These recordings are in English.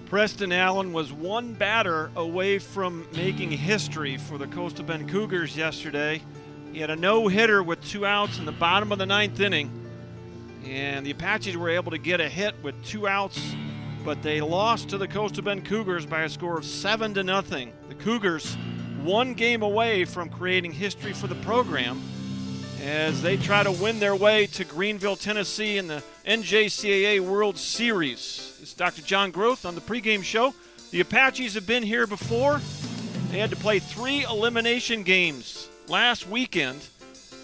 Preston Allen was one batter away from making history for the Coastal Bend Cougars yesterday. He had a no-hitter with 2 outs in the bottom of the 9th inning, and the Apaches were able to get a hit with 2 outs, but they lost to the Coastal Bend Cougars by a score of 7-0. The Cougars 1 game away from creating history for the program as they try to win their way to Greenville, Tennessee in the NJCAA World Series. It's Dr. John Groth on the pregame show. The Apaches have been here before. They had to play 3 elimination games last weekend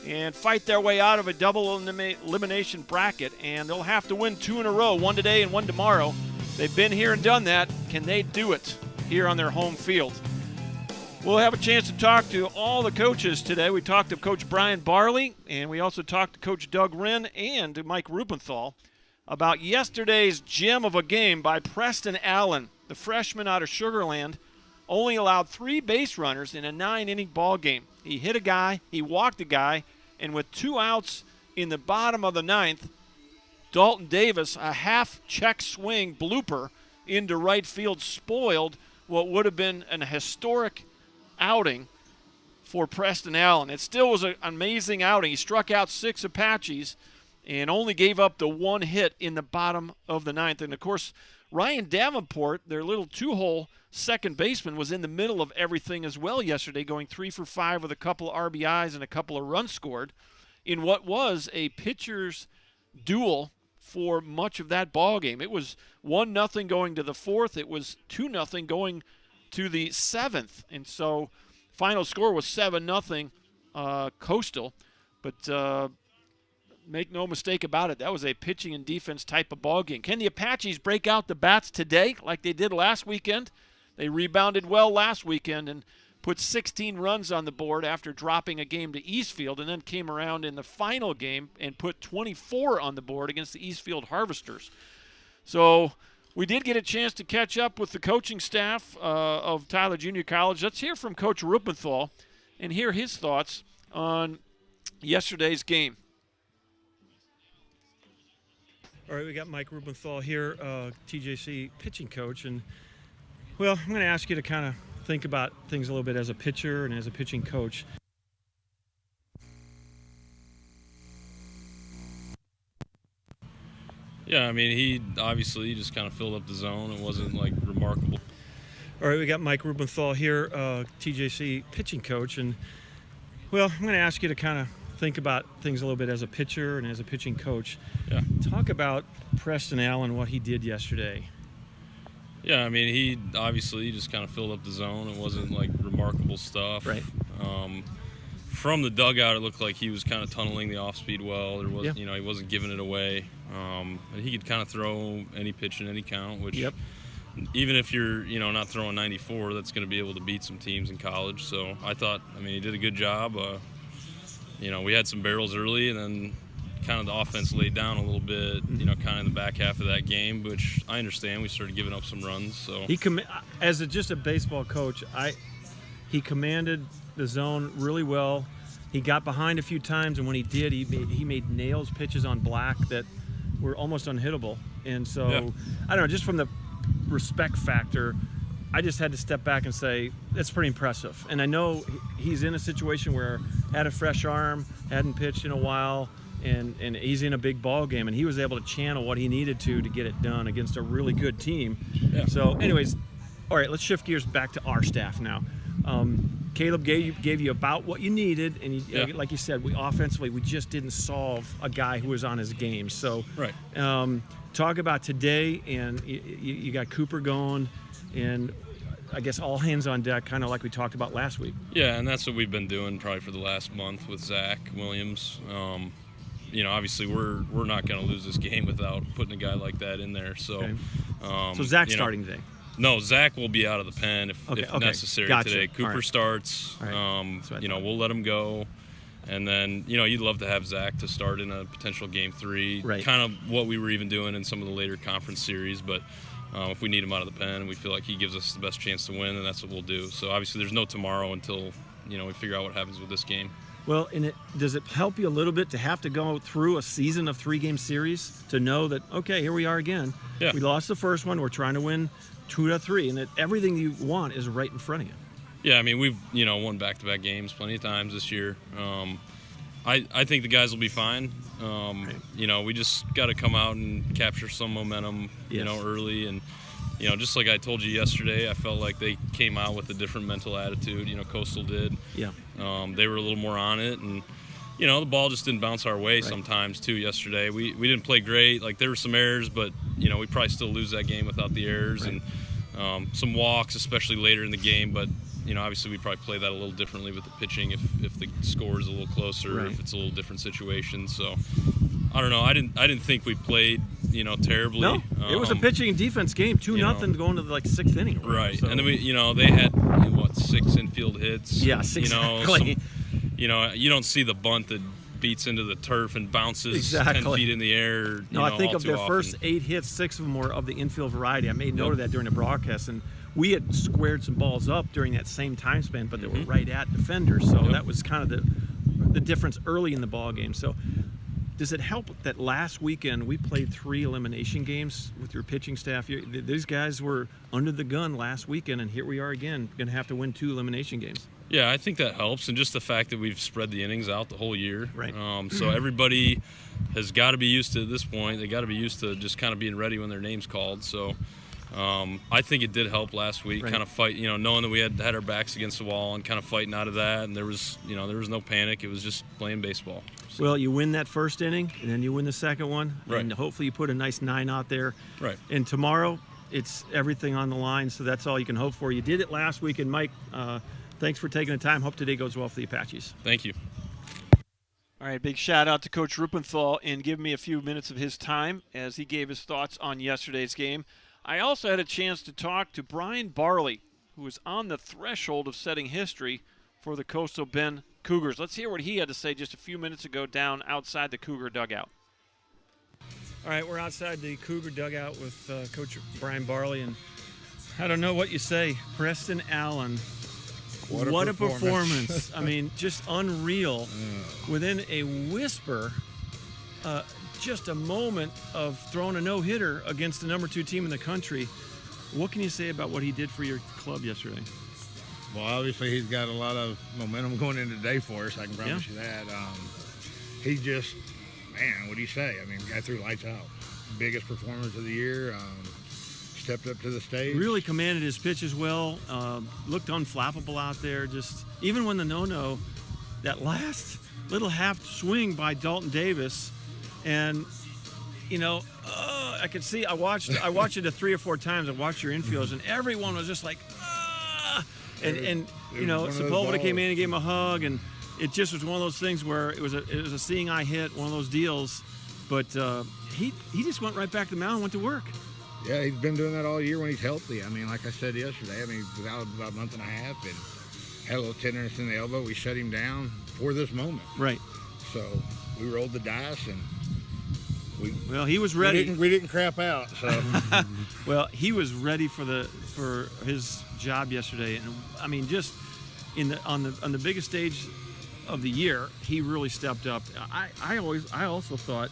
and fight their way out of a double elimination bracket, and they'll have to win 2 in a row, 1 today and 1 tomorrow. They've been here and done that. Can they do it here on their home field? We'll have a chance to talk to all the coaches today. We talked to Coach Brian Barley, and we also talked to Coach Doug Wren and Mike Rubenthal about yesterday's gem of a game by Preston Allen. The freshman out of Sugar Land only allowed 3 base runners in a 9-inning ball game. He hit a guy, he walked a guy, and with 2 outs in the bottom of the 9th, Dalton Davis, a half-check swing blooper into right field, spoiled what would have been an historic outing for Preston Allen. It still was an amazing outing. He struck out 6 Apaches and only gave up the 1 hit in the bottom of the 9th. And, of course, Ryan Davenport, their little 2-hole second baseman, was in the middle of everything as well yesterday, going 3 for 5 with a couple of RBIs and a couple of runs scored in what was a pitcher's duel for much of that ball game. It was 1-0 going to the 4th. It was 2-0 going to the 7th. And so final score was 7-0 Coastal. But make no mistake about it, that was a pitching and defense type of ball game. Can the Apaches break out the bats today like they did last weekend? They rebounded well last weekend and put 16 runs on the board after dropping a game to Eastfield, and then came around in the final game and put 24 on the board against the Eastfield Harvesters. So we did get a chance to catch up with the coaching staff of Tyler Junior College. Let's hear from Coach Rubenthal and hear his thoughts on yesterday's game. All right, we got Mike Rubenthal here, TJC pitching coach. And, well, I'm going to ask you to kind of think about things a little bit as a pitcher and as a pitching coach. Yeah, I mean, he obviously just kind of filled up the zone. It wasn't, like, remarkable. All right, we got Mike Rubenthal here, TJC pitching coach. And, well, I'm going to ask you to kind of think about things a little bit as a pitcher and as a pitching coach. Yeah. Talk about Preston Allen, what he did yesterday. Yeah, I mean, he obviously just kind of filled up the zone. It wasn't, like, remarkable stuff. Right. From the dugout, it looked like he was kind of tunneling the off-speed well. There was, he wasn't giving it away. And he could kind of throw any pitch in any count, which even if you're, not throwing 94, that's going to be able to beat some teams in college. So I thought, he did a good job. We had some barrels early, and then kind of the offense laid down a little bit, kind of in the back half of that game, which I understand. We started giving up some runs. So as just a baseball coach, he commanded the zone really well. He got behind a few times, and when he did, he made nails pitches on black that were almost unhittable. And so, I don't know, just from the respect factor, I just had to step back and say, that's pretty impressive. And I know he's in a situation where had a fresh arm, hadn't pitched in a while, and he's in a big ball game, and he was able to channel what he needed to get it done against a really good team. Yeah. So anyways, all right, let's shift gears back to our staff now. Caleb gave you about what you needed, and like you said, offensively we just didn't solve a guy who was on his game. So talk about today, and you got Cooper going, and I guess all hands on deck, kind of like we talked about last week. Yeah, and that's what we've been doing probably for the last month with Zach Williams. Obviously we're not going to lose this game without putting a guy like that in there. So, so Zach's starting today. No, Zach will be out of the pen if necessary today. Cooper starts. Right. We'll let him go. And then, you'd love to have Zach to start in a potential Game 3. Right. Kind of what we were even doing in some of the later conference series. But if we need him out of the pen and we feel like he gives us the best chance to win, then that's what we'll do. So, obviously, there's no tomorrow until, we figure out what happens with this game. Well, and does it help you a little bit to have to go through a season of 3-game series to know that, okay, here we are again. Yeah. We lost the first one. We're trying to win 2 out of 3, and that everything you want is right in front of you. Yeah, I mean, we've, won back-to-back games plenty of times this year. I think the guys will be fine. We just got to come out and capture some momentum, early. And, just like I told you yesterday, I felt like they came out with a different mental attitude. Coastal did. Yeah. They were a little more on it. And, the ball just didn't bounce our way sometimes, too, yesterday. We didn't play great. Like, there were some errors, but, we probably still lose that game without the errors. Right. And some walks, especially later in the game. But, obviously we probably play that a little differently with the pitching if the score is a little closer, or if it's a little different situation. So I don't know. I didn't think we played, terribly. No, it was a pitching and defense game, 2-0 going to the 6th inning. Right. So. And then they had 6 infield hits. Yes, exactly. You don't see the bunt that beats into the turf and bounces 10 feet in the air. I think all of too their often. first 8 hits, 6 of them were of the infield variety. I made note of that during the broadcast, and we had squared some balls up during that same time span, but they were right at defenders. So that was kind of the difference early in the ball game. So does it help that last weekend we played 3 elimination games with your pitching staff? These guys were under the gun last weekend, and here we are again, going to have to win 2 elimination games. Yeah, I think that helps, and just the fact that we've spread the innings out the whole year. Right. So everybody has got to be used to, at this point, they got to be used to just kind of being ready when their name's called. So I think it did help last week, kind of fight, knowing that we had our backs against the wall and kind of fighting out of that, and there was no panic. It was just playing baseball. So. Well, you win that first inning, and then you win the second one, right. and hopefully you put a nice 9 out there. Right. And tomorrow, it's everything on the line, so that's all you can hope for. You did it last week, and Mike, thanks for taking the time. Hope today goes well for the Apaches. Thank you. All right, big shout out to Coach Rupenthal and giving me a few minutes of his time as he gave his thoughts on yesterday's game. I also had a chance to talk to Brian Barley, who was on the threshold of setting history for the Coastal Bend Cougars. Let's hear what he had to say just a few minutes ago down outside the Cougar dugout. All right, we're outside the Cougar dugout with Coach Brian Barley, and I don't know what you say. Preston Allen, what a performance. I mean, just unreal. Within a whisper, just a moment of throwing a no-hitter against the number 2 team in the country. What can you say about what he did for your club yesterday? Well, obviously he's got a lot of momentum going into today for us. I can promise you that. He just, man, what do you say? I mean, guy threw lights out. Biggest performance of the year. Stepped up to the stage. Really commanded his pitch as well. Looked unflappable out there. Just even when the no-no, that last little half swing by Dalton Davis, and I could see. I watched it 3 or 4 times. I watched your infielders, and everyone was just like, and Sepulveda came in and gave him a hug, and it just was one of those things where it was a seeing eye hit, one of those deals. But he just went right back to the mound and went to work. Yeah, he's been doing that all year when he's healthy. I mean, like I said yesterday, he was out about a month and a half and had a little tenderness in the elbow. We shut him down for this moment. Right. So we rolled the dice, and he was ready. We didn't crap out. So well, he was ready for his job yesterday, and I mean, just on the biggest stage of the year, he really stepped up. I also thought,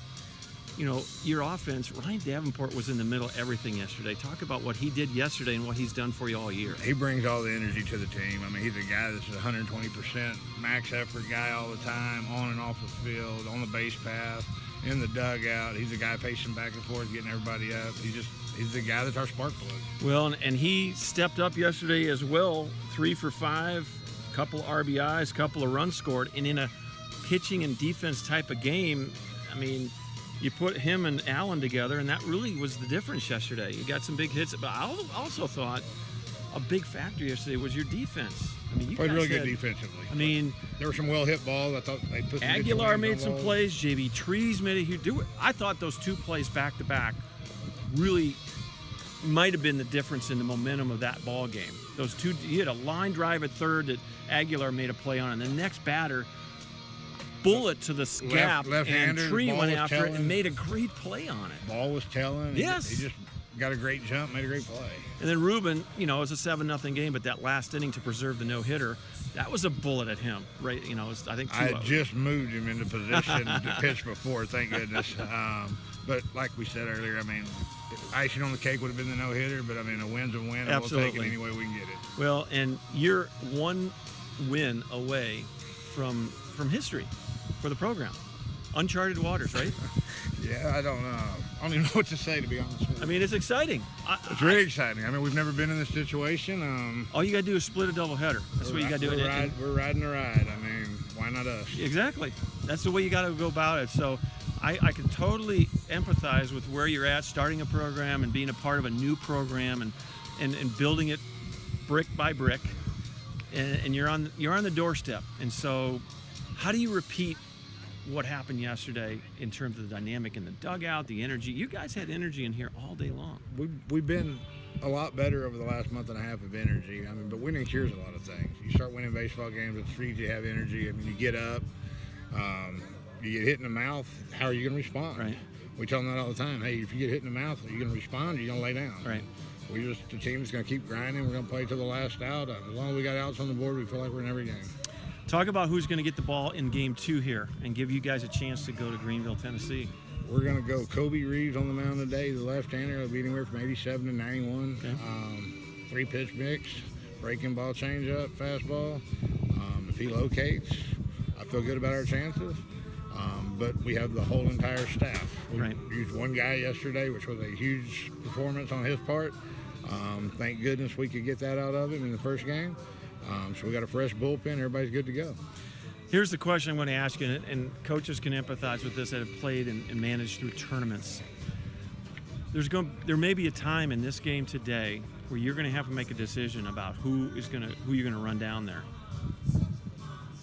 your offense, Ryan Davenport was in the middle of everything yesterday. Talk about what he did yesterday and what he's done for you all year. He brings all the energy to the team. I mean, he's a guy that's a 120% max effort guy all the time, on and off the field, on the base path, in the dugout. He's a guy pacing back and forth, getting everybody up. He's the guy that's our spark plug. Well, and he stepped up yesterday as well, 3 for 5, couple RBIs, couple of runs scored, and in a pitching and defense type of game, I mean, you put him and Allen together, and that really was the difference yesterday. You got some big hits, but I also thought a big factor yesterday was your defense. I mean, you played really good defensively. I mean, there were some well-hit balls. I thought they put some Aguilar made some plays. JB Trees made a huge. I thought those 2 plays back to back really might have been the difference in the momentum of that ball game. Those 2, he had a line drive at third that Aguilar made a play on, and the next batter bullet to the gap, and Tree went after it and made a great play on it. Ball was telling. Yes. He just got a great jump, made a great play. And then Ruben, you know, it was a 7-0 game, but that last inning to preserve the no-hitter, that was a bullet at him, right? You know, it was, I think 2-0. I had just moved him into position to pitch before, thank goodness. But like we said earlier, I mean, icing on the cake would have been the no-hitter, but I mean, a win's a win, and Absolutely. we'll take it any way we can get it. Well, and you're one win away from history for the program. Uncharted waters, right? Yeah, I don't even know what to say, to be honest with you. I mean, it's exciting. It's really exciting. I mean, we've never been in this situation. All you got to do is split a doubleheader. That's what you got to do. We're riding the ride. I mean, why not us? Exactly. That's the way you got to go about it. So I can totally empathize with where you're at, starting a program and being a part of a new program and building it brick by brick. And you're on the doorstep. And so how do you repeat what happened yesterday in terms of the dynamic in the dugout, the energy? You guys had energy in here all day long. We've been a lot better over the last month and a half of energy. I mean, but winning cures a lot of things. You start winning baseball games, it's free to have energy. I mean, you get up, you get hit in the mouth, how are you going to respond? Right. We tell them that all the time. Hey, if you get hit in the mouth, are you going to respond or are you going to lay down? Right. The team's going to keep grinding. We're going to play till the last out. As long as we got outs on the board, we feel like we're in every game. Talk about who's going to get the ball in Game 2 here and give you guys a chance to go to Greenville, Tennessee. We're going to go Kobe Reeves on the mound today, the left-hander. It'll be anywhere from 87 to 91. Okay. 3-pitch mix, breaking ball, changeup, fastball. If he locates, I feel good about our chances. But we have the whole entire staff. We used one guy yesterday, which was a huge performance on his part. Thank goodness we could get that out of him in the first game. So we got a fresh bullpen. Everybody's good to go. Here's the question I'm going to ask you, and coaches can empathize with this that have played and managed through tournaments. There may be a time in this game today where you're going to have to make a decision about who you're going to run down there.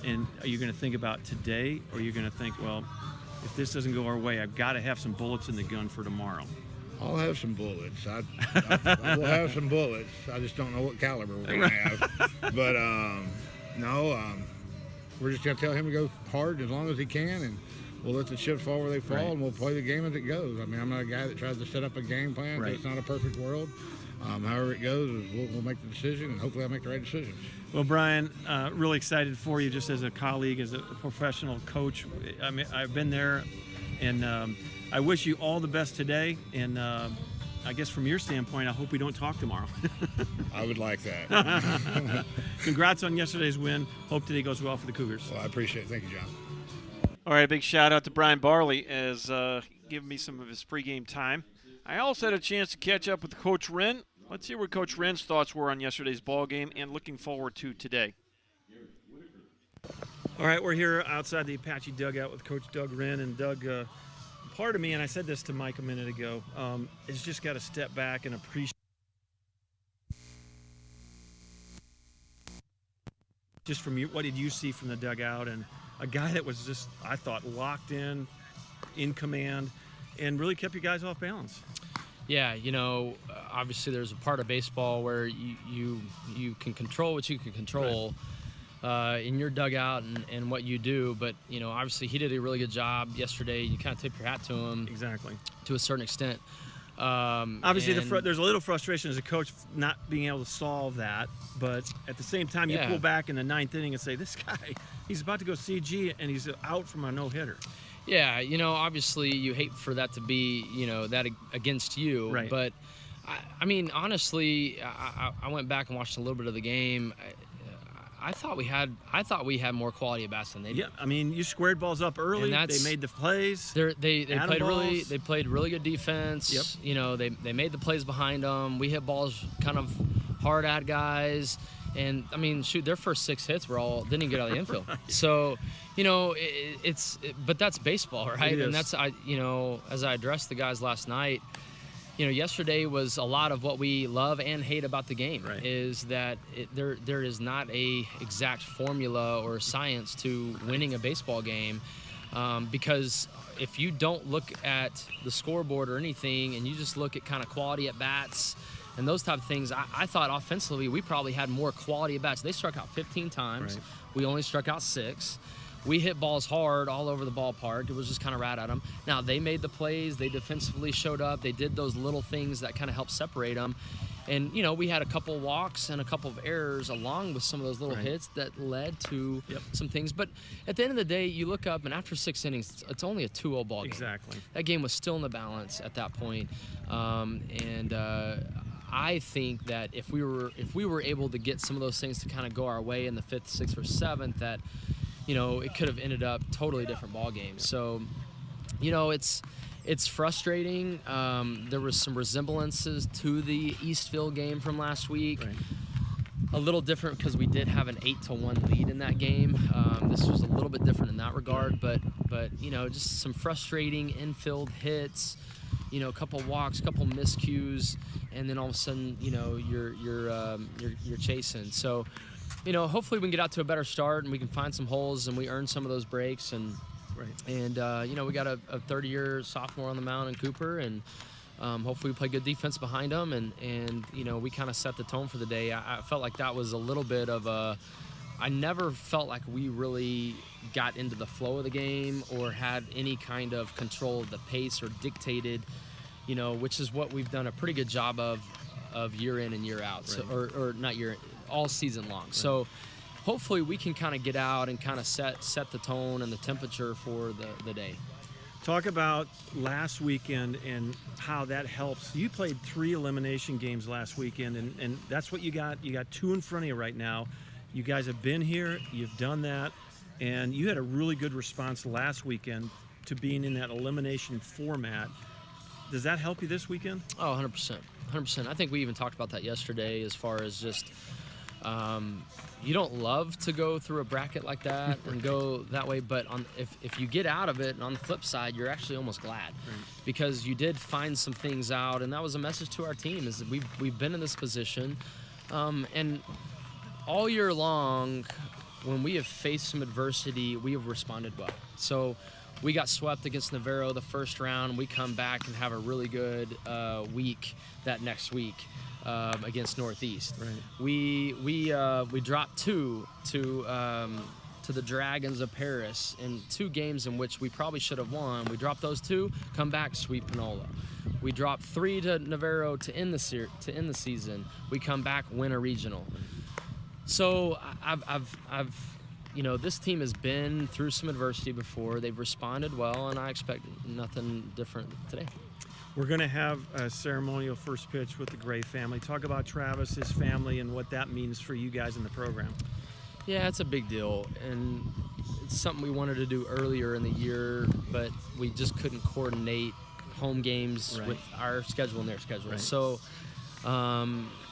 And are you going to think about today, or are you going to think, well, if this doesn't go our way, I've got to have some bullets in the gun for tomorrow? I'll have some bullets. I will have some bullets. I just don't know what caliber we're going to have. But, we're just going to tell him to go hard as long as he can, and we'll let the chips fall where they fall, and we'll play the game as it goes. I mean, I'm not a guy that tries to set up a game plan. It's not a perfect world. However it goes, we'll make the decision, and hopefully I'll make the right decisions. Well, Brian, really excited for you just as a colleague, as a professional coach. I mean, I've been there, and I wish you all the best today. And I guess from your standpoint, I hope we don't talk tomorrow. I would like that. Congrats on yesterday's win. Hope today goes well for the Cougars. Well, I appreciate it. Thank you, John. All right, big shout out to Brian Barley as giving me some of his pregame time. I also had a chance to catch up with Coach Wren. Let's hear what Coach Wren's thoughts were on yesterday's ball game and looking forward to today. All right, we're here outside the Apache dugout with Coach Doug Wren. And Doug, part of me, and I said this to Mike a minute ago, has just got to step back and appreciate just from you. What did you see from the dugout? And a guy that was just, I thought, locked in command, and really kept you guys off balance. Yeah, you know, obviously there's a part of baseball where you can control what you can control in your dugout and what you do. But, you know, obviously he did a really good job yesterday. You kind of tip your hat to him. Exactly. To a certain extent. Obviously, there's a little frustration as a coach not being able to solve that. But at the same time, you pull back in the ninth inning and say, this guy, he's about to go CG, and he's out from a no-hitter. Yeah, you know, obviously you hate for that to be, you know, that against you. Right. But, I mean, honestly, I went back and watched a little bit of the game. I thought we had more quality at bats than they did. Yeah, I mean, you squared balls up early. They made the plays. They played really good defense. Yep. You know, they made the plays behind them. We hit balls kind of hard at guys. And, I mean, shoot, their first 6 hits didn't even get out of the infield. Right. So, you know, but that's baseball, right? And that's, you know, as I addressed the guys last night, you know, yesterday was a lot of what we love and hate about the game. Right. Is that there is not a exact formula or science to winning a baseball game, because if you don't look at the scoreboard or anything and you just look at kind of quality at bats and those type of things, I thought offensively we probably had more quality at bats. They struck out 15 times. Right. We only struck out 6. we hit balls hard all over the ballpark. It was just kind of right at them. Now, they made the plays. They defensively showed up. They did those little things that kind of helped separate them. And, you know, we had a couple walks and a couple of errors along with some of those little hits that led to some things. But at the end of the day, you look up, and after 6 innings, it's only a 2-0 ball game. Exactly. That game was still in the balance at that point. I think that if we were able to get some of those things to kind of go our way in the 5th, 6th, or 7th, that, you know, it could have ended up totally different ball games. So, you know, it's frustrating. There was some resemblances to the Eastfield game from last week. Right. A little different because we did have an 8-1 lead in that game. This was a little bit different in that regard, but you know, just some frustrating infield hits. You know, a couple walks, a couple miscues, and then all of a sudden, you know, you're chasing. So, you know, hopefully we can get out to a better start and we can find some holes and we earn some of those breaks. And you know, we got a 30-year sophomore on the mound in Cooper, and hopefully we play good defense behind him, and you know, we kind of set the tone for the day. I felt like that was a little bit of a. I never felt like we really got into the flow of the game or had any kind of control of the pace or dictated, you know, which is what we've done a pretty good job of year in and year out, so, or not year, all season long. Right. So hopefully we can kind of get out and kind of set the tone and the temperature for the day. Talk about last weekend and how that helps. You played 3 elimination games last weekend, and that's what you got. You got 2 in front of you right now. You guys have been here, you've done that, and you had a really good response last weekend to being in that elimination format. Does that help you this weekend? Oh, 100%. 100%. I think we even talked about that yesterday as far as just you don't love to go through a bracket like that and go that way, but if you get out of it, and on the flip side, you're actually almost glad because you did find some things out, and that was a message to our team is that we've been in this position, and all year long, when we have faced some adversity, we have responded well. So we got swept against Navarro the first round. We come back and have a really good week that next week against Northeast. Right. We dropped 2 to the Dragons of Paris in 2 games in which we probably should have won. We dropped those 2, come back, sweep Panola. We dropped 3 to Navarro to end the season. We come back, win a regional. So I've you know, this team has been through some adversity before. They've responded well, and I expect nothing different today. We're going to have a ceremonial first pitch with the Gray family. Talk about Travis, his family, and what that means for you guys in the program. Yeah, it's a big deal, and it's something we wanted to do earlier in the year, but we just couldn't coordinate home games with our schedule and their schedule. Right. So,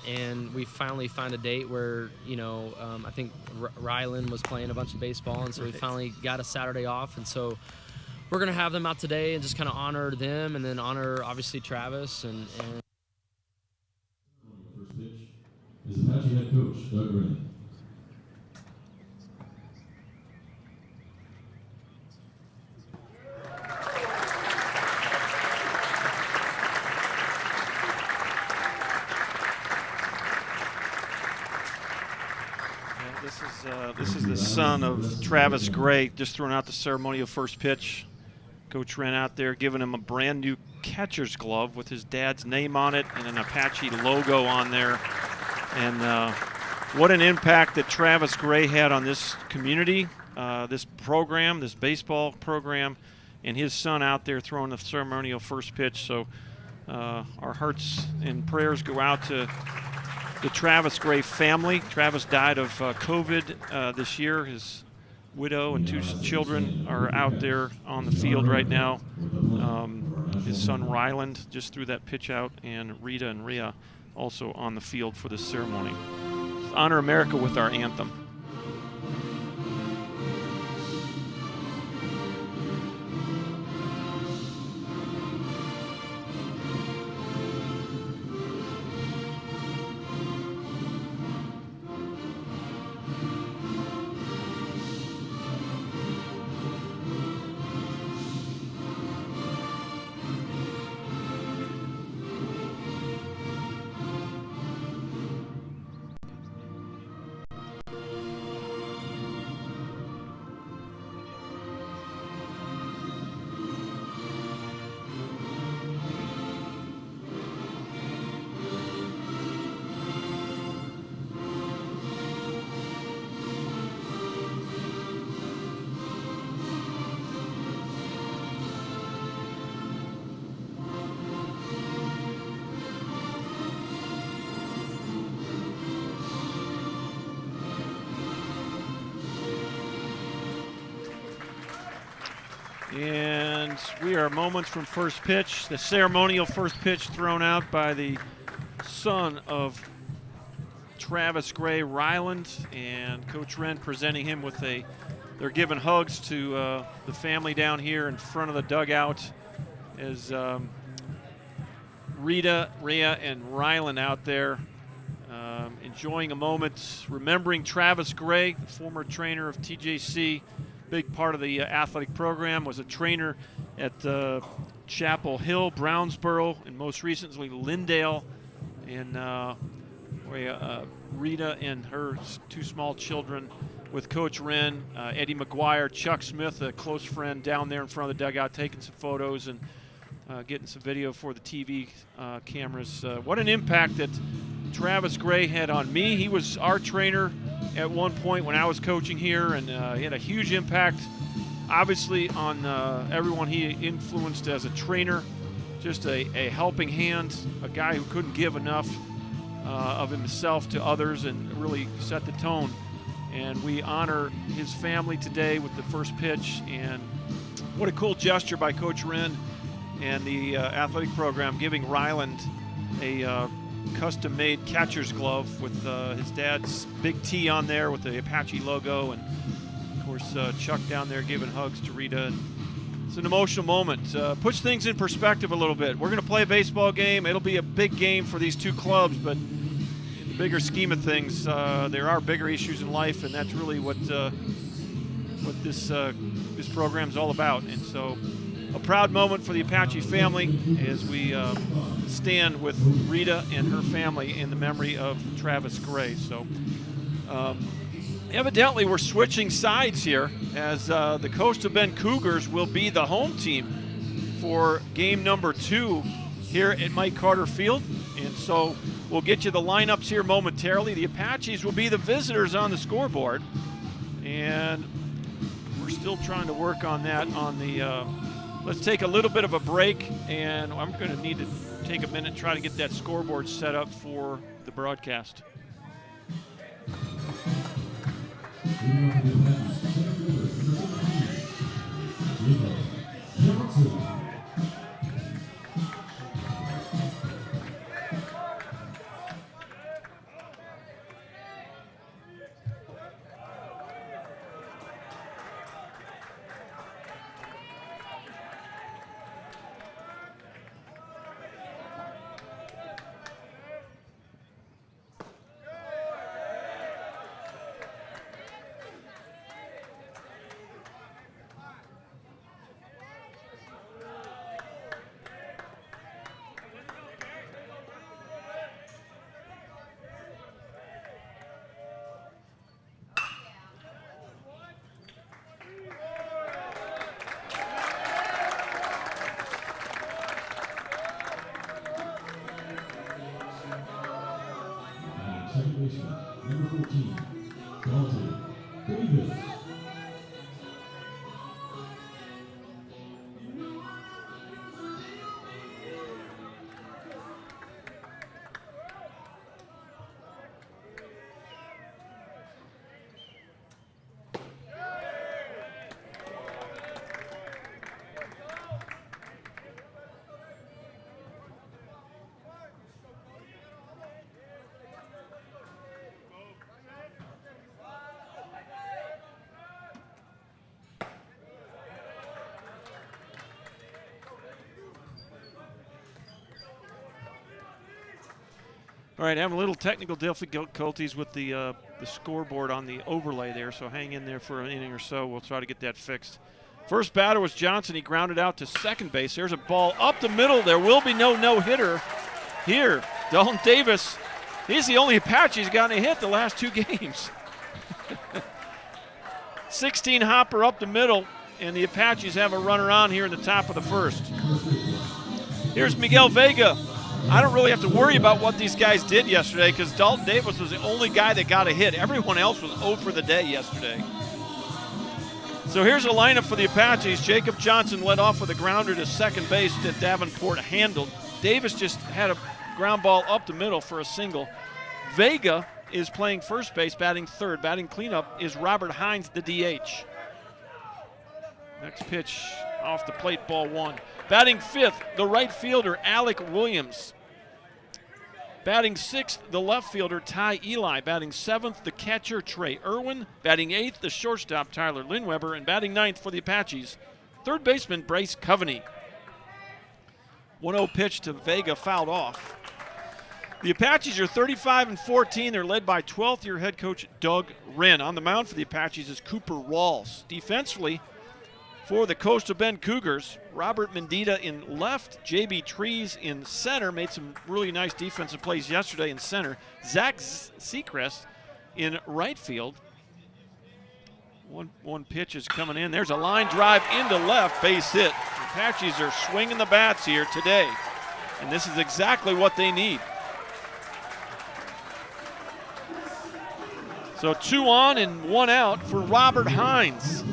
and we finally found a date where, you know, I think Rylan was playing a bunch of baseball, and so we finally got a Saturday off, and so we're going to have them out today and just kind of honor them and then honor, obviously, Travis. And First pitch is Apache head coach Doug Green. This is the son of Travis Gray, just throwing out the ceremonial first pitch. Coach ran out there giving him a brand new catcher's glove with his dad's name on it and an Apache logo on there. And what an impact that Travis Gray had on this community, this program, this baseball program, and his son out there throwing the ceremonial first pitch. So our hearts and prayers go out to the Travis Gray family. Travis died of COVID this year. His widow and 2 children are out there on the field right now. His son Ryland just threw that pitch out, and Rita and Rhea also on the field for this ceremony. Let's honor America with our anthem. And we are moments from first pitch. The ceremonial first pitch thrown out by the son of Travis Gray, Ryland, and Coach Wren presenting him with they're giving hugs to the family down here in front of the dugout as Rita, Rhea, and Ryland out there enjoying a moment, remembering Travis Gray, the former trainer of TJC, big part of the athletic program, was a trainer at Chapel Hill, Brownsboro, and most recently Lindale, and where Rita and her two small children with Coach Wren, Eddie McGuire, Chuck Smith, a close friend, down there in front of the dugout, taking some photos and getting some video for the TV cameras. What an impact that Travis Gray had on me. He was our trainer at one point when I was coaching here, and he had a huge impact, obviously, on everyone he influenced as a trainer. Just a helping hand, a guy who couldn't give enough of himself to others and really set the tone. And we honor his family today with the first pitch. And what a cool gesture by Coach Wren and the athletic program, giving Ryland a custom-made catcher's glove with his dad's big T on there with the Apache logo. And, of course, Chuck down there giving hugs to Rita. And it's an emotional moment. Puts things in perspective a little bit. We're going to play a baseball game. It'll be a big game for these two clubs, but in the bigger scheme of things, there are bigger issues in life, and that's really what this program's all about. And so a proud moment for the Apache family as we stand with Rita and her family in the memory of Travis Gray. So evidently we're switching sides here as the Coast of Bend Cougars will be the home team for game number 2 here at Mike Carter Field. And so we'll get you the lineups here momentarily. The Apaches will be the visitors on the scoreboard. And we're still trying to work on that on the let's take a little bit of a break, and I'm going to need to take a minute and try to get that scoreboard set up for the broadcast. Second baseman, number 14, Dalton Davis. All right, having a little technical difficulties with the scoreboard on the overlay there, so hang in there for an inning or so. We'll try to get that fixed. First batter was Johnson. He grounded out to second base. There's a ball up the middle. There will be no no-hitter here. Dalton Davis, he's the only Apache who's gotten a hit the last 2 games. 16 hopper up the middle, and the Apaches have a runner on here in the top of the first. Here's Miguel Vega. I don't really have to worry about what these guys did yesterday because Dalton Davis was the only guy that got a hit. Everyone else was 0 for the day yesterday. So here's a lineup for the Apaches. Jacob Johnson led off with a grounder to second base that Davenport handled. Davis just had a ground ball up the middle for a single. Vega is playing first base, batting third. Batting cleanup is Robert Hines, the DH. Next pitch Off the plate, ball 1. Batting 5th, the right fielder, Alec Williams. Batting 6th, the left fielder, Ty Eli. Batting 7th, the catcher, Trey Irwin. Batting 8th, the shortstop, Tyler Lindweber. And batting 9th for the Apaches, third baseman, Bryce Coveney. 1-0 pitch to Vega, fouled off. The Apaches are 35-14. They're led by 12th-year head coach Doug Wren. On the mound for the Apaches is Cooper Walls. Defensively, for the Coastal Bend Cougars, Robert Mendita in left, J.B. Trees in center, made some really nice defensive plays yesterday in center. Zach Seacrest in right field. One pitch is coming in. There's a line drive into left, base hit. The Apaches are swinging the bats here today, and this is exactly what they need. So 2 on and 1 out for Robert Hines.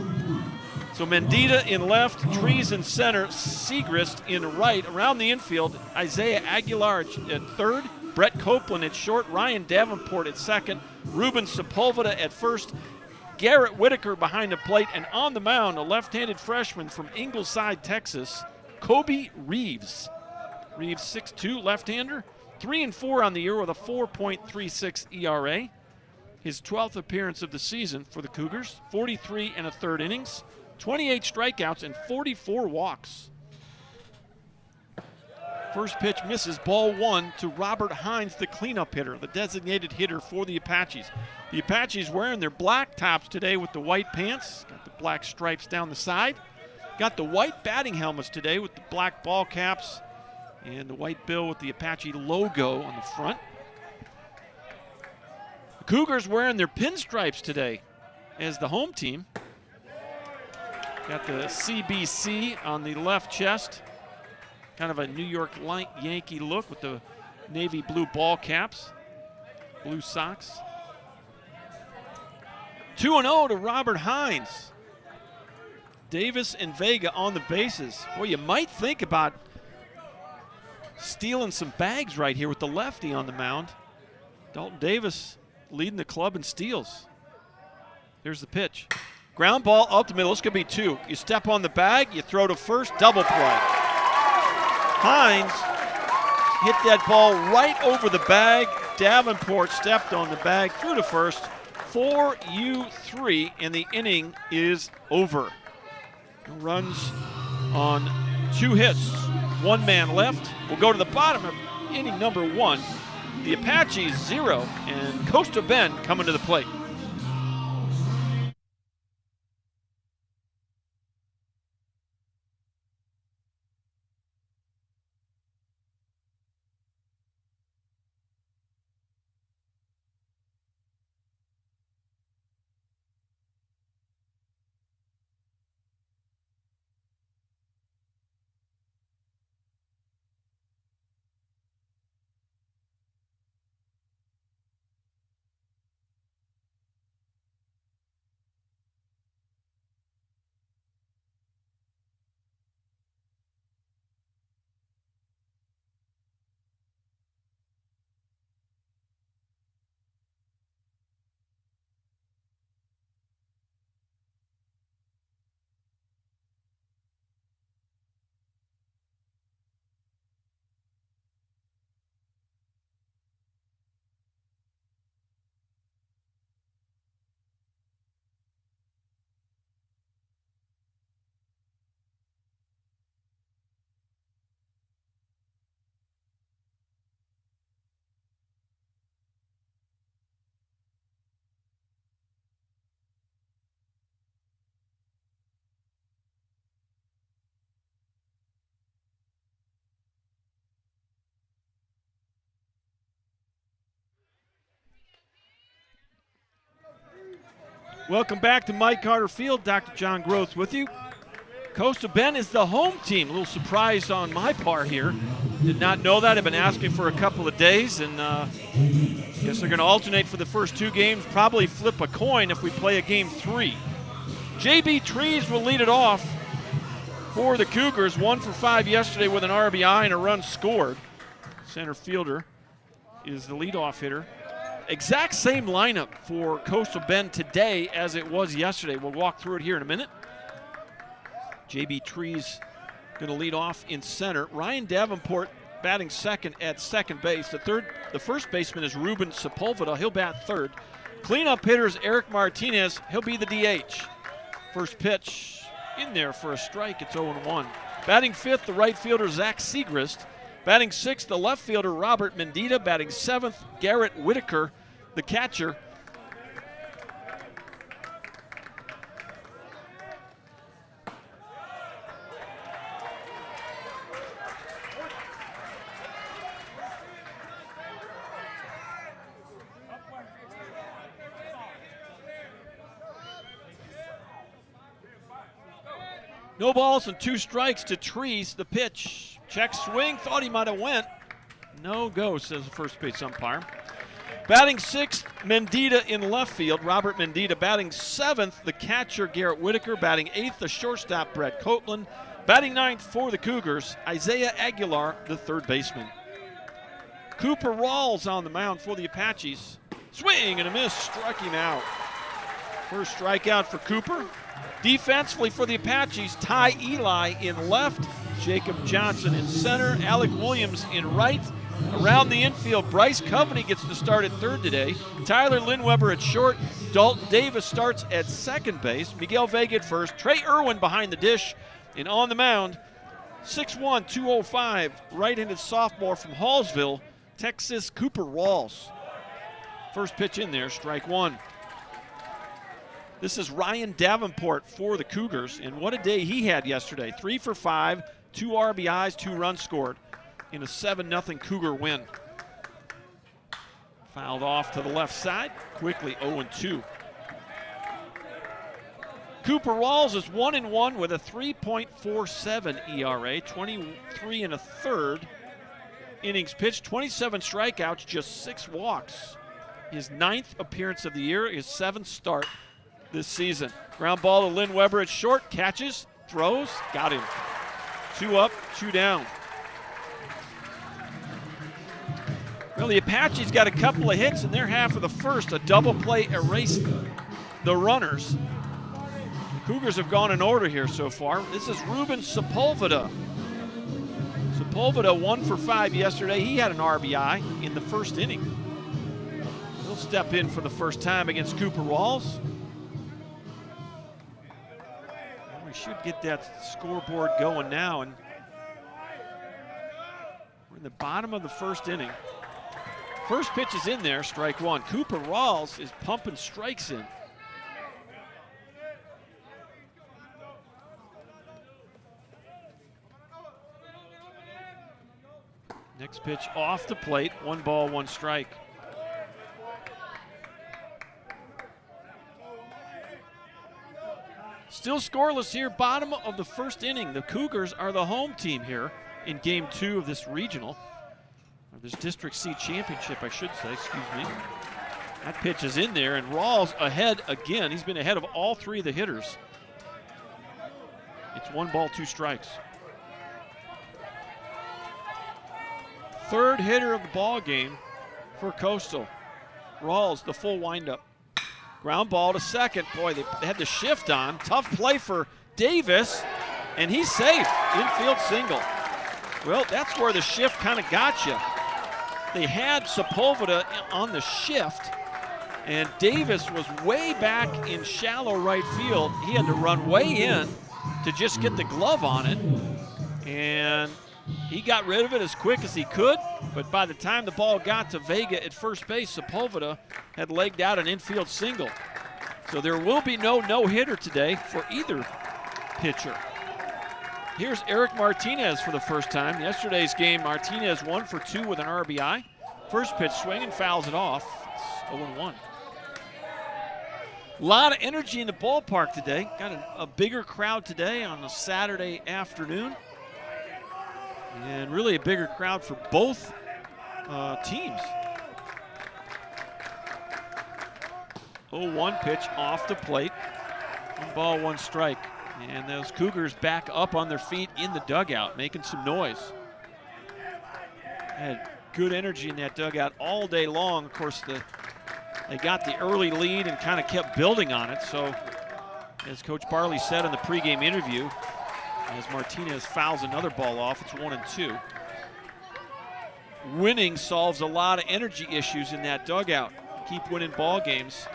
So Mendita in left, Trees in center, Segrist in right. Around the infield, Isaiah Aguilar at third, Brett Copeland at short, Ryan Davenport at second, Ruben Sepulveda at first, Garrett Whitaker behind the plate, and on the mound, a left-handed freshman from Ingleside, Texas, Kobe Reeves. Reeves 6'2", left-hander, 3-4 on the year with a 4.36 ERA. His 12th appearance of the season for the Cougars, 43 1/3 innings, 28 strikeouts, and 44 walks. First pitch misses, ball 1 to Robert Hines, the cleanup hitter, the designated hitter for the Apaches. The Apaches wearing their black tops today with the white pants, got the black stripes down the side. Got the white batting helmets today with the black ball caps and the white bill with the Apache logo on the front. The Cougars wearing their pinstripes today as the home team. Got the CBC on the left chest. Kind of a New York Yankee look with the navy blue ball caps, blue socks. 2-0 to Robert Hines. Davis and Vega on the bases. Boy, you might think about stealing some bags right here with the lefty on the mound. Dalton Davis leading the club in steals. Here's the pitch. Ground ball up the middle. This could be 2. You step on the bag, you throw to first, double play. Hines hit that ball right over the bag. Davenport stepped on the bag, threw to first. 4-3, and the inning is over. Runs on 2 hits. 1 man left. We'll go to the bottom of inning number 1. The Apaches 0, and Coastal Bend coming to the plate. Welcome back to Mike Carter Field. Dr. John Groth with you. Coastal Bend is the home team. A little surprise on my part here. Did not know that. I've been asking for a couple of days, and guess they're going to alternate for the first 2 games. Probably flip a coin if we play a game 3. J.B. Trees will lead it off for the Cougars. 1 for 5 yesterday with an RBI and a run scored. Center fielder is the leadoff hitter. Exact same lineup for Coastal Bend today as it was yesterday. We'll walk through it here in a minute. J.B. Trees going to lead off in center. Ryan Davenport batting second at second base. The first baseman is Ruben Sepulveda. He'll bat third. Cleanup hitter is Eric Martinez. He'll be the DH. First pitch in there for a strike. It's 0-1. Batting fifth, the right fielder Zach Segrist. Batting sixth, the left fielder Robert Mendita. Batting seventh, Garrett Whitaker, the catcher. No balls and 2 strikes to Trees. The pitch. Check swing. Thought he might have went. No go, says the first base umpire. Batting sixth, Mendita in left field. Robert Mendita. Batting seventh, the catcher Garrett Whitaker. Batting eighth, the shortstop Brett Copeland. Batting ninth for the Cougars, Isaiah Aguilar, the third baseman. Cooper Rawls on the mound for the Apaches. Swing and a miss. Struck him out. First strikeout for Cooper. Defensively for the Apaches, Ty Eli in left, Jacob Johnson in center, Alec Williams in right. Around the infield, Bryce Coveney gets the start at third today. Tyler Lindweber at short. Dalton Davis starts at second base. Miguel Vega at first. Trey Irwin behind the dish. And on the mound, 6'1", 205, right-handed sophomore from Hallsville, Texas, Cooper Rawls. First pitch in there, strike one. This is Ryan Davenport for the Cougars, and what a day he had yesterday. 3 for 5, 2 RBIs, 2 runs scored in a 7-0 Cougar win. Fouled off to the left side, quickly 0-2. Cooper Rawls is 1-1 with a 3.47 ERA, 23 1/3 innings pitched, 27 strikeouts, just 6 walks. His 9th appearance of the year, his 7th start this season. Ground ball to Lindweber at short, catches, throws, got him. 2 up, 2 down. Well, the Apaches got a couple of hits in their half of the first. A double play erased the runners. The Cougars have gone in order here so far. This is Ruben Sepulveda. Sepulveda 1 for 5 yesterday. He had an RBI in the first inning. He'll step in for the first time against Cooper Rawls. Should get that scoreboard going now, and we're in the bottom of the first inning. First pitch is in there, strike one. Cooper Rawls is pumping strikes in. Next pitch off the plate, 1 ball, 1 strike. Still scoreless here, bottom of the first inning. The Cougars are the home team here in Game 2 of this regional, or this District C championship, I should say, excuse me. That pitch is in there, and Rawls ahead again. He's been ahead of all 3 of the hitters. It's 1 ball, 2 strikes. Third hitter of the ball game for Coastal. Rawls, the full windup. Ground ball to second. Boy, they had the shift on. Tough play for Davis, and he's safe. Infield single. Well, that's where the shift kind of got you. They had Sepulveda on the shift, and Davis was way back in shallow right field. He had to run way in to just get the glove on it, and he got rid of it as quick as he could, but by the time the ball got to Vega at first base, Sepulveda had legged out an infield single. So there will be no no-hitter today for either pitcher. Here's Eric Martinez for the first time. Yesterday's game, Martinez 1 for 2 with an RBI. First pitch swing and fouls it off. It's 0-1. A lot of energy in the ballpark today. Got a bigger crowd today on a Saturday afternoon. And really a bigger crowd for both teams. 0-1 pitch off the plate. 1 ball, 1 strike. And those Cougars back up on their feet in the dugout, making some noise. Had good energy in that dugout all day long. Of course, they got the early lead and kind of kept building on it. So, as Coach Barley said in the pregame interview, as Martinez fouls another ball off. It's 1-2. Winning solves a lot of energy issues in that dugout. Keep winning ball games,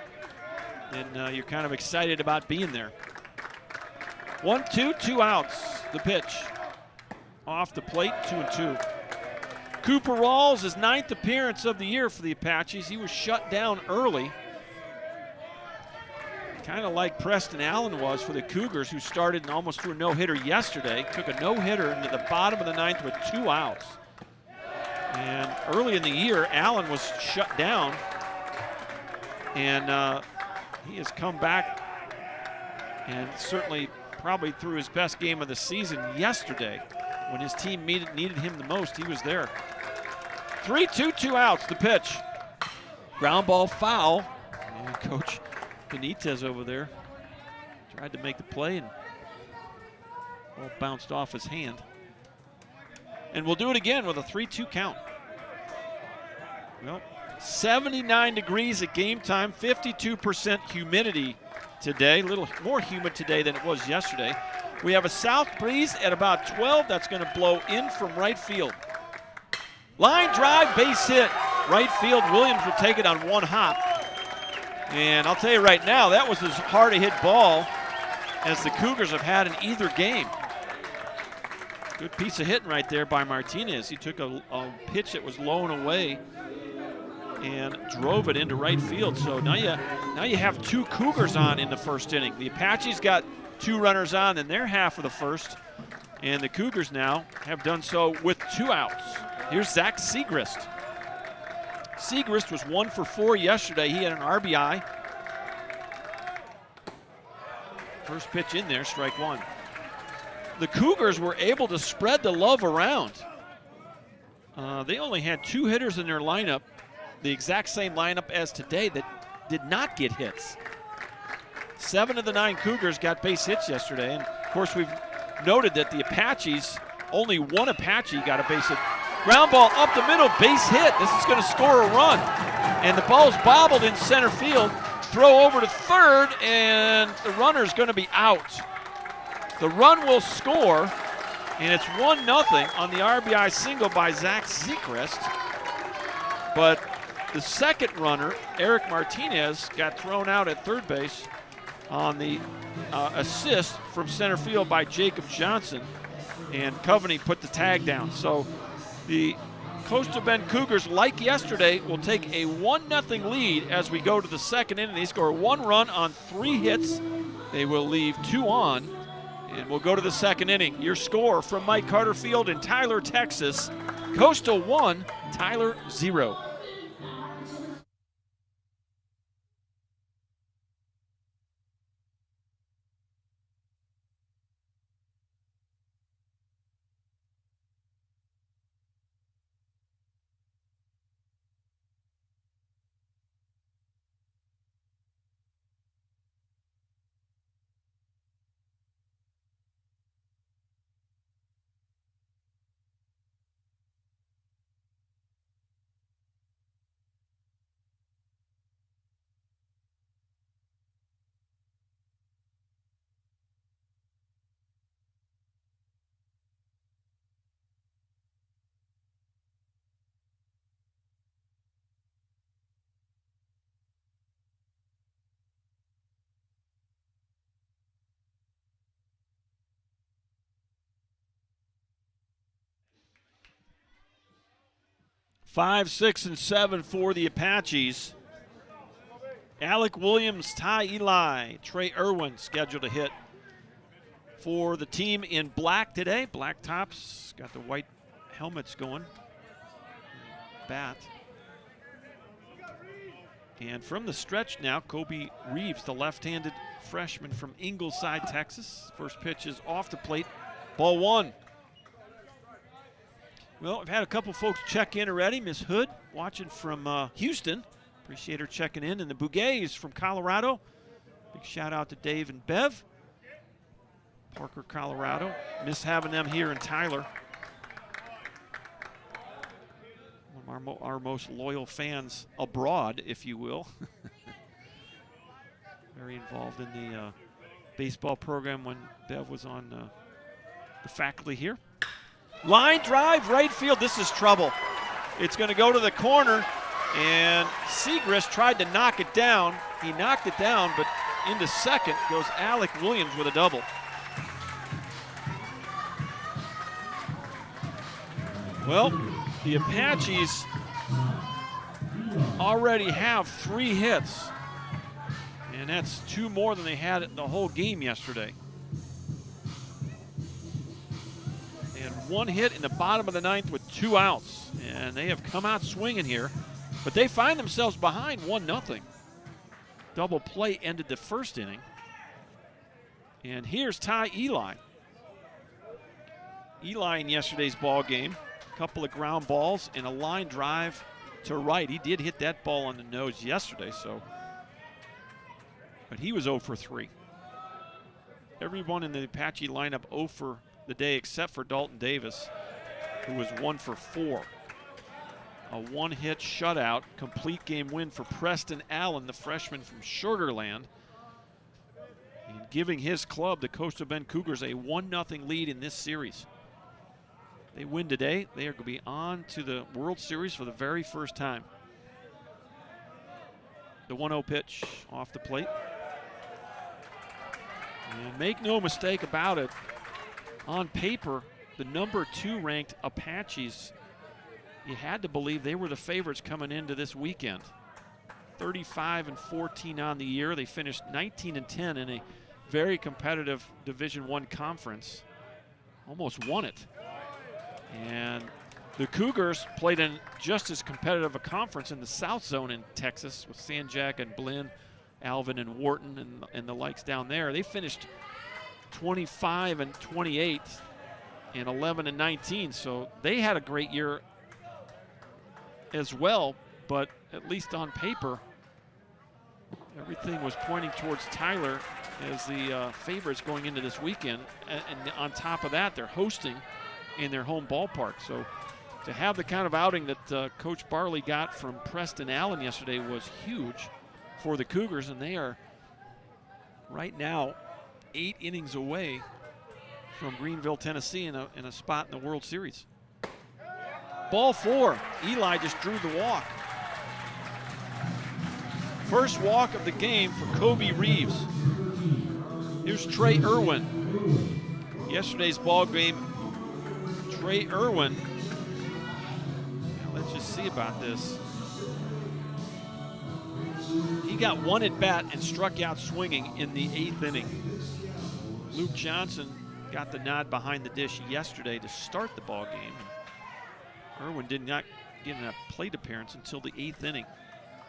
and you're kind of excited about being there. 1-2, 2 outs. The pitch. Off the plate, 2-2. Cooper Rawls, his 9th appearance of the year for the Apaches. He was shut down early. Kind of like Preston Allen was for the Cougars, who started and almost threw a no-hitter yesterday. Took a no-hitter into the bottom of the 9th with 2 outs. And early in the year, Allen was shut down. And he has come back and certainly probably threw his best game of the season yesterday. When his team needed him the most, he was there. 3-2, 2 outs, the pitch. Ground ball foul. And Coach Benitez over there tried to make the play and ball bounced off his hand. And we'll do it again with a 3-2 count. Well, 79 degrees at game time, 52% humidity today. A little more humid today than it was yesterday. We have a south breeze at about 12. That's going to blow in from right field. Line drive, base hit. Right field, Williams will take it on one hop. And I'll tell you right now, that was as hard a hit ball as the Cougars have had in either game. Good piece of hitting right there by Martinez. He took a pitch that was low and away and drove it into right field. So now you have 2 Cougars on in the first inning. The Apaches got 2 runners on in their half of the first, and the Cougars now have done so with 2 outs. Here's Zach Segrist. Segrist was 1 for 4 yesterday. He had an RBI. First pitch in there, strike 1. The Cougars were able to spread the love around. They only had 2 hitters in their lineup, the exact same lineup as today, that did not get hits. 7 of the 9 Cougars got base hits yesterday, and of course we've noted that the Apaches, only 1 Apache got a base hit. Ground ball up the middle, base hit. This is going to score a run. And the ball's bobbled in center field. Throw over to third, and the runner's going to be out. The run will score, and it's 1-0 on the RBI single by Zach Segrist. But the second runner, Eric Martinez, got thrown out at third base on the assist from center field by Jacob Johnson, and Coveney put the tag down. So the Coastal Bend Cougars, like yesterday, will take a 1-0 lead as we go to the second inning. They score 1 run on 3 hits. They will leave 2 on, and we'll go to the second inning. Your score from Mike Carter Field in Tyler, Texas: Coastal 1, Tyler 0. Five, 6, and 7 for the Apaches. Alec Williams, Ty Eli, Trey Irwin scheduled to hit for the team in black today. Black tops, got the white helmets going. Bat. And from the stretch now, Kobe Reeves, the left-handed freshman from Ingleside, Texas. First pitch is off the plate, ball 1. Well, I've had a couple folks check in already. Miss Hood watching from Houston. Appreciate her checking in. And the Bouguets from Colorado. Big shout out to Dave and Bev. Parker, Colorado. Miss having them here in Tyler. One of our most loyal fans abroad, if you will. Very involved in the baseball program when Bev was on the faculty here. Line drive, right field. This is trouble. It's going to go to the corner, and Segrist tried to knock it down. He knocked it down, but into second goes Alec Williams with a double. Well, the Apaches already have 3 hits, and that's 2 more than they had in the whole game yesterday. They had 1 hit in the bottom of the 9th with 2 outs, and they have come out swinging here, but they find themselves behind 1-0. Double play ended the first inning, and here's Ty Eli. Eli in yesterday's ball game, a couple of ground balls and a line drive to right. He did hit that ball on the nose yesterday, but he was 0 for 3. Everyone in the Apache lineup 0 for the day except for Dalton Davis, who was 1 for 4. A 1-hit shutout, complete game win for Preston Allen, the freshman from Sugar Land, and giving his club, the Coastal Bend Cougars, a 1-0 lead in this series. They win today, they are going to be on to the World Series for the very first time. The 1-0 pitch off the plate. And make no mistake about it, on paper, the number 2 ranked Apaches, you had to believe they were the favorites coming into this weekend. 35-14 on the year. They finished 19-10 in a very competitive Division I conference. Almost won it. And the Cougars played in just as competitive a conference in the South Zone in Texas with San Jac and Blinn, Alvin and Wharton and the likes down there. They finished 25-28 and 11-19, so they had a great year as well, but at least on paper, everything was pointing towards Tyler as the favorites going into this weekend. And on top of that, they're hosting in their home ballpark. So to have the kind of outing that Coach Barley got from Preston Allen yesterday was huge for the Cougars, and they are right now 8 innings away from Greenville, Tennessee in a spot in the World Series. Ball 4. Eli just drew the walk. First walk of the game for Kobe Reeves. Here's Trey Irwin. Yesterday's ball game, Trey Irwin. Now let's just see about this. He got 1 at bat and struck out swinging in the 8th inning. Luke Johnson got the nod behind the dish yesterday to start the ball game. Irwin did not get a plate appearance until the 8th inning.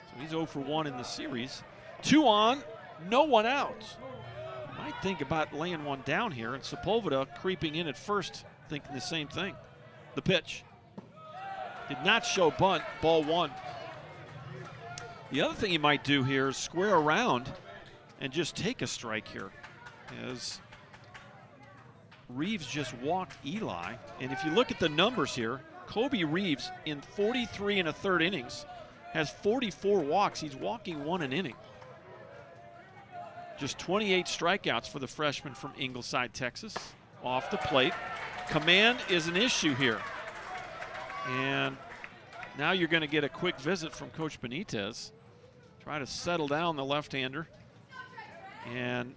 So he's 0 for 1 in the series. 2 on, no one out. Might think about laying one down here, and Sepulveda creeping in at first, thinking the same thing. The pitch. Did not show bunt, ball 1. The other thing he might do here is square around and just take a strike here, as Reeves just walked Eli. And if you look at the numbers here, Kobe Reeves in 43 1/3 innings has 44 walks. He's walking 1 an inning. Just 28 strikeouts for the freshman from Ingleside, Texas. Off the plate. Command is an issue here. And now you're going to get a quick visit from Coach Benitez. Try to settle down the left-hander. And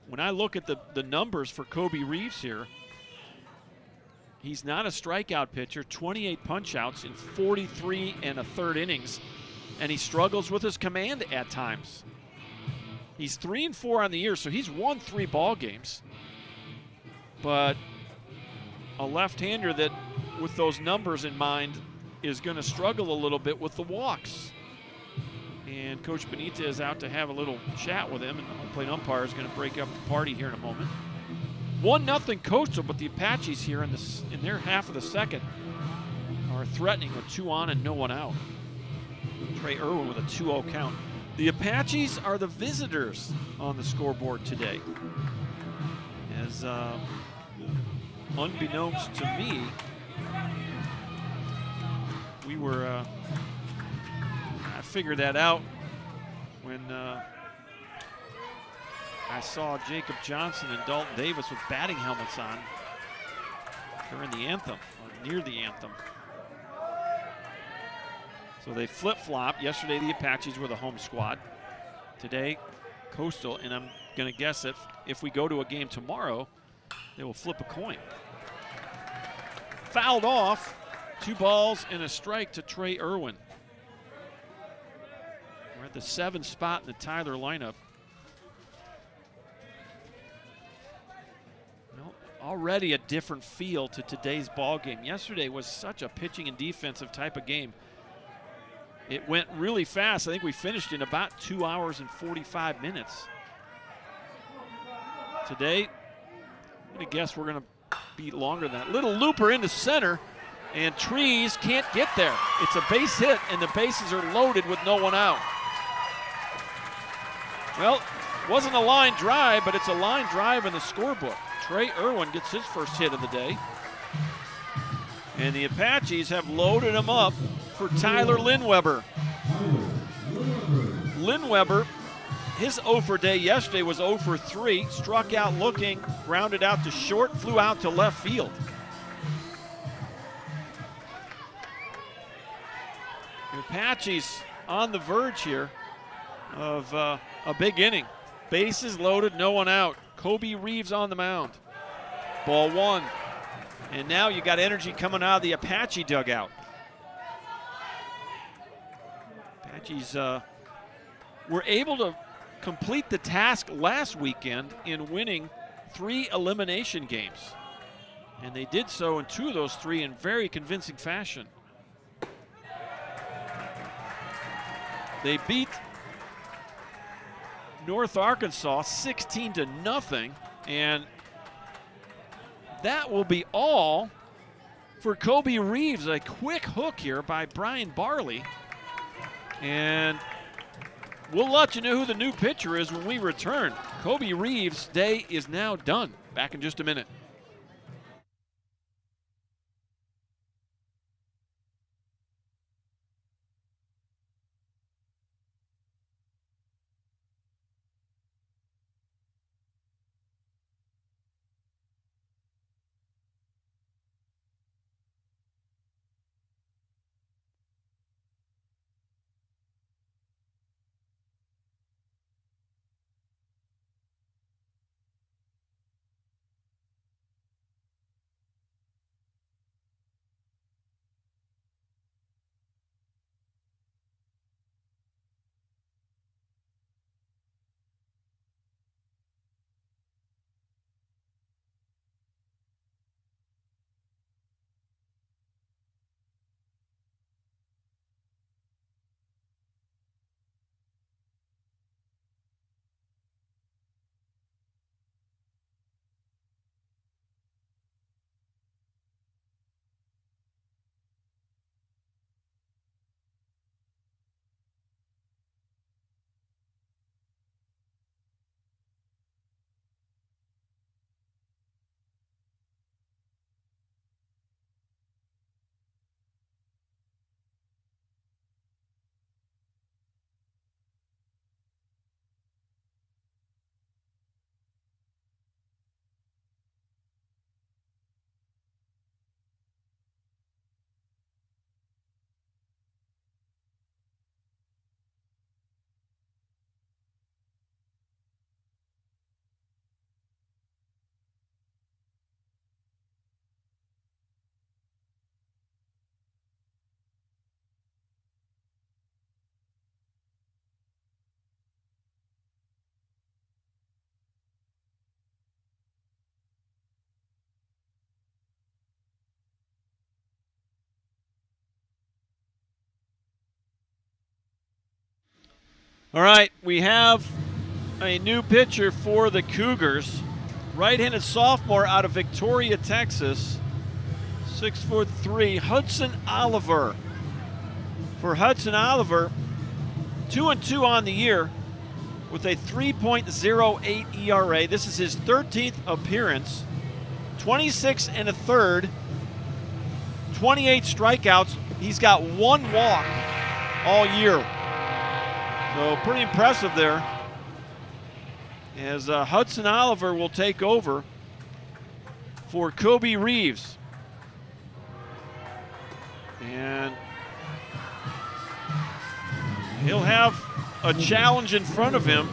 when I look at the numbers for Kobe Reeves here, he's not a strikeout pitcher, 28 punch-outs in 43 1/3 innings, and he struggles with his command at times. He's 3-4 on the year, so he's won 3 ball games. But a left-hander that, with those numbers in mind, is going to struggle a little bit with the walks. And Coach Benitez is out to have a little chat with him, and the home plate umpire is going to break up the party here in a moment. 1-0 Coastal, but the Apaches here in their half of the second are threatening with 2 on and no one out. Trey Irwin with a 2-0 count. The Apaches are the visitors on the scoreboard today, as unbeknownst to me, we were I figured that out when I saw Jacob Johnson and Dalton Davis with batting helmets on during the anthem, or near the anthem. So they flip-flop. Yesterday the Apaches were the home squad. Today, Coastal, and I'm going to guess that if we go to a game tomorrow, they will flip a coin. Fouled off. 2 balls and a strike to Trey Irwin. We're at the 7th spot in the Tyler lineup. Well, already a different feel to today's ball game. Yesterday was such a pitching and defensive type of game. It went really fast. I think we finished in about 2 hours and 45 minutes. Today, I'm going to guess we're going to be longer than that. Little looper into center, and Trees can't get there. It's a base hit, and the bases are loaded with no one out. Well, wasn't a line drive, but it's a line drive in the scorebook. Trey Irwin gets his first hit of the day. And the Apaches have loaded him up for Tyler Linweber. Linweber, his 0 for day yesterday was 0 for 3. Struck out looking, grounded out to short, flew out to left field. The Apaches on the verge here of a big inning. Bases loaded, no one out. Kobe Reeves on the mound. Ball 1. And now you got energy coming out of the Apache dugout. Apaches were able to complete the task last weekend in winning 3 elimination games. And they did so in 2 of those 3 in very convincing fashion. They beat North Arkansas 16-0, and that will be all for Kobe Reeves. A quick hook here by Brian Barley. And we'll let you know who the new pitcher is when we return. Kobe Reeves' day is now done. Back in just a minute. All right, we have a new pitcher for the Cougars. Right-handed sophomore out of Victoria, Texas. 6'3", Hudson Oliver. For Hudson Oliver, 2-2 on the year with a 3.08 ERA. This is his 13th appearance. 26 1/3, 28 strikeouts. He's got 1 walk all year. So pretty impressive there. As Hudson Oliver will take over for Kobe Reeves. And he'll have a challenge in front of him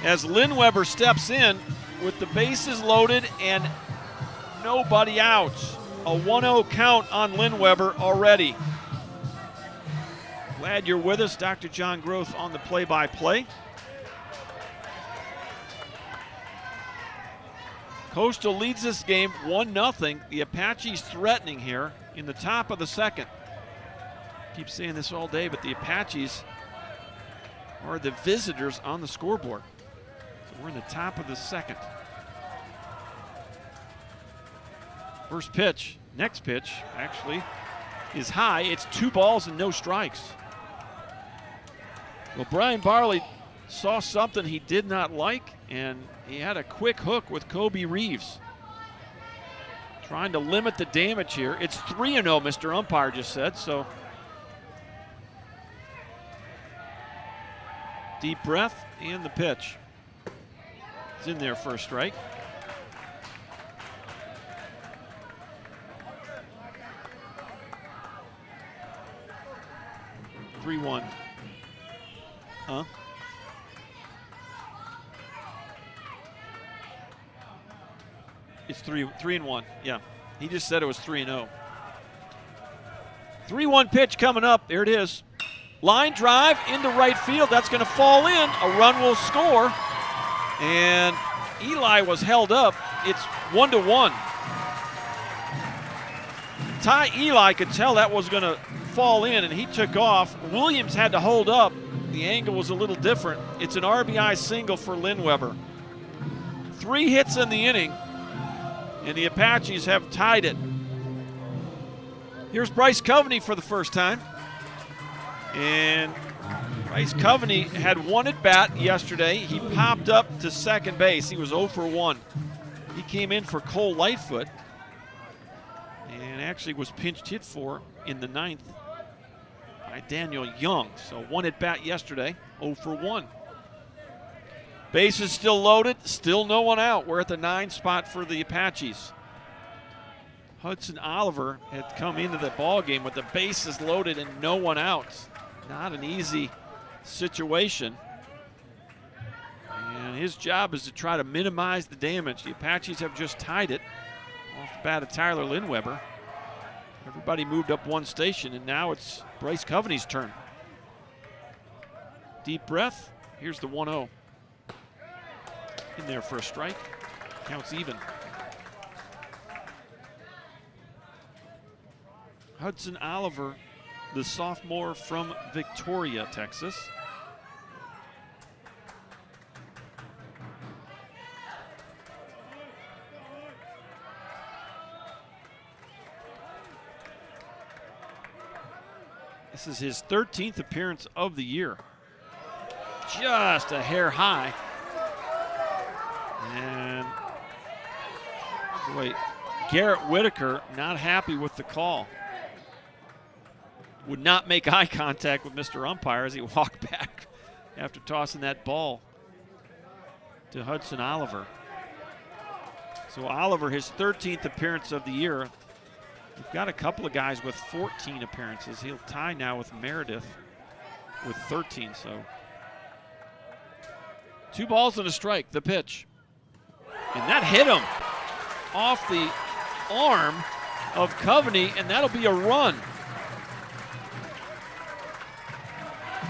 as Lynn Weber steps in with the bases loaded and nobody out. A 1-0 count on Lynn Weber already. Glad you're with us. Dr. John Groth on the play-by-play. Coastal leads this game 1-0. The Apaches threatening here in the top of the second. Keep saying this all day, but the Apaches are the visitors on the scoreboard. So we're in the top of the second. First pitch, next pitch, actually, is high. It's 2 balls and no strikes. Well, Brian Barley saw something he did not like, and he had a quick hook with Kobe Reeves. Trying to limit the damage here. It's 3-0, Mr. Umpire just said, so. Deep breath and the pitch. It's in there for a strike. (3-1). Huh? It's 3-1. Yeah, he just said it was 3-0. 3-1 pitch coming up. There it is. Line drive into right field. That's going to fall in. A run will score. And Eli was held up. It's 1-1. Ty Eli could tell that was going to fall in, and he took off. Williams had to hold up. The angle was a little different. It's an RBI single for Lynn Weber. 3 hits in the inning, and the Apaches have tied it. Here's Bryce Coveney for the first time. And Bryce Coveney had 1 at bat yesterday. He popped up to second base. He was 0 for 1. He came in for Cole Lightfoot and actually was pinch hit for in the 9th by Daniel Young. So 1 at bat yesterday, 0 for 1. Bases still loaded, still no one out. We're at the 9 spot for the Apaches. Hudson Oliver had come into the ball game with the bases loaded and no one out. Not an easy situation. And his job is to try to minimize the damage. The Apaches have just tied it off the bat of Tyler Lynn Weber. Everybody moved up 1 station, and now it's Bryce Coveney's turn. Deep breath. Here's the 1-0. In there for a strike. Counts even. Hudson Oliver, the sophomore from Victoria, Texas. This is his 13th appearance of the year. Just a hair high. And boy, Garrett Whitaker not happy with the call. Would not make eye contact with Mr. Umpire as he walked back after tossing that ball to Hudson Oliver. So Oliver, his 13th appearance of the year. We've got a couple of guys with 14 appearances. He'll tie now with Meredith with 13. So 2 balls and a strike, the pitch. And that hit him off the arm of Coveney, and that'll be a run.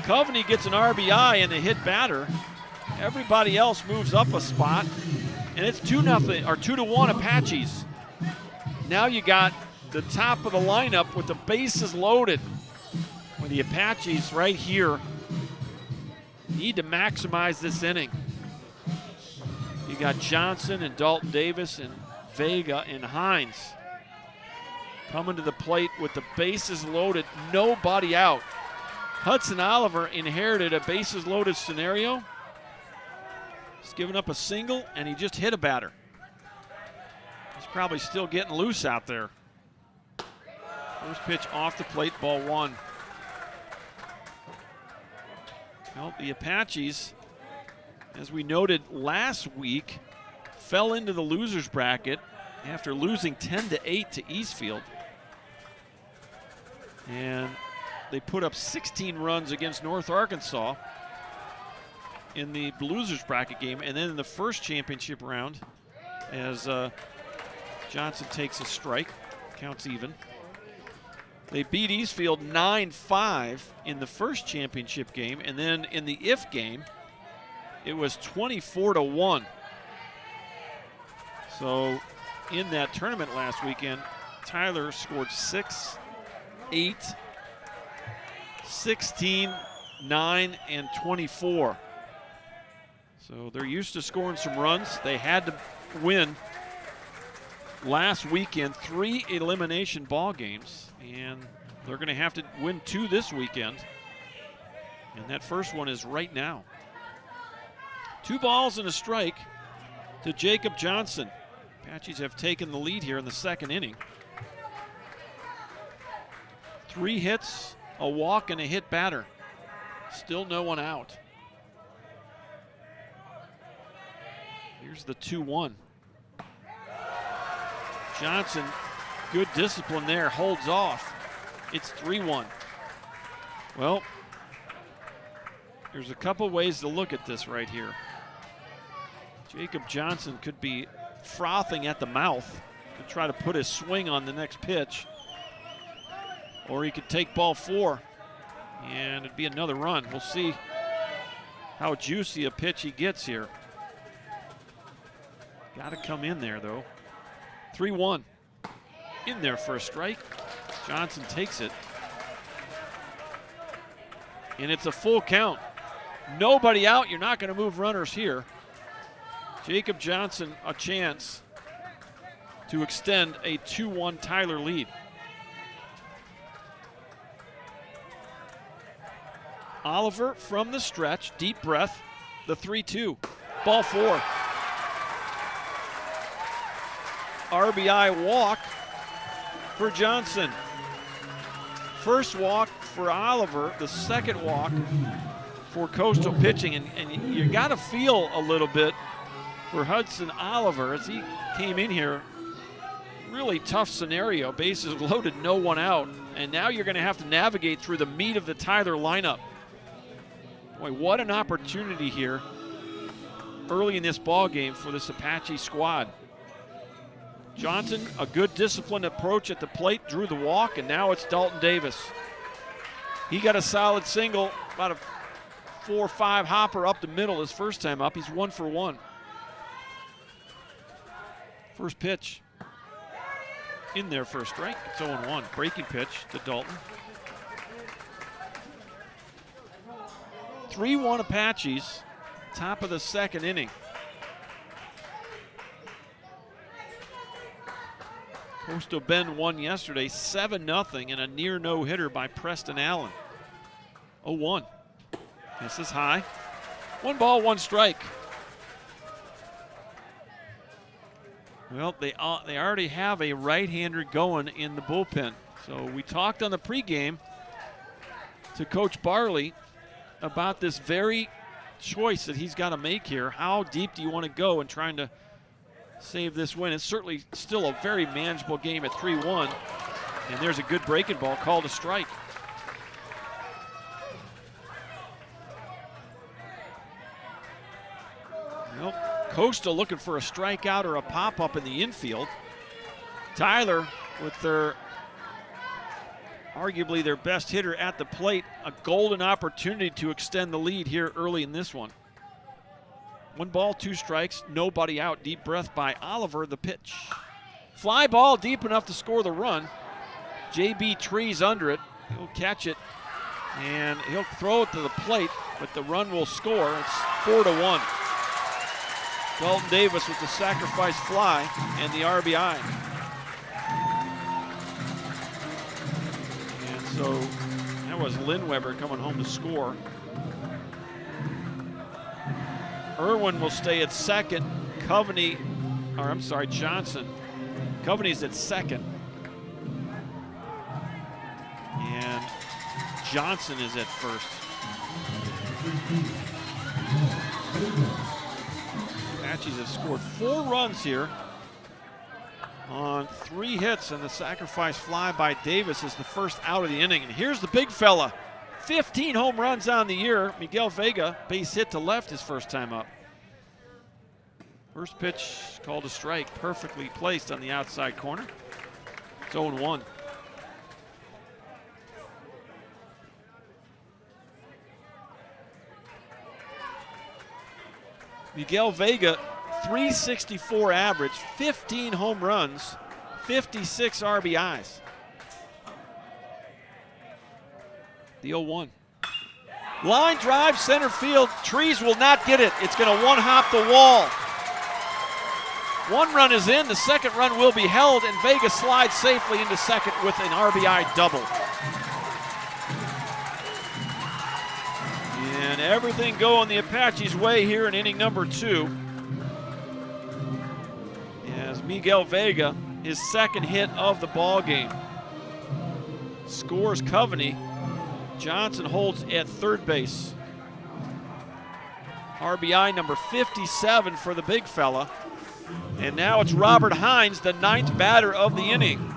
Coveney gets an RBI and a hit batter. Everybody else moves up a spot, and it's 2-0 or 2-1 Apaches. Now you got the top of the lineup with the bases loaded. When the Apaches right here need to maximize this inning. You got Johnson and Dalton Davis and Vega and Hines coming to the plate with the bases loaded, nobody out. Hudson Oliver inherited a bases loaded scenario. He's given up a single and he just hit a batter. He's probably still getting loose out there. First pitch off the plate, ball 1. Well, the Apaches, as we noted last week, fell into the losers bracket after losing 10-8 to Eastfield. And they put up 16 runs against North Arkansas in the losers bracket game, and then in the first championship round, as Johnson takes a strike, counts even. They beat Eastfield 9-5 in the first championship game, and then in the IF game, it was 24-1. So in that tournament last weekend, Tyler scored 6, 8, 16, 9, and 24. So they're used to scoring some runs. They had to win last weekend 3 elimination ball games, and they're going to have to win 2 this weekend. And that first one is right now. 2 balls and a strike to Jacob Johnson. Apaches have taken the lead here in the second inning. 3 hits, a walk, and a hit batter. Still no one out. Here's the 2-1. Johnson, good discipline there, holds off. It's 3-1. Well, there's a couple ways to look at this right here. Jacob Johnson could be frothing at the mouth to try to put his swing on the next pitch. Or he could take ball 4 and it'd be another run. We'll see how juicy a pitch he gets here. Got to come in there though. 3-1. In there for a strike. Johnson takes it. And it's a full count. Nobody out. You're not going to move runners here. Jacob Johnson a chance to extend a 2-1 Tyler lead. Oliver from the stretch, deep breath, the 3-2. Ball 4. RBI walk for Johnson. First walk for Oliver, the second walk for Coastal pitching. And you got to feel a little bit for Hudson Oliver as he came in here. Really tough scenario, bases loaded, no one out. And now you're going to have to navigate through the meat of the Tyler lineup. Boy, what an opportunity here early in this ball game for this Apache squad. Johnson, a good disciplined approach at the plate, drew the walk, and now it's Dalton Davis. He got a solid single, about a 4-5 hopper up the middle his first time up. He's 1 for 1. First pitch in there for a strike. It's 0-1. Breaking pitch to Dalton. 3-1 Apaches, top of the second inning. Coastal Bend won yesterday 7-0 in a near no-hitter by Preston Allen. 0-1. This is high. 1 ball, 1 strike. Well, they already have a right-hander going in the bullpen. So we talked on the pregame to Coach Barley about this very choice that he's got to make here. How deep do you want to go in trying to save this win? It's certainly still a very manageable game at 3-1. And there's a good breaking ball called a strike. Well, Coastal looking for a strikeout or a pop-up in the infield. Tyler with their arguably their best hitter at the plate, a golden opportunity to extend the lead here early in this one. 1 ball, 2 strikes, nobody out. Deep breath by Oliver, the pitch. Fly ball deep enough to score the run. JB Trees under it. He'll catch it and he'll throw it to the plate, but the run will score. It's 4-1. Dalton Davis with the sacrifice fly and the RBI. And so that was Lindweber coming home to score. Irwin will stay at second. Johnson. Coveney's at second. And Johnson is at first. Apaches have scored 4 runs here on 3 hits, and the sacrifice fly by Davis is the first out of the inning. And here's the big fella. 15 home runs on the year. Miguel Vega, base hit to left his first time up. First pitch called a strike, perfectly placed on the outside corner. It's 0-1. Miguel Vega, 364 average, 15 home runs, 56 RBIs. The 0-1. Line drive, center field. Trees will not get it. It's going to one-hop the wall. 1 run is in. The second run will be held, and Vega slides safely into second with an RBI double. And everything going the Apaches' way here in inning number 2. As Miguel Vega, his second hit of the ball game, scores Coveney. Johnson holds at third base. RBI number 57 for the big fella. And now it's Robert Hines, the 9th batter of the inning.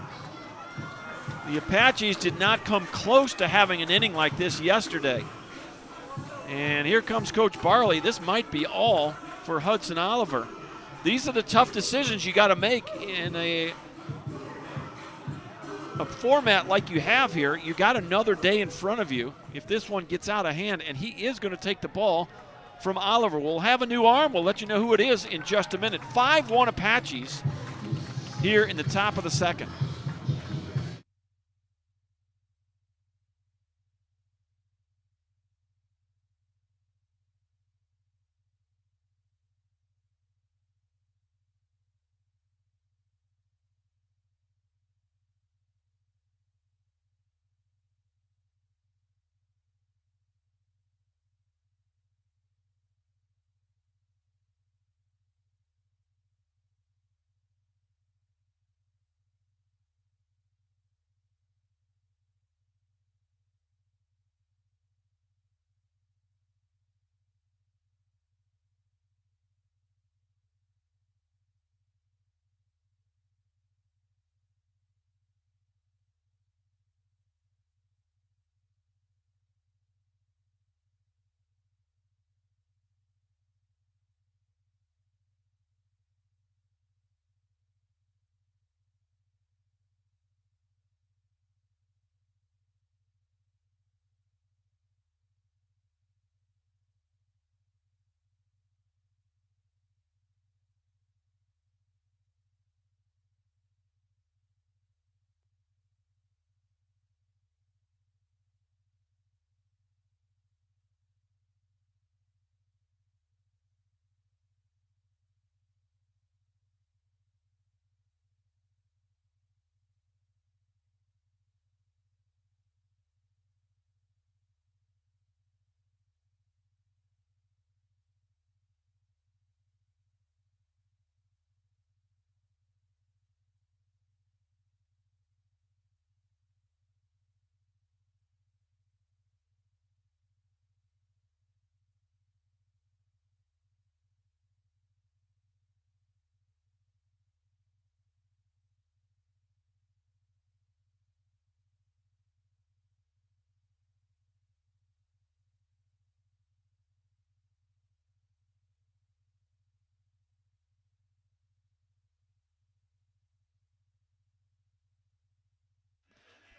The Apaches did not come close to having an inning like this yesterday. And here comes Coach Barley. This might be all for Hudson Oliver. These are the tough decisions you got to make in a format like you have here. You got another day in front of you if this one gets out of hand, and he is going to take the ball from Oliver. We'll have a new arm. We'll let you know who it is in just a minute. 5-1 Apaches here in the top of the second.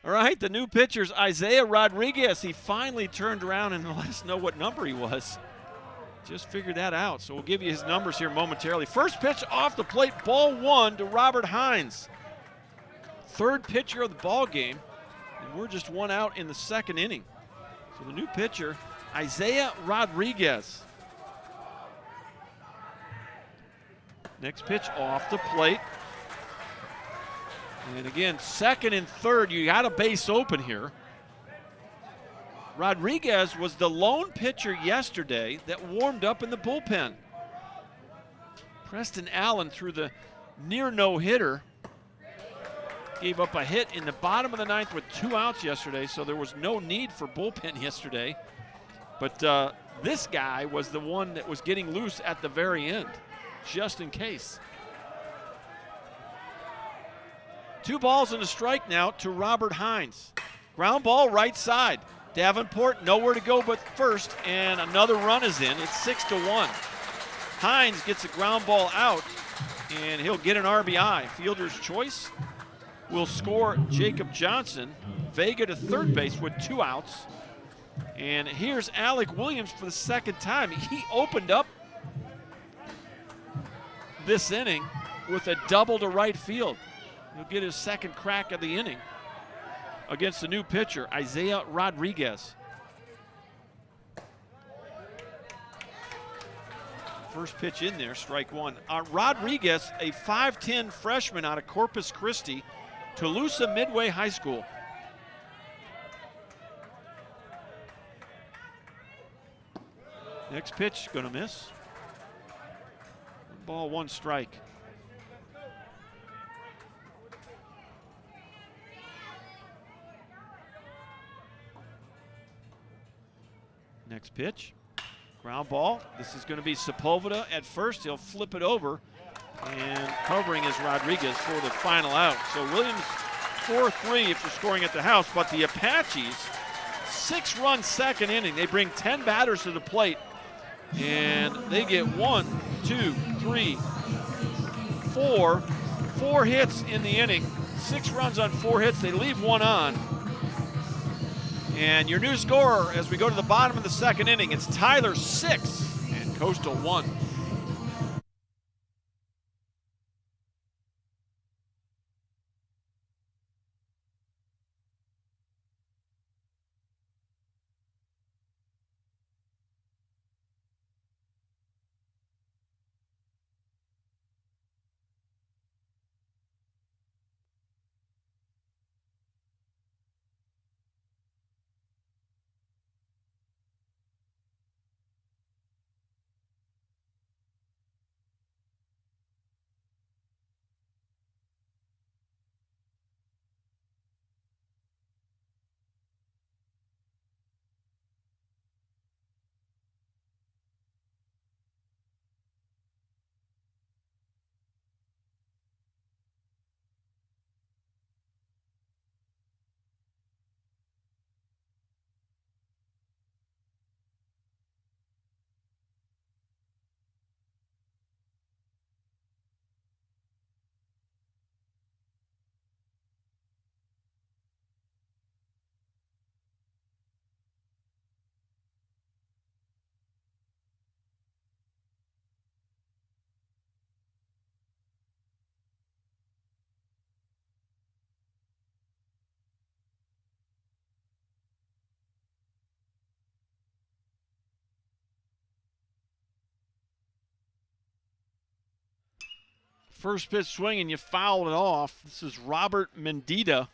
All right, the new pitcher's Isaiah Rodriguez. He finally turned around and let us know what number he was. Just figured that out, so we'll give you his numbers here momentarily. First pitch off the plate, ball 1 to Robert Hines. Third pitcher of the ball game, and we're just 1 out in the second inning. So the new pitcher, Isaiah Rodriguez. Next pitch off the plate. And again, second and third, you got a base open here. Rodriguez was the lone pitcher yesterday that warmed up in the bullpen. Preston Allen threw the near no-hitter. Gave up a hit in the bottom of the 9th with 2 outs yesterday, so there was no need for bullpen yesterday. But this guy was the one that was getting loose at the very end, just in case. 2 balls and a strike now to Robert Hines. Ground ball right side. Davenport nowhere to go but first, and another run is in. It's 6-1. Hines gets a ground ball out, and he'll get an RBI. Fielder's choice will score Jacob Johnson. Vega to third base with 2 outs. And here's Alec Williams for the second time. He opened up this inning with a double to right field. He'll get his second crack of the inning against the new pitcher, Isaiah Rodriguez. First pitch in there, strike 1. Rodriguez, a 5'10 freshman out of Corpus Christi, Toluca Midway High School. Next pitch, gonna miss. 1 ball, 1 strike. Next pitch, ground ball. This is going to be Sepulveda at first. He'll flip it over, and covering is Rodriguez for the final out. So Williams 4-3 if you're scoring at the house, but the Apaches, 6-run second inning. They bring 10 batters to the plate, and they get 1, 2, 3, 4. 4 hits in the inning. 6 runs on 4 hits. They leave 1 on. And your new scorer as we go to the bottom of the second inning, it's Tyler 6 and Coastal 1. First pitch swing and you fouled it off. This is Robert Mendita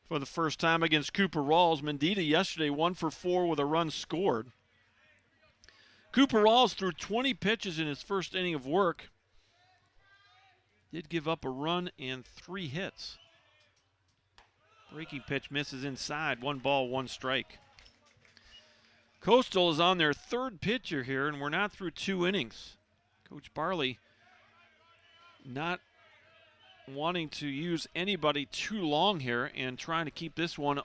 for the first time against Cooper Rawls. Mendita yesterday 1 for 4 with a run scored. Cooper Rawls threw 20 pitches in his first inning of work. Did give up a run and 3 hits. Breaking pitch misses inside. 1 ball, 1 strike. Coastal is on their 3rd pitcher here, and we're not through 2 innings. Coach Barley not wanting to use anybody too long here and trying to keep this one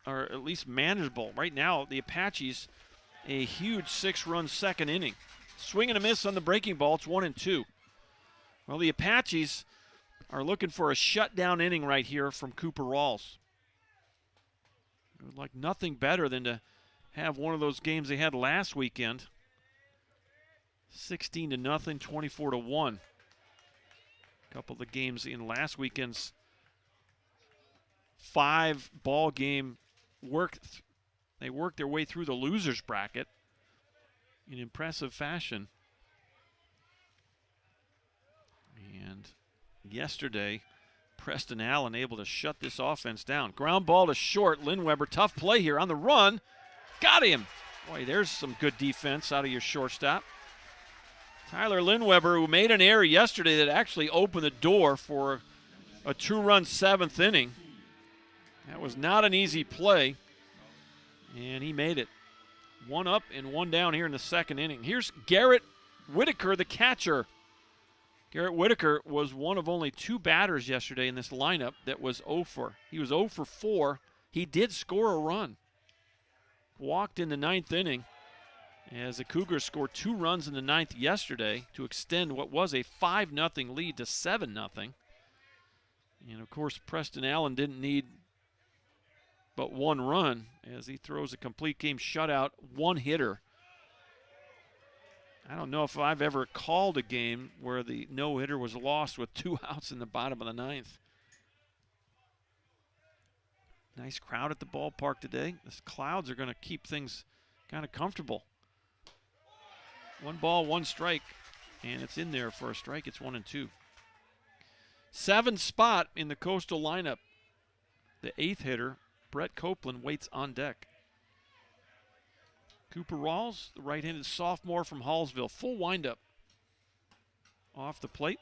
or at least manageable. Right now, the Apaches, a huge 6-run second inning. Swing and a miss on the breaking ball. It's 1-2. Well, the Apaches are looking for a shutdown inning right here from Cooper Rawls. They would like nothing better than to have one of those games they had last weekend. 16-0, 24-1. Couple of the games in last weekend's 5-ball game they worked their way through the losers bracket in impressive fashion. And yesterday, Preston Allen able to shut this offense down. Ground ball to short. Lindweber, tough play here on the run. Got him. Boy, there's some good defense out of your shortstop. Tyler Lindweber, who made an error yesterday that actually opened the door for a 2-run 7th inning. That was not an easy play, and he made it. 1 up and 1 down here in the second inning. Here's Garrett Whitaker, the catcher Garrett Whitaker was one of only 2 batters yesterday in this lineup that was 0 for. He was 0 for 4. He did score a run. Walked in the 9th inning as the Cougars scored 2 runs in the 9th yesterday to extend what was a 5-0 lead to 7-0. And, of course, Preston Allen didn't need but 1 run as he throws a complete game shutout, 1 hitter. I don't know if I've ever called a game where the no-hitter was lost with 2 outs in the bottom of the 9th. Nice crowd at the ballpark today. The clouds are going to keep things kind of comfortable. 1 ball, 1 strike, and it's in there for a strike. It's 1-2. 7th spot in the Coastal lineup. The 8th hitter, Brett Copeland, waits on deck. Cooper Rawls, the right-handed sophomore from Hallsville. Full windup off the plate.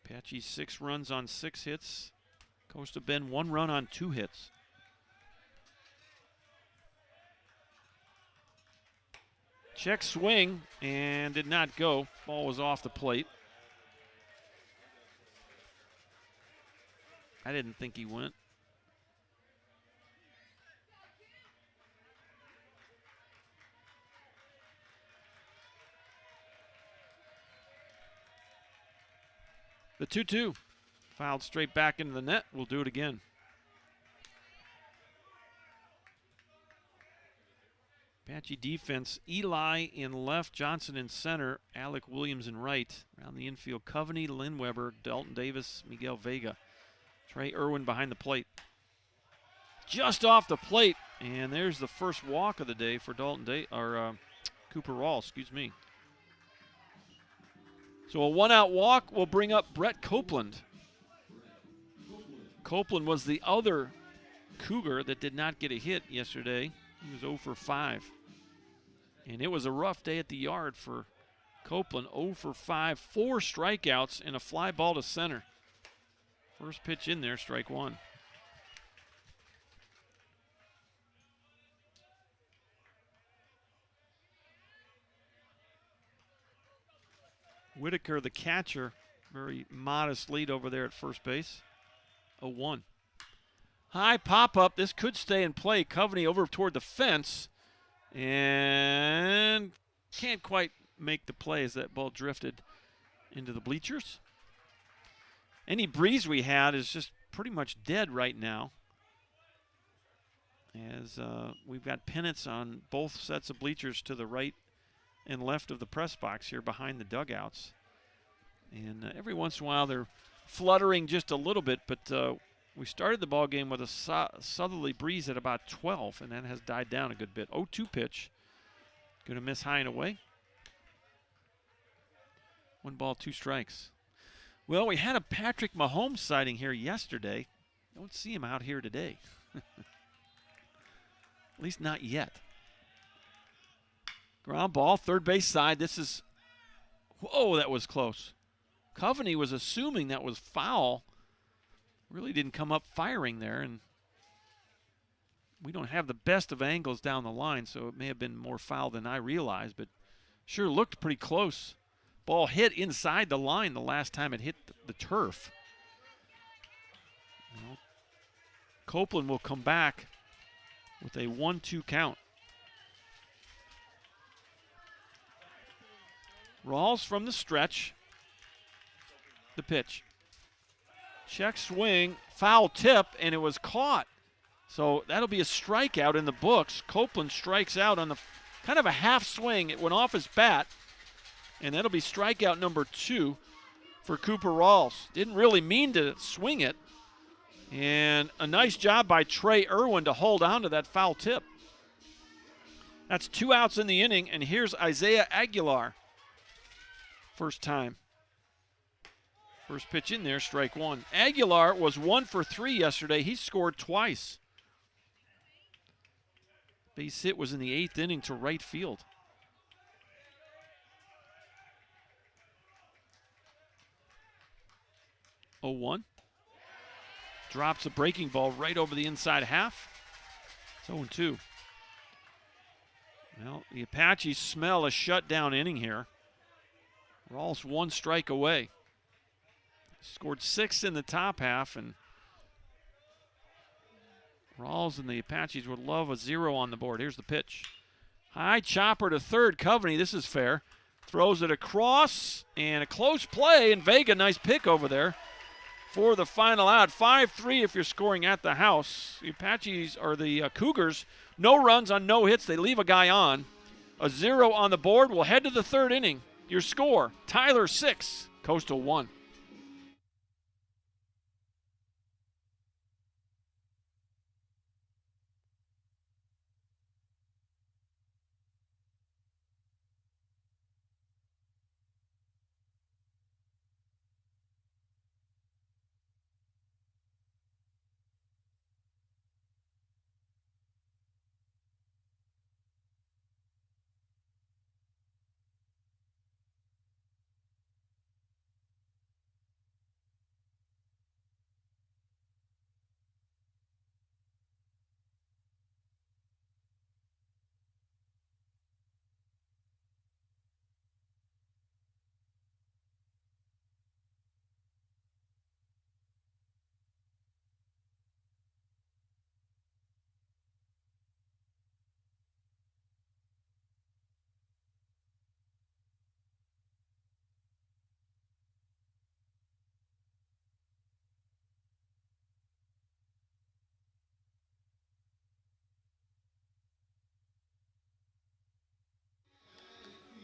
Apache 6 runs on 6 hits. Coastal Bend 1 run on 2 hits. Check swing and did not go. Ball was off the plate. I didn't think he went. The 2-2. Fouled straight back into the net. We'll do it again. Apache defense. Eli in left, Johnson in center, Alec Williams in right. Around the infield, Coveney, Lynn Weber, Dalton Davis, Miguel Vega. Trey Irwin behind the plate. Just off the plate, and there's the first walk of the day for Cooper Rawls, excuse me. So a 1-out walk will bring up Brett Copeland. Copeland was the other Cougar that did not get a hit yesterday. He was 0 for 5. And it was a rough day at the yard for Copeland. 0 for 5, 4 strikeouts, and a fly ball to center. First pitch in there, strike 1. Whitaker, the catcher, very modest lead over there at first base. 0-1. High pop-up. This could stay in play. Coveney over toward the fence. And can't quite make the play as that ball drifted into the bleachers. Any breeze we had is just pretty much dead right now, as we've got pennants on both sets of bleachers to the right and left of the press box here behind the dugouts. And every once in a while they're fluttering just a little bit, but we started the ball game with a southerly breeze at about 12, and that has died down a good bit. 0-2 pitch. Going to miss high and away. 1 ball, 2 strikes. Well, we had a Patrick Mahomes sighting here yesterday. Don't see him out here today. At least not yet. Ground ball, third base side. This is, whoa, that was close. Coveney was assuming that was foul. Really didn't come up firing there, and we don't have the best of angles down the line, so it may have been more foul than I realized, but sure looked pretty close. Ball hit inside the line the last time it hit the turf. Well, Copeland will come back with a 1-2 count. Rawls from the stretch. The pitch. Check swing, foul tip, and it was caught. So that'll be a strikeout in the books. Copeland strikes out on the kind of a half swing. It went off his bat. And that'll be strikeout number 2 for Cooper Rawls. Didn't really mean to swing it. And a nice job by Trey Irwin to hold on to that foul tip. That's 2 outs in the inning, and here's Isaiah Aguilar. First time. First pitch in there, strike 1. Aguilar was 1 for 3 yesterday. He scored twice. Base hit was in the 8th inning to right field. 0-1. Drops a breaking ball right over the inside half. 0-2. Well, the Apaches smell a shutdown inning here. Rawls 1 strike away. Scored 6 in the top half, and Rawls and the Apaches would love a 0 on the board. Here's the pitch. High chopper to third. Coveney, this is fair. Throws it across, and a close play, and Vega, nice pick over there for the final out. 5-3 if you're scoring at the house. The Apaches, or the Cougars, no runs on no hits. They leave a guy on. A 0 on the board. We'll head to the third inning. Your score, Tyler 6, Coastal 1.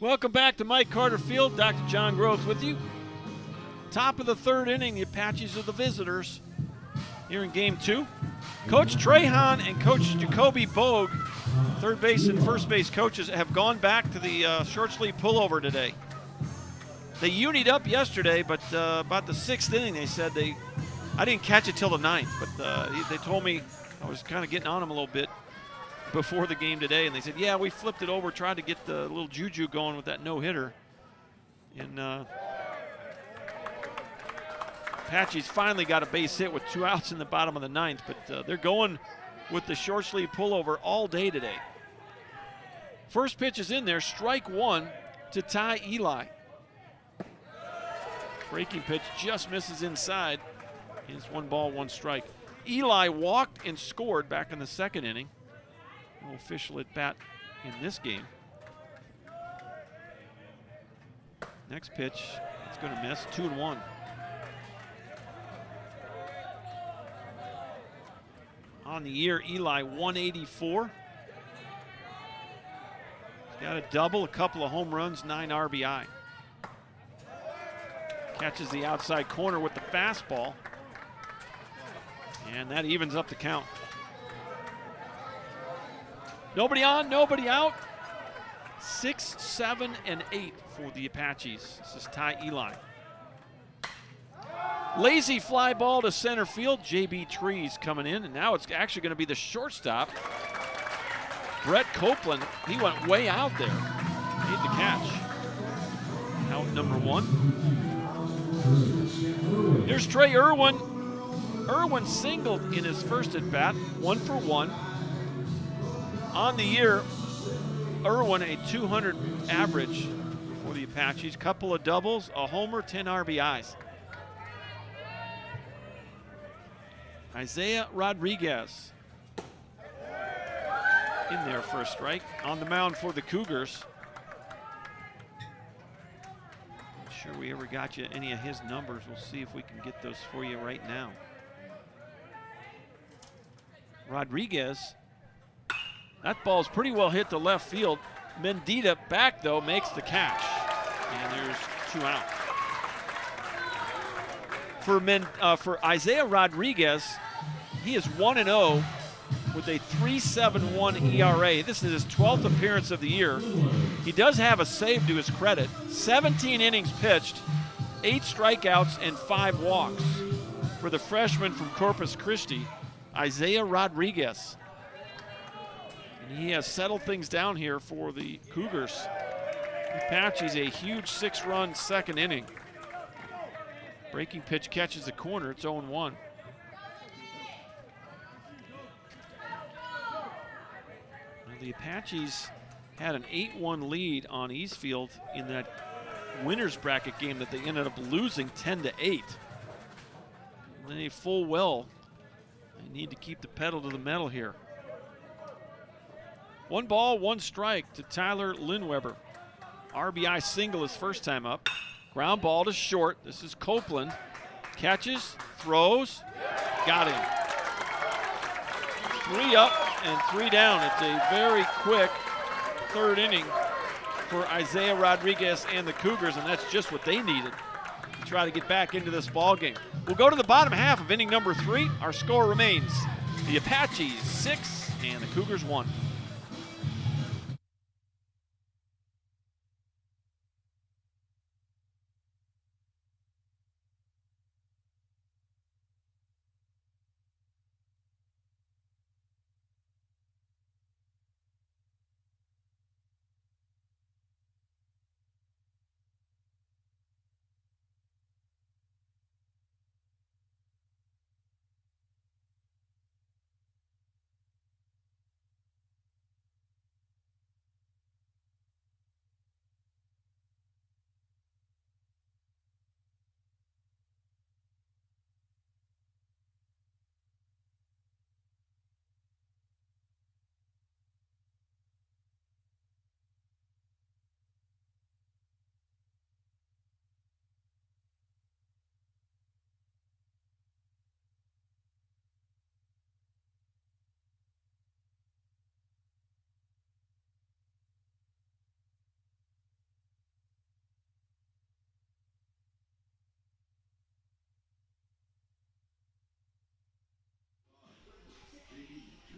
Welcome back to Mike Carter Field. Dr. John Groth with you. Top of the third inning, the Apaches are the visitors here in game 2. Coach Trahan and Coach Jacoby Bogue, third base and first base coaches, have gone back to the short sleeve pullover today. They unied up yesterday, but about the 6th inning, they said I didn't catch it till the 9th, but they told me I was kind of getting on them a little bit before the game today, and they said, yeah, we flipped it over, tried to get the little juju going with that no-hitter. And Apaches finally got a base hit with 2 outs in the bottom of the 9th, but they're going with the short sleeve pullover all day today. First pitch is in there, strike 1 to Ty Eli. Breaking pitch just misses inside. It's 1 ball, 1 strike. Eli walked and scored back in the 2nd inning. No official at bat in this game. Next pitch, it's going to miss. 2-1. On the year, Eli 184. He's got a double, a couple of home runs, 9 RBI. Catches the outside corner with the fastball. And that evens up the count. Nobody on, nobody out. 6, 7, and 8 for the Apaches. This is Ty Eli. Lazy fly ball to center field. JB Trees coming in, and now it's actually going to be the shortstop, Brett Copeland. He went way out there. Made the catch. Out number 1. Here's Trey Irwin. Irwin singled in his first at bat, 1 for 1. On the year, Irwin a 200 average for the Apaches. Couple of doubles, a homer, 10 RBIs. Isaiah Rodriguez in there for a strike. On the mound for the Cougars. Not sure we ever got you any of his numbers. We'll see if we can get those for you right now. Rodriguez, that ball's pretty well hit to left field. Mendita back though, makes the catch. And there's 2 out. For Isaiah Rodriguez, he is 1-0 with a 3.71 ERA. This is his 12th appearance of the year. He does have a save to his credit. 17 innings pitched, 8 strikeouts, and 5 walks for the freshman from Corpus Christi, Isaiah Rodriguez. And he has settled things down here for the Cougars. The Apaches a huge 6-run 2nd inning. Breaking pitch catches the corner. It's 0-1. the Apaches had an 8-1 lead on Eastfield in that winners bracket game that they ended up losing 10-8. They full well they need to keep the pedal to the metal here. 1 ball, 1 strike to Tyler Lindweber. RBI single his first time up. Ground ball to short. This is Copeland. Catches, throws, got him. 3 up and 3 down. It's a very quick 3rd inning for Isaiah Rodriguez and the Cougars, and that's just what they needed to try to get back into this ball game. We'll go to the bottom half of inning number 3. Our score remains the Apaches 6 and the Cougars 1.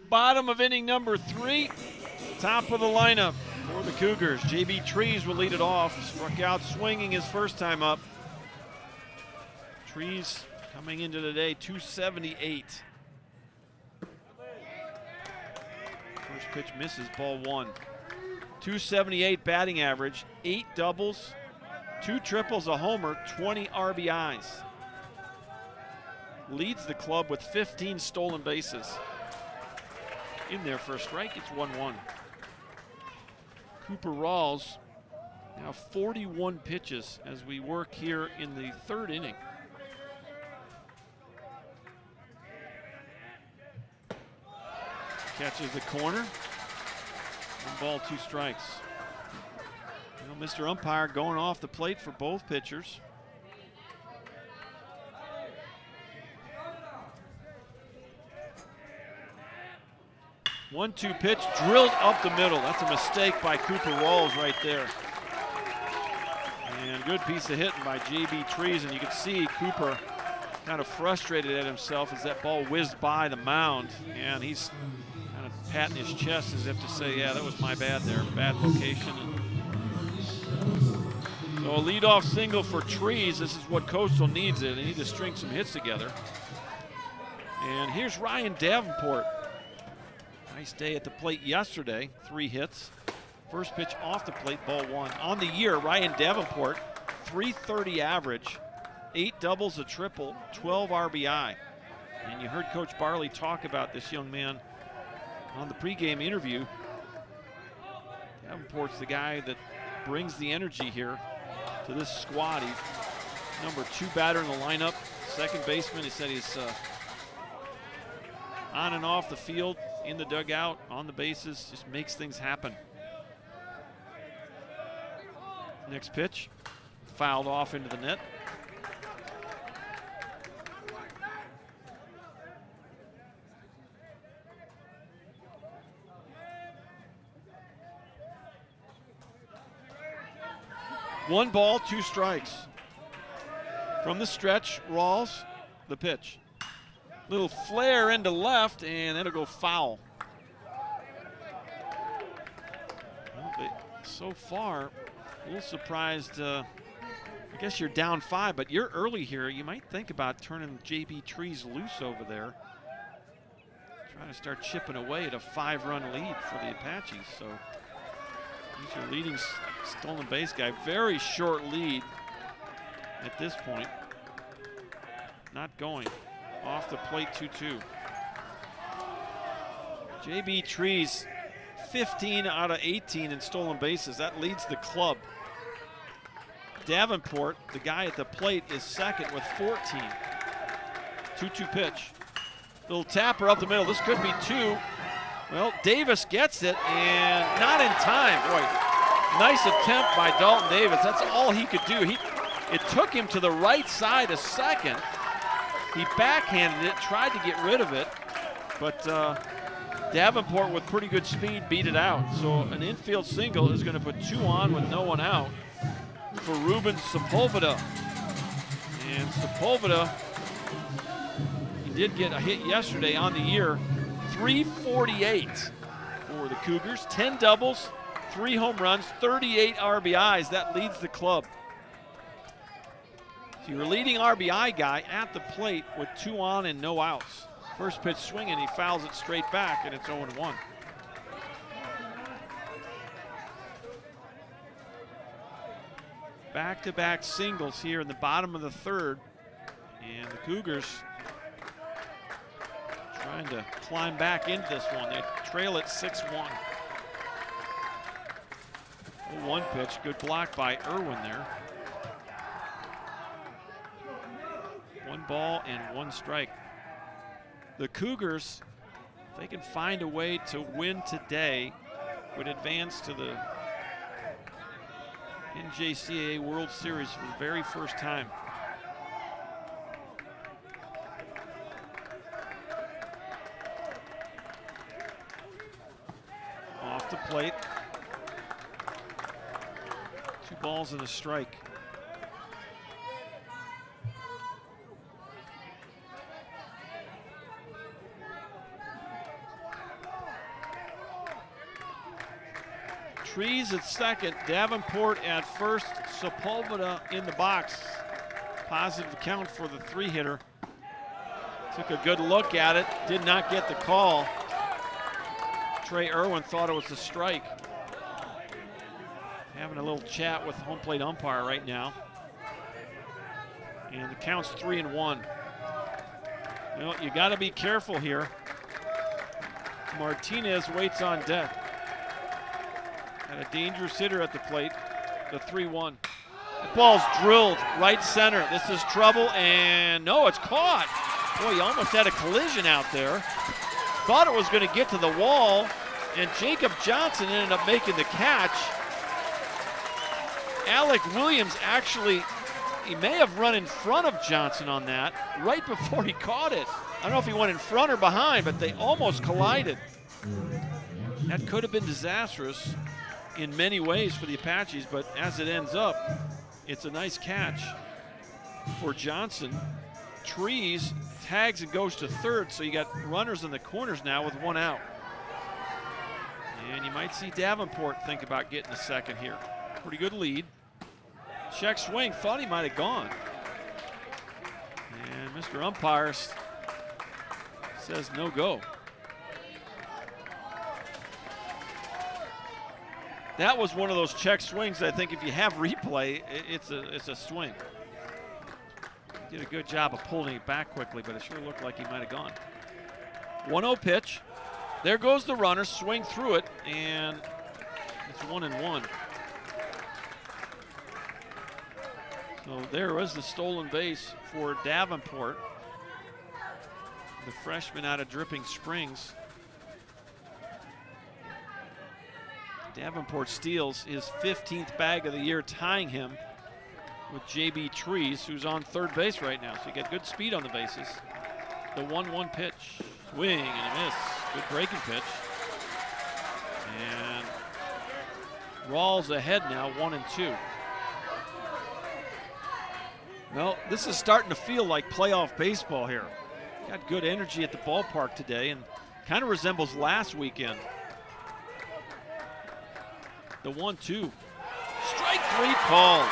Bottom of inning number 3, top of the lineup for the Cougars. J.B. Trees will lead it off. Struck out swinging his first time up. Trees coming into today 278. First pitch misses, ball 1. 278 batting average, 8 doubles, 2 triples, a homer, 20 RBIs. Leads the club with 15 stolen bases. In there for a strike, it's 1-1. Cooper Rawls now 41 pitches as we work here in the 3rd inning. Catches the corner. 1 ball, 2 strikes. You know, Mr. Umpire going off the plate for both pitchers. One-two pitch drilled up the middle. That's a mistake by Cooper Rawls right there. And good piece of hitting by J.B. Trees, and you can see Cooper kind of frustrated at himself as that ball whizzed by the mound, and he's kind of patting his chest as if to say, yeah, that was my bad there, bad location. So a leadoff single for Trees. This is what Coastal needs. They need to string some hits together. And here's Ryan Davenport. Nice day at the plate yesterday, 3 hits. First pitch off the plate, ball 1. On the year, Ryan Davenport, .330 average, 8 doubles, a triple, 12 RBI. And you heard Coach Barley talk about this young man on the pregame interview. Davenport's the guy that brings the energy here to this squad. He's number 2 batter in the lineup, second baseman. He said he's on and off the field, in the dugout, on the bases, just makes things happen. Next pitch, fouled off into the net. One ball, 2 strikes. From the stretch, Rawls, the pitch. Little flare into left, and that'll go foul. Well, so far, a little surprised. I guess you're down 5, but you're early here. You might think about turning J.B. Trees loose over there. Trying to start chipping away at a 5-run lead for the Apaches. So he's your leading stolen base guy. Very short lead at this point. Not going. Off the plate, 2-2. J.B. Trees 15 out of 18 in stolen bases. That leads the club. Davenport, the guy at the plate, is second with 14. 2-2 pitch. Little tapper up the middle. This could be two. Well, Davis gets it, and not in time. Boy, nice attempt by Dalton Davis. That's all he could do. It took him to the right side a second. He backhanded it, tried to get rid of it, but Davenport with pretty good speed beat it out. So an infield single is going to put 2 on with no one out for Ruben Sepulveda. And Sepulveda, he did get a hit yesterday on the year. 348 for the Cougars, 10 doubles, 3 home runs, 38 RBIs. That leads the club. So your leading RBI guy at the plate with 2 on and no outs. First pitch swinging, he fouls it straight back, and it's 0-1. Back-to-back singles here in the bottom of the third, and the Cougars trying to climb back into this one. They trail it 6-1. 1 pitch, good block by Irwin there. 1 ball and 1 strike. The Cougars, if they can find a way to win today, would advance to the NJCAA World Series for the very first time. Off the plate. 2 balls and a strike. Trees at second, Davenport at first, Sepulveda in the box. Positive count for the 3-hitter. Took a good look at it, did not get the call. Trey Irwin thought it was a strike. Having a little chat with home plate umpire right now. And the count's 3-1. Well, you got to be careful here. Martinez waits on deck. And a dangerous hitter at the plate, the 3-1. The ball's drilled right center. This is trouble, and no, it's caught. Boy, you almost had a collision out there. Thought it was going to get to the wall, and Jacob Johnson ended up making the catch. Alec Williams actually, he may have run in front of Johnson on that right before he caught it. I don't know if he went in front or behind, but they almost collided. That could have been disastrous in many ways for the Apaches, but as it ends up, it's a nice catch for Johnson. Trees tags and goes to third, so you got runners in the corners now with 1 out. And you might see Davenport think about getting a second here. Pretty good lead. Check swing, thought he might have gone. And Mr. Umpire says no go. That was one of those check swings. I think if you have replay, it's a swing. He did a good job of pulling it back quickly, but it sure looked like he might have gone. 1-0 pitch. There goes the runner, swing through it, and it's 1-1. So there was the stolen base for Davenport, the freshman out of Dripping Springs. Davenport steals his 15th bag of the year, tying him with JB Trees, who's on third base right now. So you get good speed on the bases. The 1-1 pitch, swing and a miss. Good breaking pitch. And Rawls ahead now, 1-2. Well, this is starting to feel like playoff baseball here. Got good energy at the ballpark today and kind of resembles last weekend. The 1-2. Strike 3 called.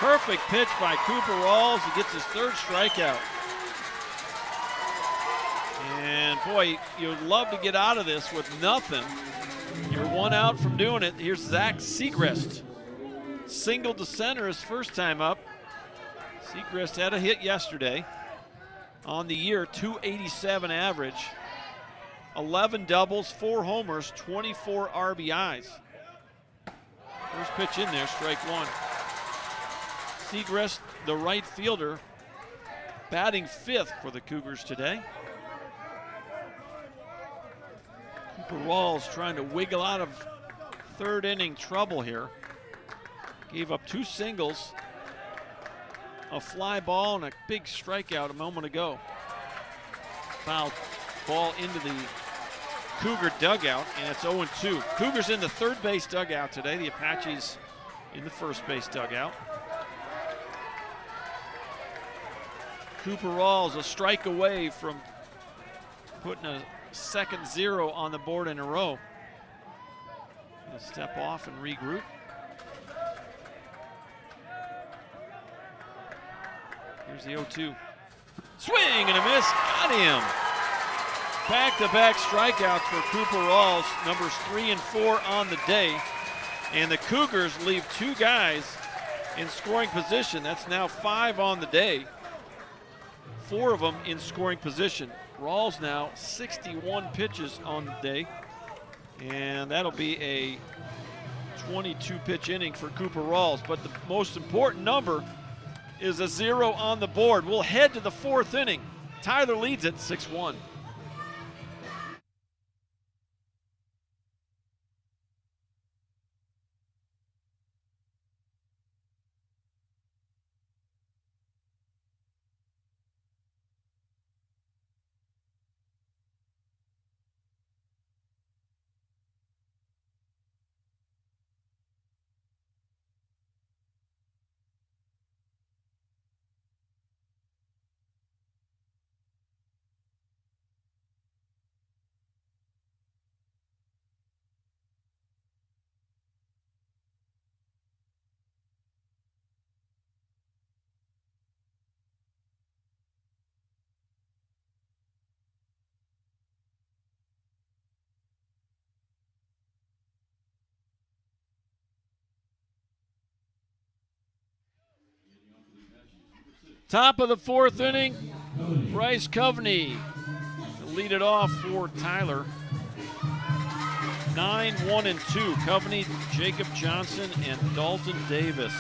Perfect pitch by Cooper Rawls. He gets his 3rd strikeout. And boy, you'd love to get out of this with nothing. You're 1 out from doing it. Here's Zach Segrist. Single to center his first time up. Segrist had a hit yesterday. On the year, 287 average. 11 doubles, 4 homers, 24 RBIs. First pitch in there, strike one. Segrist, the right fielder, batting 5th for the Cougars today. Cooper Rawls trying to wiggle out of 3rd inning trouble here. Gave up 2 singles, a fly ball, and a big strikeout a moment ago. Fouled ball into the Cougar dugout, and it's 0-2. Cougars in the 3rd base dugout today. The Apaches in the 1st base dugout. Cooper Rawls a strike away from putting a second 0 on the board in a row. He'll step off and regroup. Here's the 0-2. Swing and a miss. Got him. Back-to-back strikeouts for Cooper Rawls, numbers 3 and 4 on the day. And the Cougars leave 2 guys in scoring position. That's now 5 on the day. 4 of them in scoring position. Rawls now 61 pitches on the day. And that'll be a 22-pitch inning for Cooper Rawls. But the most important number is a 0 on the board. We'll head to the 4th inning. Tyler leads it 6-1. Top of the 4th inning, Bryce Coveney to lead it off for Tyler. 9-1-2. Coveney, Jacob Johnson, and Dalton Davis.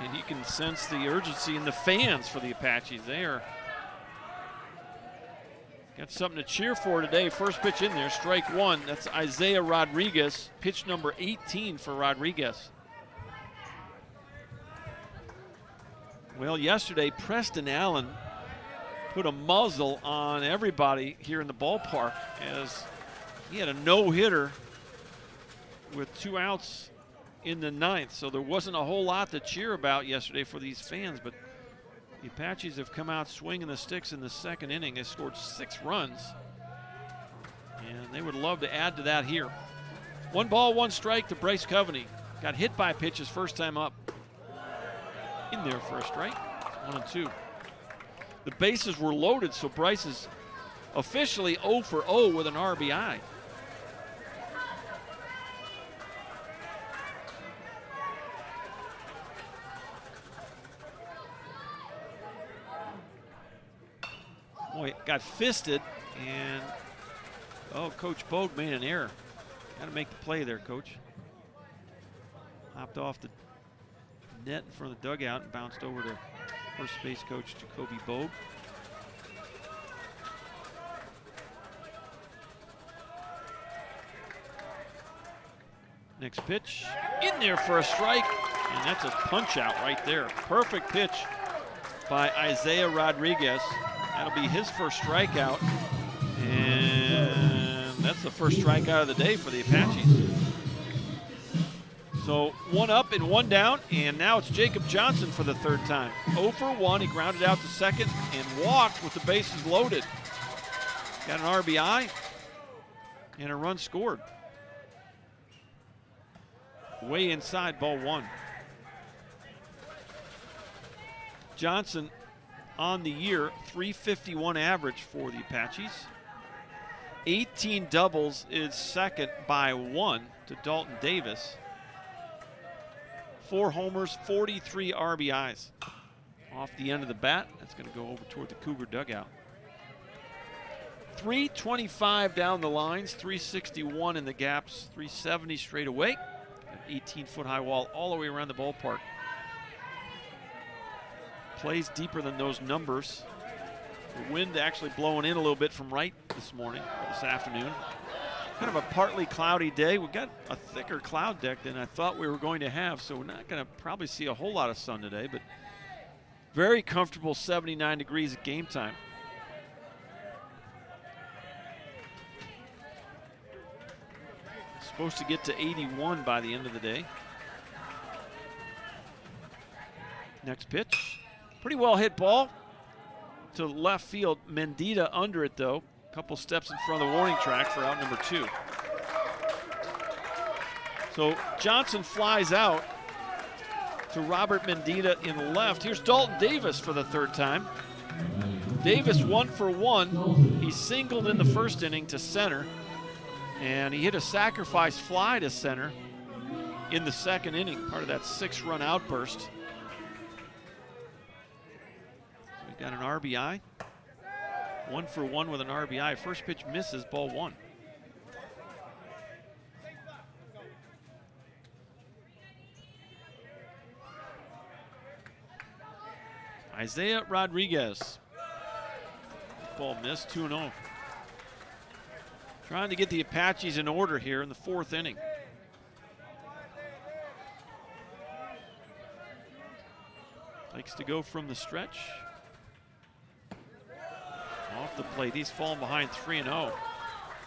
And you can sense the urgency in the fans for the Apaches. They are got something to cheer for today. First pitch in there, strike one. That's Isaiah Rodriguez, pitch number 18 for Rodriguez. Well, yesterday, Preston Allen put a muzzle on everybody here in the ballpark as he had a no-hitter with 2 outs in the 9th. So there wasn't a whole lot to cheer about yesterday for these fans, but the Apaches have come out swinging the sticks in the 2nd inning. They scored 6 runs, and they would love to add to that here. 1 ball, 1 strike to Bryce Coveney. Got hit by a pitch his first time up. In there for a strike. 1-2. The bases were loaded, so Bryce is officially 0 for 0 with an RBI. Boy, got fisted, and Coach Bogue made an error. Got to make the play there, Coach. Hopped off the net in front of the dugout and bounced over to first base coach Jacoby Bogue. Next pitch, in there for a strike, and that's a punch out right there. Perfect pitch by Isaiah Rodriguez. That'll be his first strikeout, and that's the first strikeout of the day for the Apaches. So 1 up and 1 down, and now it's Jacob Johnson for the 3rd time. 0 for 1, he grounded out to second and walked with the bases loaded. Got an RBI and a run scored. Way inside, ball 1. Johnson on the year, .351 average for the Apaches. 18 doubles, is second by 1 to Dalton Davis. 4 homers, 43 RBIs off the end of the bat. That's going to go over toward the Cougar dugout. 325 down the lines, 361 in the gaps, 370 straight away. An 18-foot high wall all the way around the ballpark. Plays deeper than those numbers. The wind actually blowing in a little bit from right this afternoon. Kind of a partly cloudy day. We've got a thicker cloud deck than I thought we were going to have, so we're not going to probably see a whole lot of sun today, but very comfortable 79 degrees at game time. Supposed to get to 81 by the end of the day. Next pitch. Pretty well hit ball to left field. Mendita under it though. A couple steps in front of the warning track for out number 2. So Johnson flies out to Robert Mendita in the left. Here's Dalton Davis for the 3rd time. Davis 1 for 1. He singled in the 1st inning to center, and he hit a sacrifice fly to center in the 2nd inning, part of that 6-run outburst. So he got an RBI. 1 for 1 with an RBI. First pitch misses, ball 1. Isaiah Rodriguez. Ball missed, 2-0. Trying to get the Apaches in order here in the 4th inning. Likes to go from the stretch. Off the plate, he's fallen behind 3-0.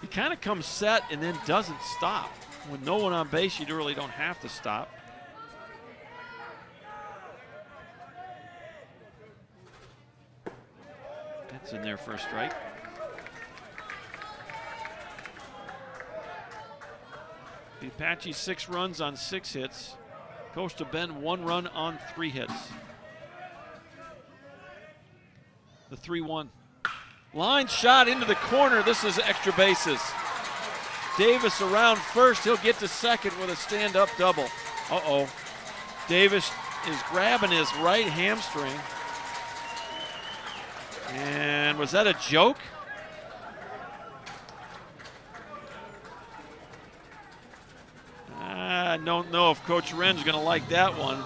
He kind of comes set and then doesn't stop. With no one on base, you really don't have to stop. That's in there for a strike. The Apaches 6 runs on 6 hits. Costa Bend 1 run on 3 hits. The 3-1. Line shot into the corner. This is extra bases. Davis around first. He'll get to second with a stand-up double. Uh-oh. Davis is grabbing his right hamstring. And was that a joke? I don't know if Coach Wren's going to like that one.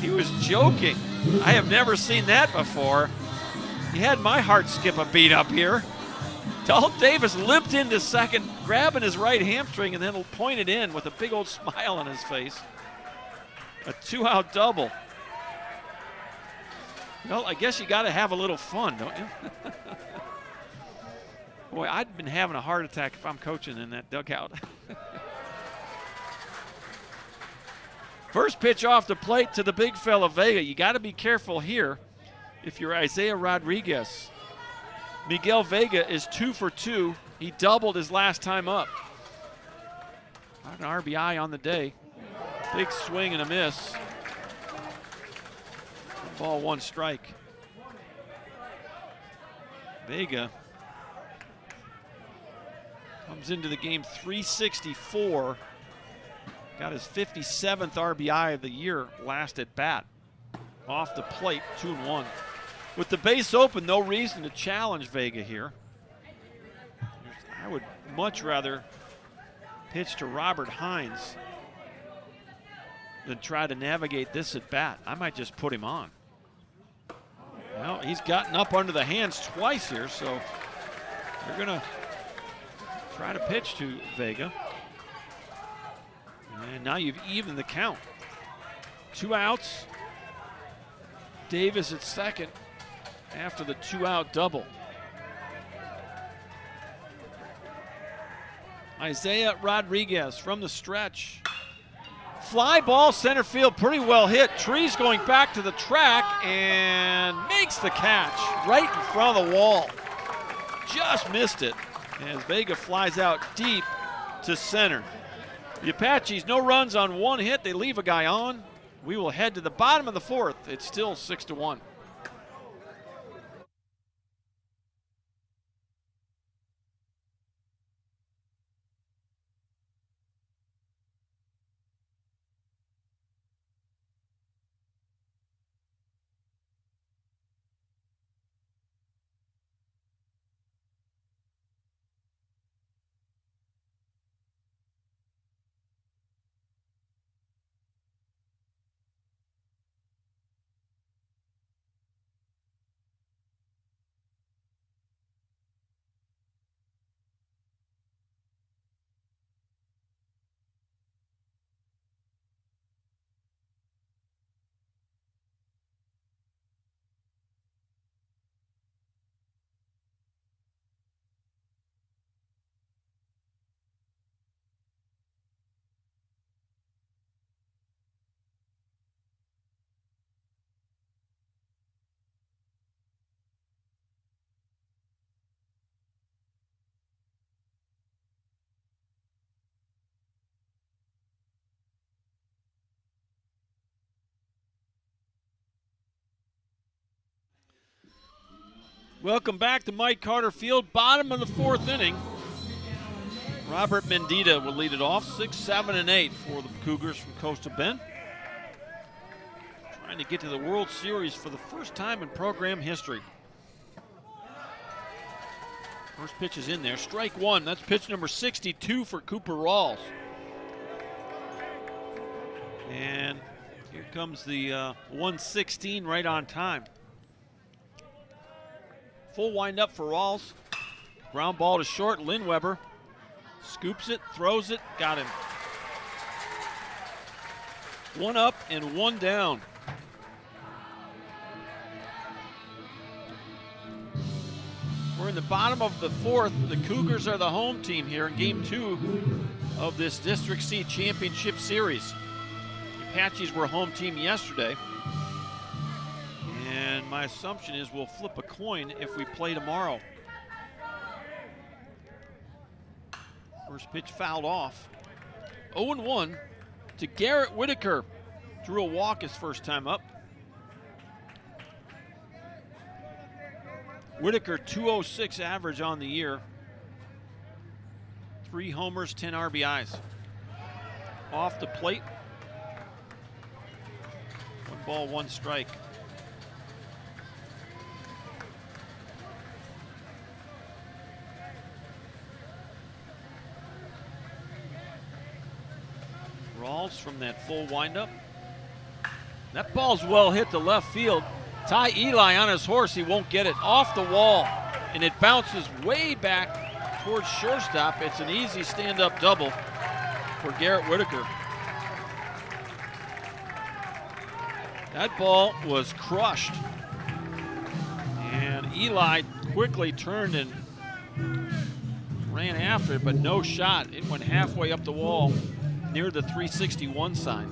He was joking. I have never seen that before. He had my heart skip a beat up here. Dalton Davis limped into second, grabbing his right hamstring, and then pointed in with a big old smile on his face. A 2-out double. Well, I guess you got to have a little fun, don't you? Boy, I'd been having a heart attack if I'm coaching in that dugout. First pitch off the plate to the big fella Vega. You got to be careful here if you're Isaiah Rodriguez. Miguel Vega is 2 for 2. He doubled his last time up. Got an RBI on the day. Big swing and a miss. Ball 1 strike. Vega comes into the game 364. Got his 57th RBI of the year last at bat. Off the plate, 2-1. With the base open, no reason to challenge Vega here. I would much rather pitch to Robert Hines than try to navigate this at bat. I might just put him on. Well, he's gotten up under the hands twice here, so they're going to try to pitch to Vega. And now you've evened the count. 2 outs. Davis at second after the 2-out double. Isaiah Rodriguez from the stretch. Fly ball center field, pretty well hit. Trees going back to the track and makes the catch right in front of the wall. Just missed it as Vega flies out deep to center. The Apaches, no runs on 1 hit. They leave a guy on. We will head to the bottom of the 4th. It's still 6-1. Welcome back to Mike Carter Field, bottom of the 4th inning. Robert Mendita will lead it off, 6, 7, and 8 for the Cougars from Coastal Bend. Trying to get to the World Series for the first time in program history. First pitch is in there, strike one. That's pitch number 62 for Cooper Rawls. And here comes the 116 right on time. Full windup for Rawls. Ground ball to short, Lindweber scoops it, throws it, got him. One up and one down. We're in the bottom of the 4th. The Cougars are the home team here in Game 2 of this District C Championship Series. The Apaches were home team yesterday. And my assumption is we'll flip a coin if we play tomorrow. First pitch fouled off. 0-1 to Garrett Whitaker. Drew a walk his first time up. Whitaker, 206 average on the year. 3 homers, 10 RBIs. Off the plate. 1 ball, 1 strike. Rawls from that full windup. That ball's well hit to left field. Ty Eli on his horse, he won't get it. Off the wall, and it bounces way back towards shortstop. It's an easy stand-up double for Garrett Whitaker. That ball was crushed. And Eli quickly turned and ran after it, but no shot. It went halfway up the wall near the 361 sign.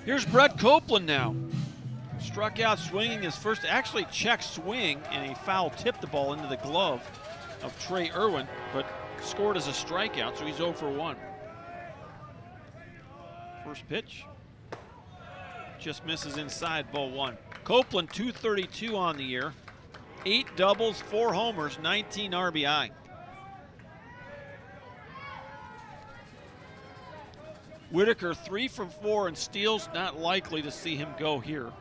Here's Brett Copeland now. Struck out swinging his first, actually check swing, and he foul tipped the ball into the glove of Trey Irwin, but scored as a strikeout, so he's 0 for 1. First pitch. Just misses inside, ball 1. Copeland, 232 on the year. 8 doubles, 4 homers, 19 RBI. Whitaker 3 for 4 and steals, not likely to see him go here.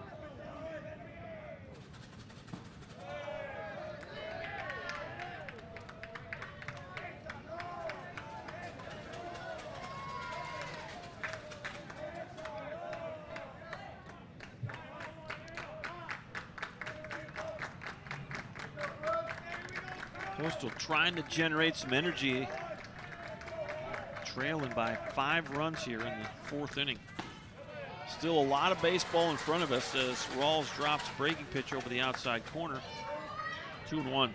Coastal trying to generate some energy. Trailing by 5 runs here in the 4th inning. Still a lot of baseball in front of us as Rawls drops a breaking pitch over the outside corner. 2-1.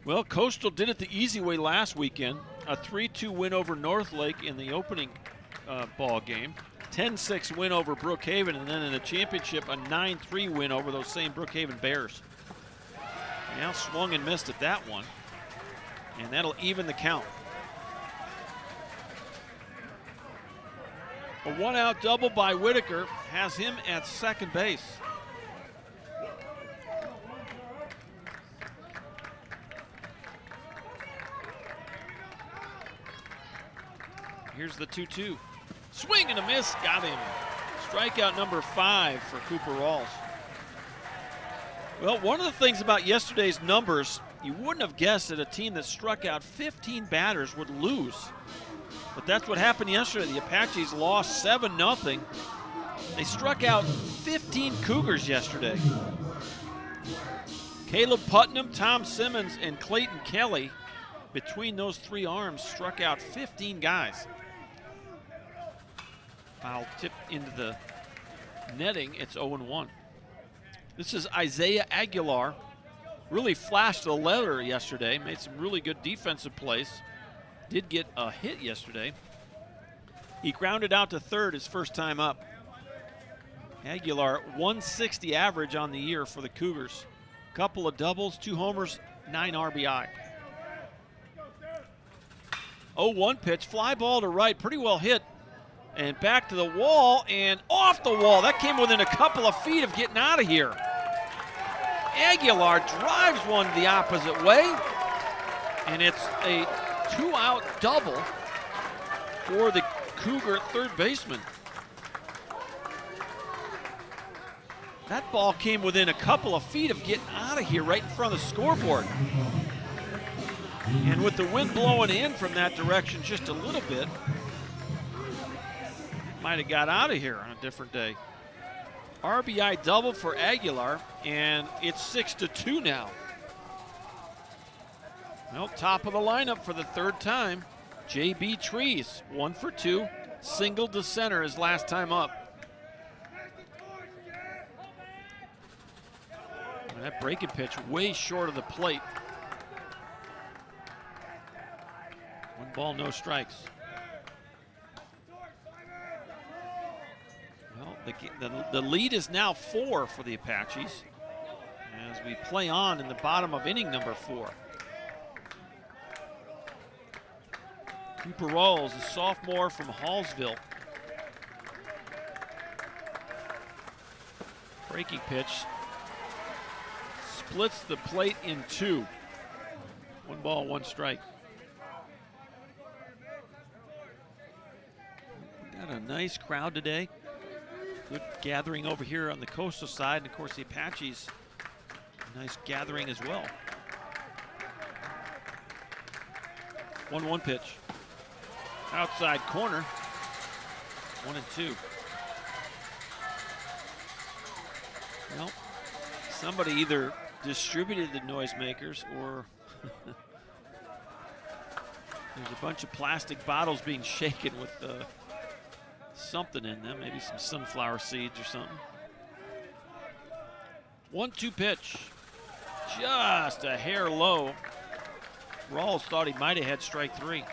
Well, Coastal did it the easy way last weekend. A 3-2 win over Northlake in the opening ball game. 10-6 win over Brookhaven, and then in the championship, a 9-3 win over those same Brookhaven Bears. Now swung and missed at that one, and that'll even the count. A 1-out double by Whitaker has him at second base. Here's the 2-2. Swing and a miss, got him. Strikeout number 5 for Cooper Rawls. Well, one of the things about yesterday's numbers, you wouldn't have guessed that a team that struck out 15 batters would lose. But that's what happened yesterday. The Apaches lost 7-0. They struck out 15 Cougars yesterday. Caleb Putnam, Tom Simmons, and Clayton Kelly, between those 3 arms, struck out 15 guys. Foul tipped into the netting. It's 0-1. This is Isaiah Aguilar. Really flashed the leather yesterday. Made some really good defensive plays. Did get a hit yesterday. He grounded out to third his first time up. Aguilar, 160 average on the year for the Cougars. Couple of doubles, 2 homers, 9 RBI. 0-1 pitch, fly ball to right, pretty well hit. And back to the wall and off the wall. That came within a couple of feet of getting out of here. Aguilar drives one the opposite way, and it's a 2-out double for the Cougar third baseman. That ball came within a couple of feet of getting out of here right in front of the scoreboard. And with the wind blowing in from that direction just a little bit, it might have got out of here on a different day. RBI double for Aguilar, and it's 6-2 now. Well, top of the lineup for the third time, J.B. Trees, 1 for 2, single to center his last time up. And that breaking pitch way short of the plate. 1 ball, no strikes. Well, the lead is now 4 for the Apaches as we play on in the bottom of inning number 4. Cooper Rawls, a sophomore from Hallsville. Breaking pitch. Splits the plate in 2. 1 ball, 1 strike. We got a nice crowd today. Good gathering over here on the coastal side. And of course the Apaches, a nice gathering as well. 1-1 pitch. Outside corner. 1-2. Well, somebody either distributed the noisemakers or there's a bunch of plastic bottles being shaken with something in them, maybe some sunflower seeds or something. 1-2 pitch. Just a hair low. Rawls thought he might have had strike 3.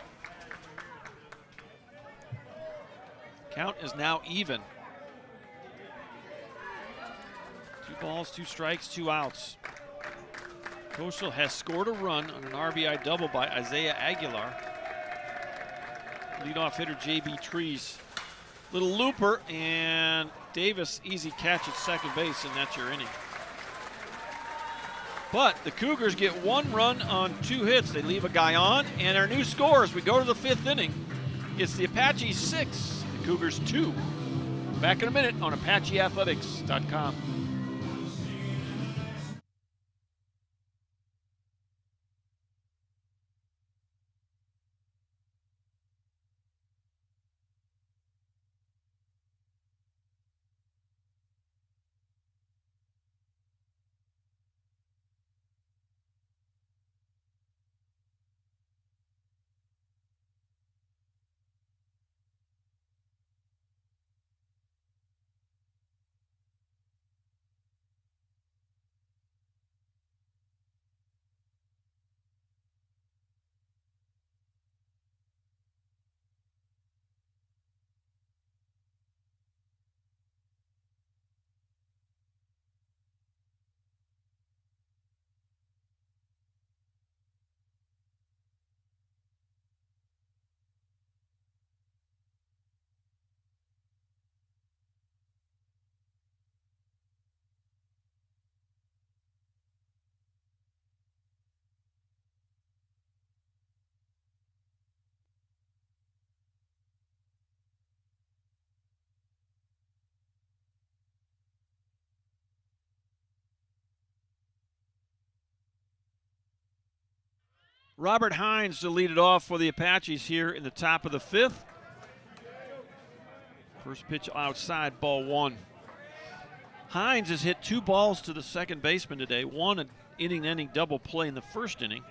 Count is now even. 2 balls, 2 strikes, 2 outs. Coastal has scored a run on an RBI double by Isaiah Aguilar. Leadoff hitter J.B. Trees. Little looper, and Davis easy catch at second base, and that's your inning. But the Cougars get 1 run on 2 hits. They leave a guy on, and our new score as we go to the 5th inning, it's the Apaches 6, the Cougars 2. Back in a minute on ApacheAthletics.com. Robert Hines to lead it off for the Apaches here in the top of the 5th. First pitch outside, ball 1. Hines has hit 2 balls to the second baseman today. 1 an inning-ending double play in the first inning,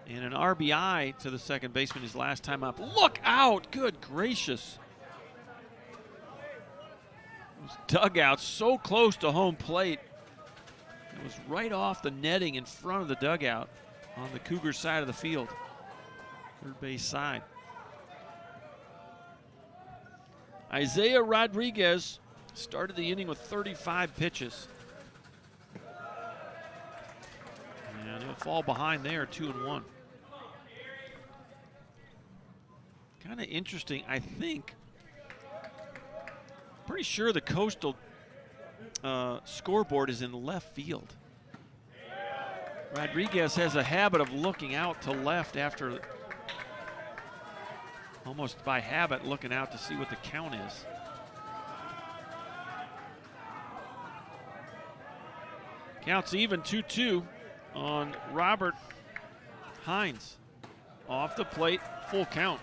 and an RBI to the second baseman his last time up. Look out! Good gracious. Those dugouts so close to home plate. It was right off the netting in front of the dugout on the Cougars side of the field, third base side. Isaiah Rodriguez started the inning with 35 pitches. And he'll fall behind there, 2-1. Kind of interesting, I think. Pretty sure the Coastal scoreboard is in left field. Rodriguez has a habit of looking out to left after, almost by habit, looking out to see what the count is. Counts even 2-2 on Robert Hines. Off the plate, full count.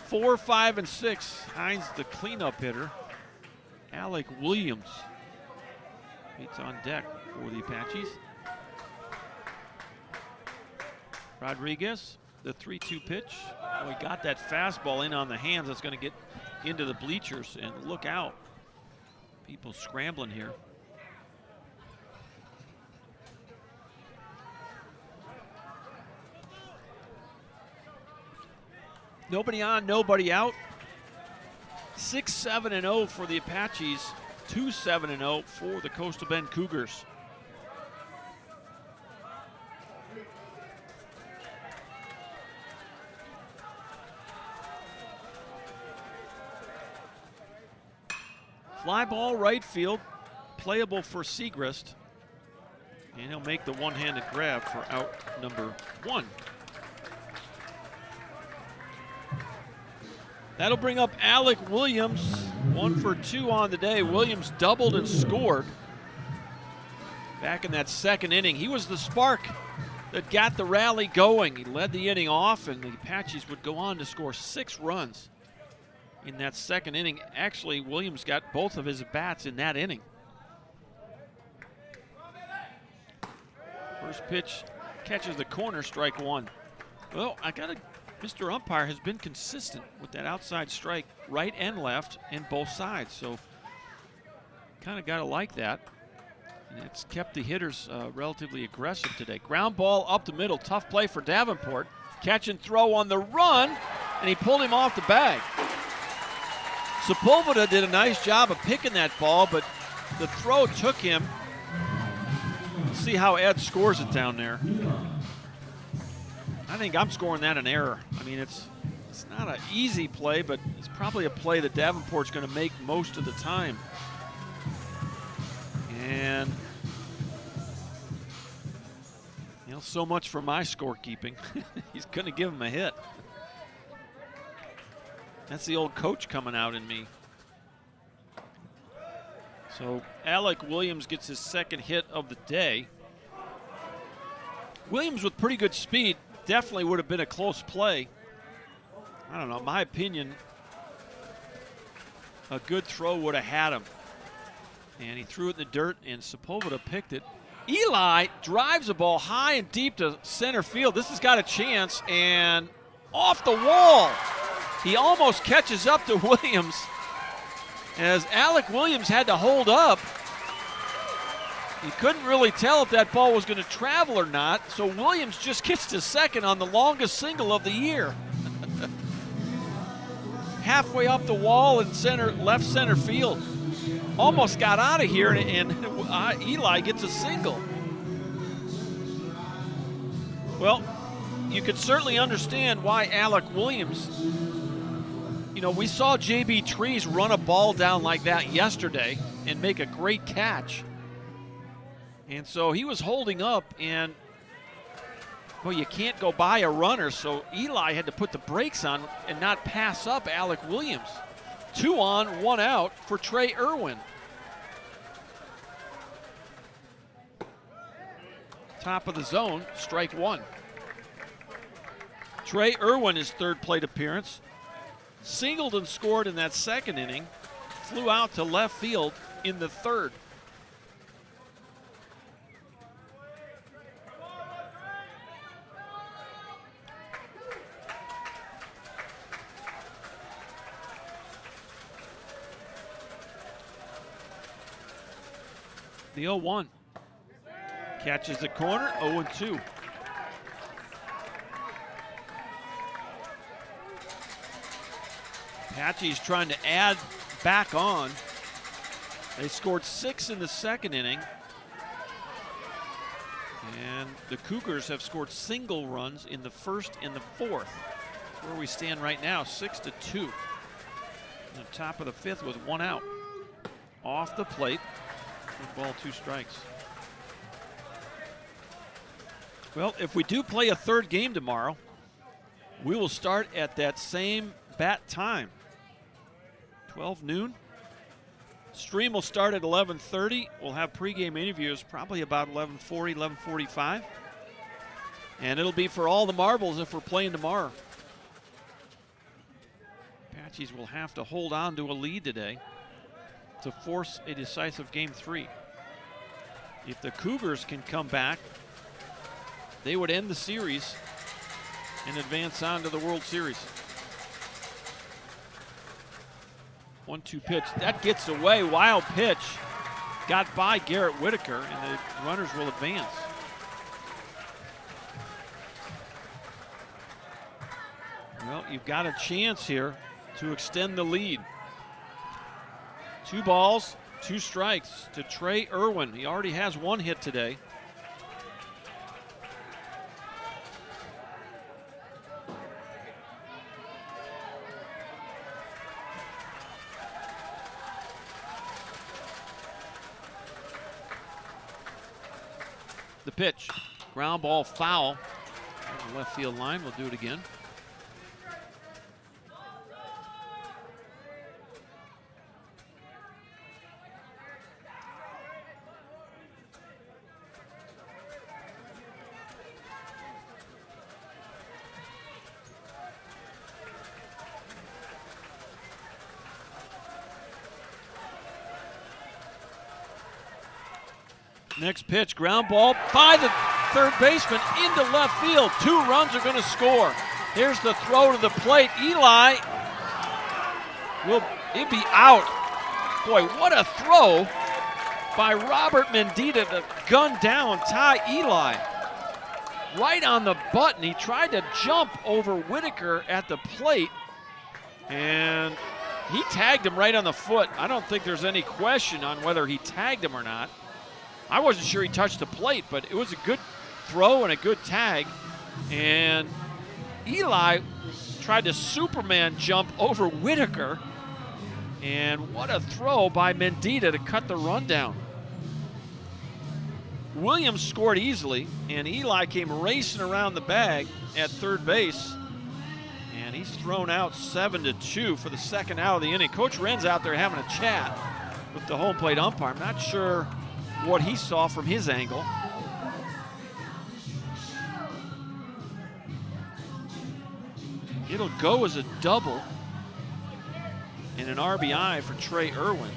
4, 5, and 6. Hines, the cleanup hitter. Alec Williams waits on deck for the Apaches. Rodriguez, the 3-2 pitch. Oh, he got that fastball in on the hands. That's going to get into the bleachers, and look out. People scrambling here. Nobody on, nobody out. 6-7-0 for the Apaches. 2-7-0 for the Coastal Bend Cougars. Fly ball right field, playable for Segrist. And he'll make the one-handed grab for out number 1. That'll bring up Alec Williams, 1 for 2 on the day. Williams doubled and scored back in that second inning. He was the spark that got the rally going. He led the inning off, and the Apaches would go on to score 6 runs in that second inning. Actually, Williams got both of his bats in that inning. First pitch catches the corner, strike 1. Well, Mr. Umpire has been consistent with that outside strike, right and left, and both sides. So, kind of got to like that. And it's kept the hitters relatively aggressive today. Ground ball up the middle, tough play for Davenport. Catch and throw on the run, and he pulled him off the bag. Sepulveda did a nice job of picking that ball, but the throw took him. Let's see how Ed scores it down there. I think I'm scoring that an error. I mean, it's not an easy play, but it's probably a play that Davenport's going to make most of the time. And, you know, so much for my scorekeeping. He's going to give him a hit. That's the old coach coming out in me. So Alec Williams gets his second hit of the day. Williams with pretty good speed. Definitely would have been a close play. I don't know, my opinion, a good throw would have had him. And he threw it in the dirt, and Sepulveda picked it. Eli drives the ball high and deep to center field. This has got a chance, and off the wall. He almost catches up to Williams, as Alec Williams had to hold up. He couldn't really tell if that ball was going to travel or not, so Williams just gets to second on the longest single of the year. Halfway up the wall in left center field. Almost got out of here, and Eli gets a single. Well, you could certainly understand why Alec Williams, you know, we saw J.B. Trees run a ball down like that yesterday and make a great catch. And so he was holding up, and, well, you can't go by a runner, so Eli had to put the brakes on and not pass up Alec Williams. 2 on, 1 out for Trey Irwin. Top of the zone, strike 1. Trey Irwin, his third plate appearance. Singled and scored in that second inning. Flew out to left field in the third. The 0-1. Catches the corner, 0-2. Apaches trying to add back on. They scored 6 in the second inning. And the Cougars have scored single runs in the first and the fourth. That's where we stand right now, 6-2. The top of the fifth with 1 out. Off the plate. 1 ball, 2 strikes. Well, if we do play a third game tomorrow, we will start at that same bat time, 12 noon. Stream will start at 11:30. We'll have pregame interviews probably about 11:40, 11:45. And it'll be for all the marbles if we're playing tomorrow. Apaches will have to hold on to a lead today to force a decisive game 3. If the Cougars can come back, they would end the series and advance on to the World Series. 1-2 pitch. That gets away. Wild pitch. Got by Garrett Whitaker, and the runners will advance. Well, you've got a chance here to extend the lead. 2 balls, 2 strikes to Trey Irwin. He already has 1 hit today. The pitch, ground ball foul. Left field line, we'll do it again. Next pitch, ground ball by the third baseman into left field. 2 runs are going to score. Here's the throw to the plate. Eli will be out. Boy, what a throw by Robert Mendita to gun down Ty Eli. Right on the button. He tried to jump over Whitaker at the plate, and he tagged him right on the foot. I don't think there's any question on whether he tagged him or not. I wasn't sure he touched the plate, but it was a good throw and a good tag. And Eli tried to Superman jump over Whitaker. And what a throw by Mendita to cut the run down. Williams scored easily, and Eli came racing around the bag at third base. And he's thrown out 7-2 for the second out of the inning. Coach Wren's out there having a chat with the home plate umpire. I'm not sure what he saw from his angle. It'll go as a double and an RBI for Trey Irwin.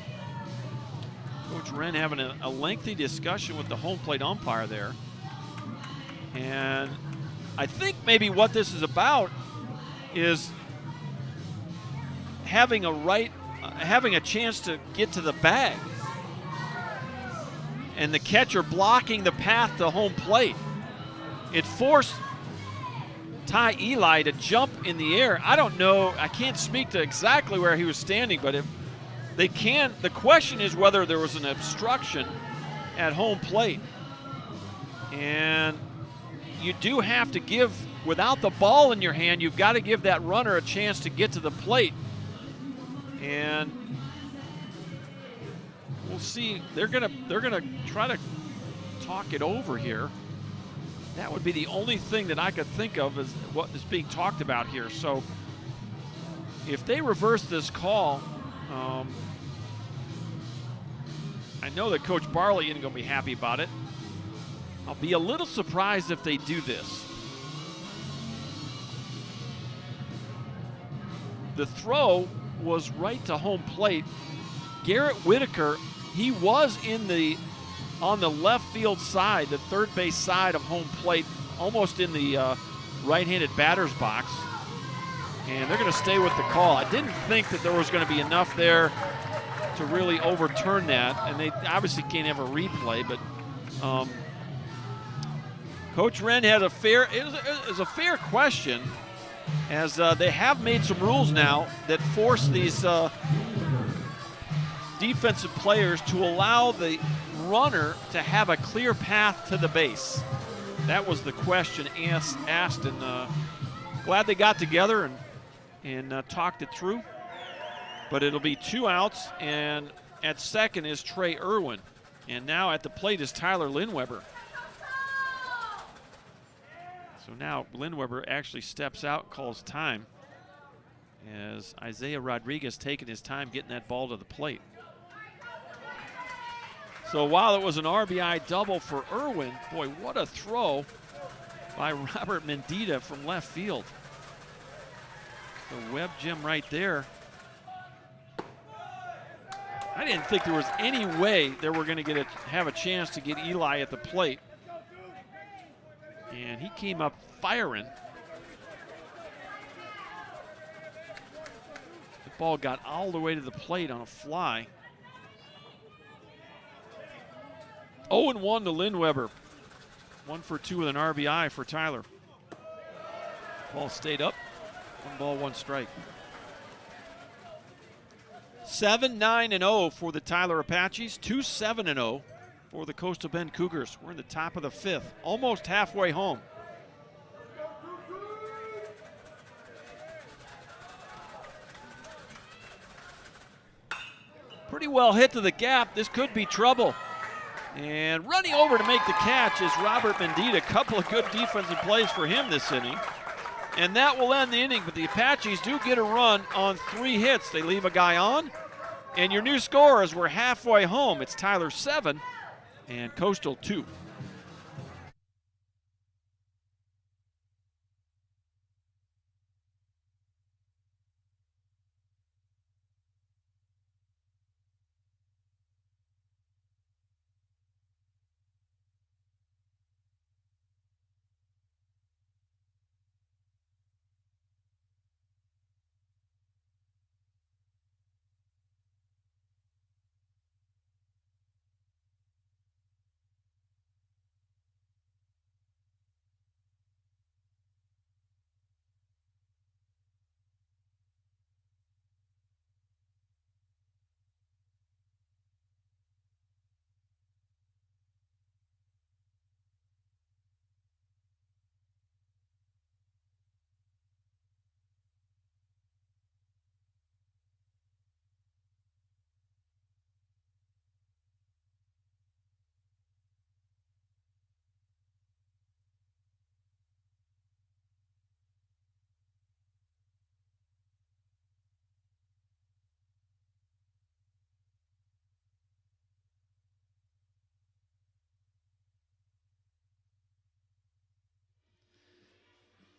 Coach Wren having a lengthy discussion with the home plate umpire there. And I think maybe what this is about is having a chance to get to the bag, and the catcher blocking the path to home plate. It forced Ty Eli to jump in the air. I don't know, I can't speak to exactly where he was standing, but if they can, the question is whether there was an obstruction at home plate. And you do have to give, without the ball in your hand, you've got to give that runner a chance to get to the plate. And we'll see. They're gonna try to talk it over here. That would be the only thing that I could think of as what is being talked about here. So if they reverse this call, I know that Coach Barley isn't going to be happy about it. I'll be a little surprised if they do this. The throw was right to home plate. Garrett Whitaker, he was on the left field side, the third base side of home plate, almost in the right-handed batter's box. And they're going to stay with the call. I didn't think that there was going to be enough there to really overturn that. And they obviously can't have a replay, but Coach Wren had a fair question, as they have made some rules now that force these defensive players to allow the runner to have a clear path to the base. That was the question asked, and glad they got together and talked it through. But it'll be 2 outs, and at second is Trey Irwin. And now at the plate is Tyler Lindweber. So now Lindweber actually steps out, calls time, as Isaiah Rodriguez taking his time getting that ball to the plate. So while it was an RBI double for Irwin, boy, what a throw by Robert Mendita from left field. The web gem right there. I didn't think there was any way they were going to have a chance to get Eli at the plate. And he came up firing. The ball got all the way to the plate on a fly. 0-1 to Lindweber. 1 for 2 with an RBI for Tyler. Ball stayed up. 1 ball, 1 strike. 7-9-0 for the Tyler Apaches. 2-7-0 for the Coastal Bend Cougars. We're in the top of the 5th, almost halfway home. Pretty well hit to the gap. This could be trouble. And running over to make the catch is Robert Mendita. A couple of good defensive plays for him this inning. And that will end the inning, but the Apaches do get a run on 3 hits. They leave a guy on. And your new score is we're halfway home. It's Tyler 7 and Coastal 2.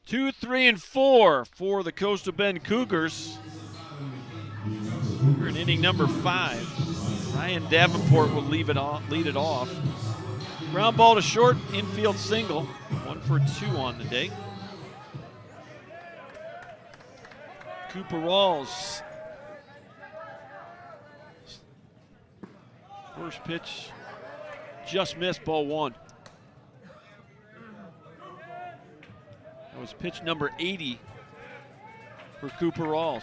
Two, 3, and 4 for the Coastal Bend Cougars. We're in inning number 5. Ryan Davenport will lead it off. Ground ball to short, infield single. 1 for 2 on the day. Cooper Rawls. First pitch just missed, ball 1. That was pitch number 80 for Cooper Rawls.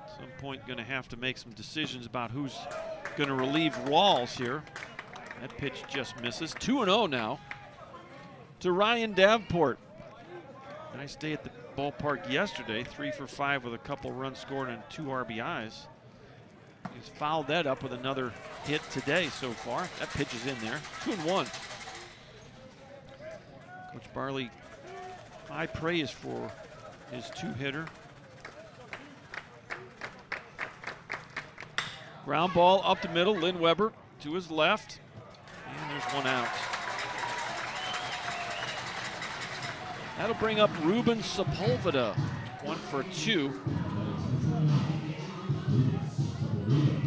At some point going to have to make some decisions about who's going to relieve Rawls here. That pitch just misses. 2-0 now to Ryan Davenport. Nice day at the ballpark yesterday. 3 for 5 with a couple runs scored and 2 RBIs. He's fouled that up with another hit today so far. That pitch is in there. 2-1. Coach Barley, high praise for his 2-hitter. Ground ball up the middle. Lindweber to his left. And there's 1 out. That'll bring up Ruben Sepulveda. 1 for 2.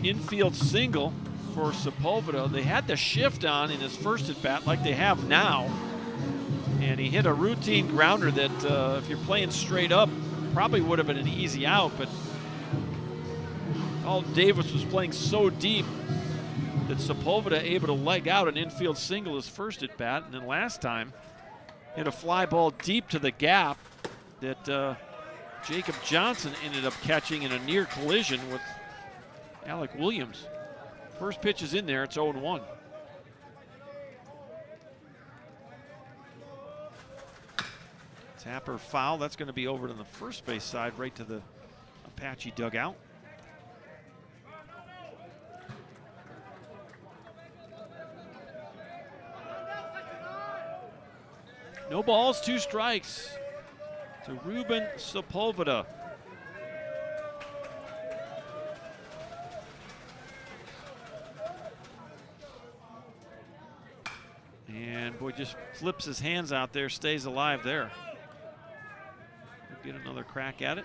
Infield single for Sepulveda. They had the shift on in his first at bat like they have now. And he hit a routine grounder that if you're playing straight up, probably would have been an easy out, but Alton Davis was playing so deep that Sepulveda able to leg out an infield single his first at bat, and then last time hit a fly ball deep to the gap that Jacob Johnson ended up catching in a near collision with Alec Williams. First pitch is in there, it's 0-1. Tapper foul, that's going to be over to the first base side, right to the Apache dugout. No balls, 2 strikes to Ruben Sepulveda. And boy, just flips his hands out there, stays alive there. We'll get another crack at it.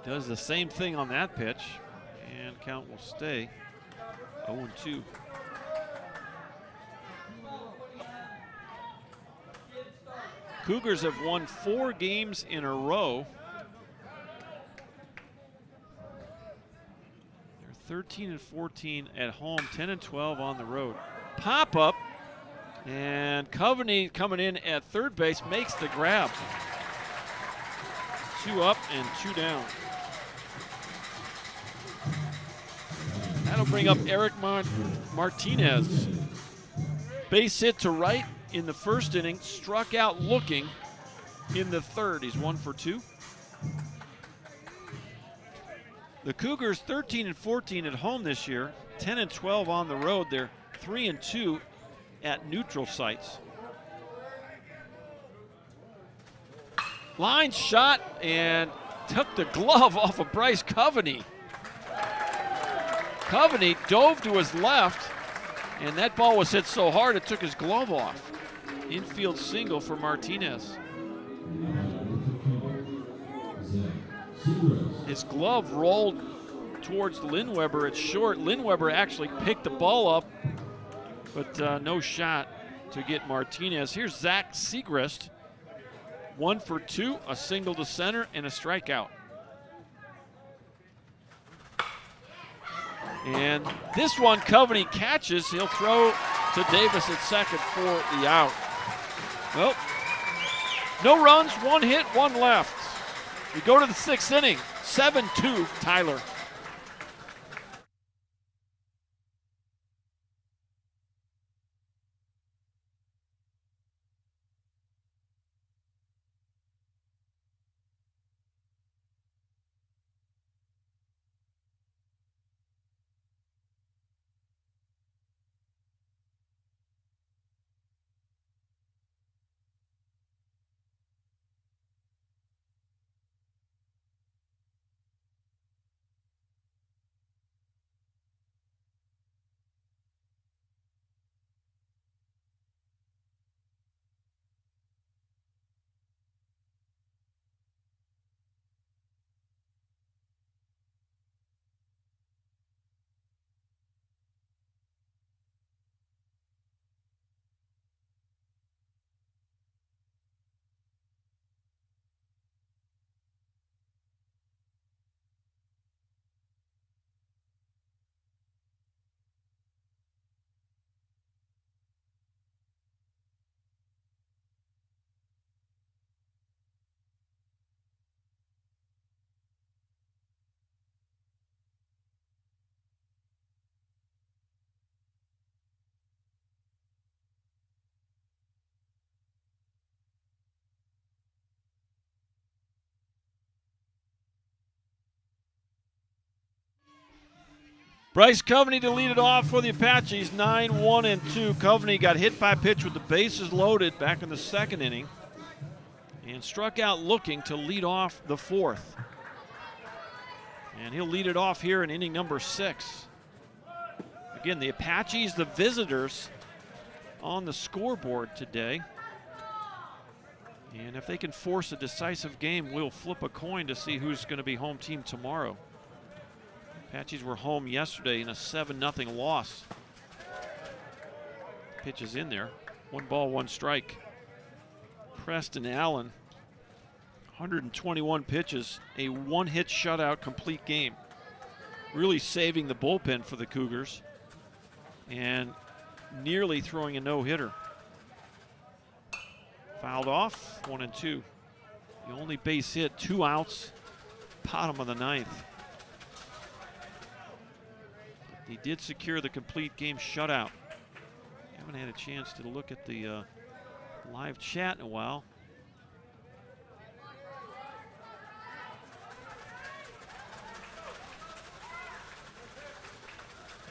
Does the same thing on that pitch, and count will stay 0-2. Cougars have won 4 games in a row. They're 13-14 at home, 10-12 on the road. Pop up, and Coveney coming in at third base makes the grab. 2 up and 2 down. That'll bring up Eric Martinez. Base hit to right in the first inning, struck out looking in the third. He's 1 for 2. The Cougars 13-14 at home this year, 10-12 on the road. They're 3-2 at neutral sites. Line shot and took the glove off of Bryce Coveney. Coveney dove to his left, and that ball was hit so hard it took his glove off. Infield single for Martinez. His glove rolled towards Lindweber at short. Lindweber actually picked the ball up, but no shot to get Martinez. Here's Zach Segrist. 1 for 2, a single to center, and a strikeout. And this one Coveney catches. He'll throw to Davis at second for the out. Well, no runs, 1 hit, 1 left. We go to the 6th inning, 7-2 Tyler. Bryce Coveney to lead it off for the Apaches, 9-1-2. Coveney got hit by a pitch with the bases loaded back in the 2nd inning and struck out looking to lead off the 4th. And he'll lead it off here in inning number 6. Again, the Apaches, the visitors, on the scoreboard today. And if they can force a decisive game, we'll flip a coin to see who's going to be home team tomorrow. Apaches were home yesterday in a 7-0 loss. Pitch is in there. 1 ball, 1 strike. Preston Allen, 121 pitches, a 1-hit shutout complete game. Really saving the bullpen for the Cougars and nearly throwing a no-hitter. Fouled off, 1-2. The only base hit, 2 outs, bottom of the 9th. He did secure the complete game shutout. Haven't had a chance to look at the live chat in a while.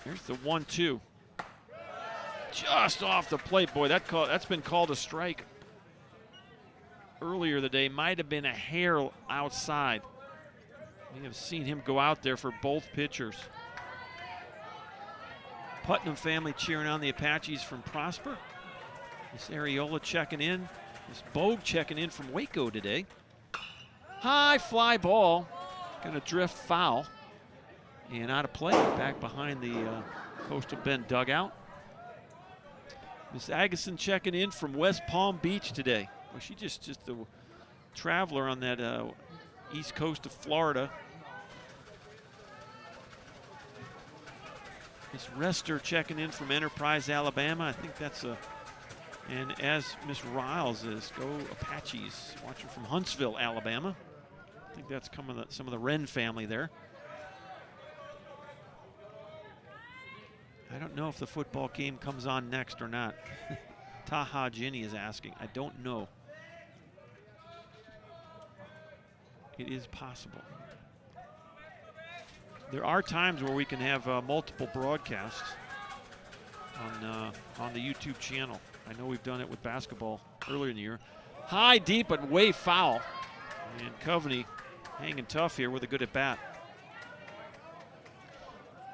Here's the 1-2. Just off the plate. Boy, that's been called a strike earlier today. Might have been a hair outside. We have seen him go out there for both pitchers. Putnam family cheering on the Apaches from Prosper. Miss Areola checking in. Miss Bogue checking in from Waco today. High fly ball. Gonna drift foul. And out of play, back behind the Coastal Bend dugout. Miss Agason checking in from West Palm Beach today. Well, she just a traveler on that east coast of Florida. Miss Rester checking in from Enterprise, Alabama. I think that's and as Miss Riles is, go Apaches, watching from Huntsville, Alabama. I think that's some of the Wren family there. I don't know if the football game comes on next or not. Taha Ginny is asking. I don't know. It is possible. There are times where we can have multiple broadcasts on the YouTube channel. I know we've done it with basketball earlier in the year. High, deep, but way foul. And Coveney hanging tough here with a good at bat.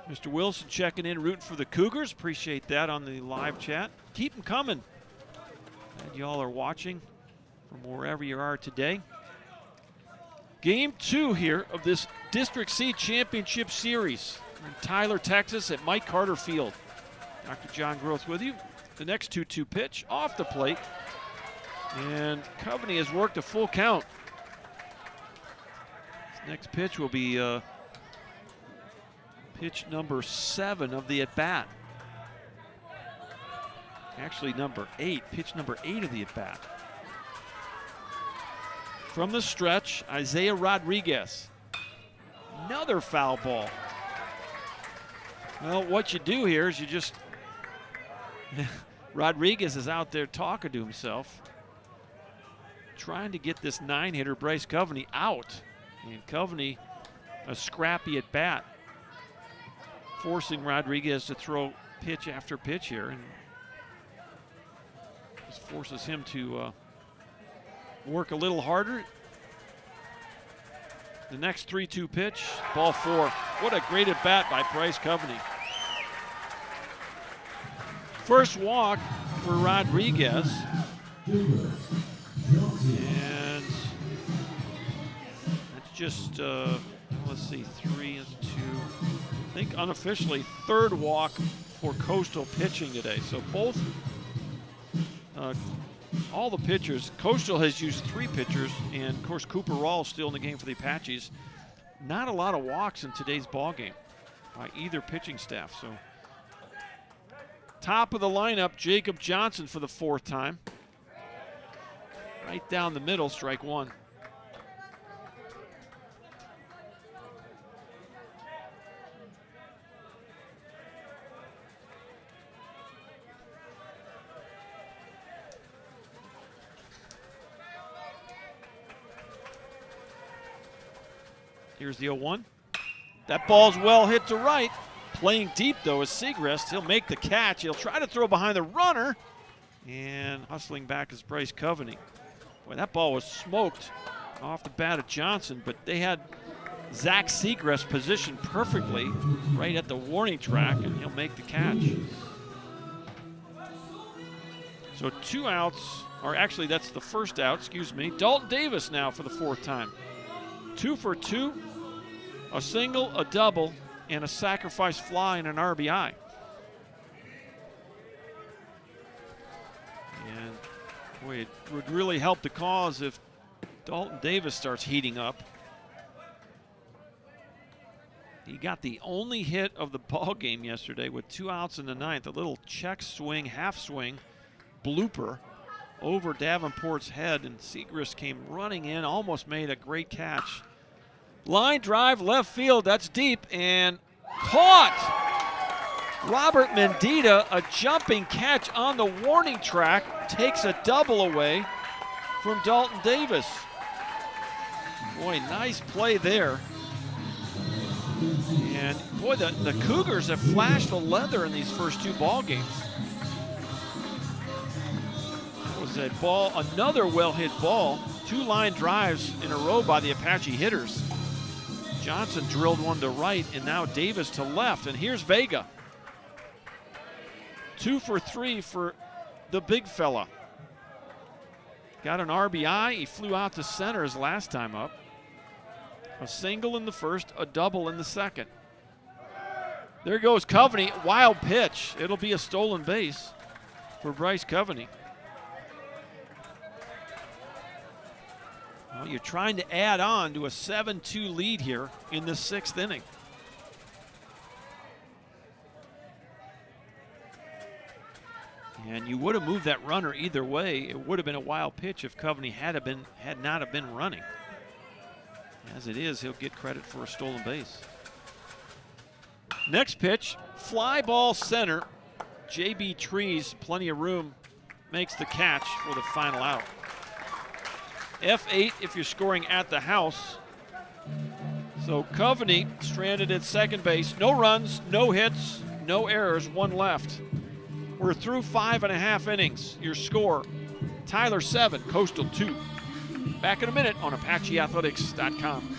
Mr. Wilson checking in, rooting for the Cougars. Appreciate that on the live chat. Keep them coming. Glad y'all are watching from wherever you are today. Game 2 here of this District C Championship Series in Tyler, Texas at Mike Carter Field. Dr. John Groth with you. The next 2-2 pitch off the plate. And Coveney has worked a full count. This next pitch will be pitch number 7 of the at-bat. Actually number 8, pitch number 8 of the at-bat. From the stretch, Isaiah Rodriguez. Another foul ball. Well, what you do here is you just, Rodriguez is out there talking to himself, trying to get this 9-hitter Bryce Coveney out. And Coveney, a scrappy at bat, forcing Rodriguez to throw pitch after pitch here, and just forces him to work a little harder. The next 3-2 pitch, ball 4. What a great at bat by Bryce Coveney. First walk for Rodriguez. And that's just, let's see, 3 is 2. I think unofficially third walk for Coastal pitching today. So both, all the pitchers, Coastal has used 3 pitchers, and of course Cooper Rawls still in the game for the Apaches. Not a lot of walks in today's ball game by either pitching staff. So top of the lineup, Jacob Johnson for the 4th time. Right down the middle, strike 1. Here's the 0-1. That ball's well hit to right. Playing deep, though, is Segrest. He'll make the catch. He'll try to throw behind the runner. And hustling back is Bryce Coveney. Boy, that ball was smoked off the bat of Johnson, but they had Zach Segrest positioned perfectly right at the warning track, and he'll make the catch. So 2 outs, or actually that's the first out, excuse me. Dalton Davis now for the 4th time. 2 for 2. A single, a double, and a sacrifice fly and an RBI. And boy, it would really help the cause if Dalton Davis starts heating up. He got the only hit of the ball game yesterday with 2 outs in the 9th. A little check swing, half swing, blooper over Davenport's head, and Segrist came running in, almost made a great catch. Line drive, left field, that's deep, and caught! Robert Mendita, a jumping catch on the warning track, takes a double away from Dalton Davis. Boy, nice play there. And Boy, the Cougars have flashed the leather in these first 2 ball games. That was a ball, another well-hit ball. 2 line drives in a row by the Apache hitters. Johnson drilled one to right, and now Davis to left. And here's Vega. 2 for 3 for the big fella. Got an RBI. He flew out to center his last time up. A single in the first, a double in the second. There goes Coveney. Wild pitch. It'll be a stolen base for Bryce Coveney. Well, you're trying to add on to a 7-2 lead here in the 6th inning. And you would have moved that runner either way. It would have been a wild pitch if Coveney had not have been running. As it is, he'll get credit for a stolen base. Next pitch, fly ball center. JB Trees, plenty of room, makes the catch for the final out. F8 if you're scoring at the house. So Coveney stranded at second base. No runs, no hits, no errors, 1 left. We're through 5.5 innings. Your score, Tyler 7, Coastal 2. Back in a minute on ApacheAthletics.com.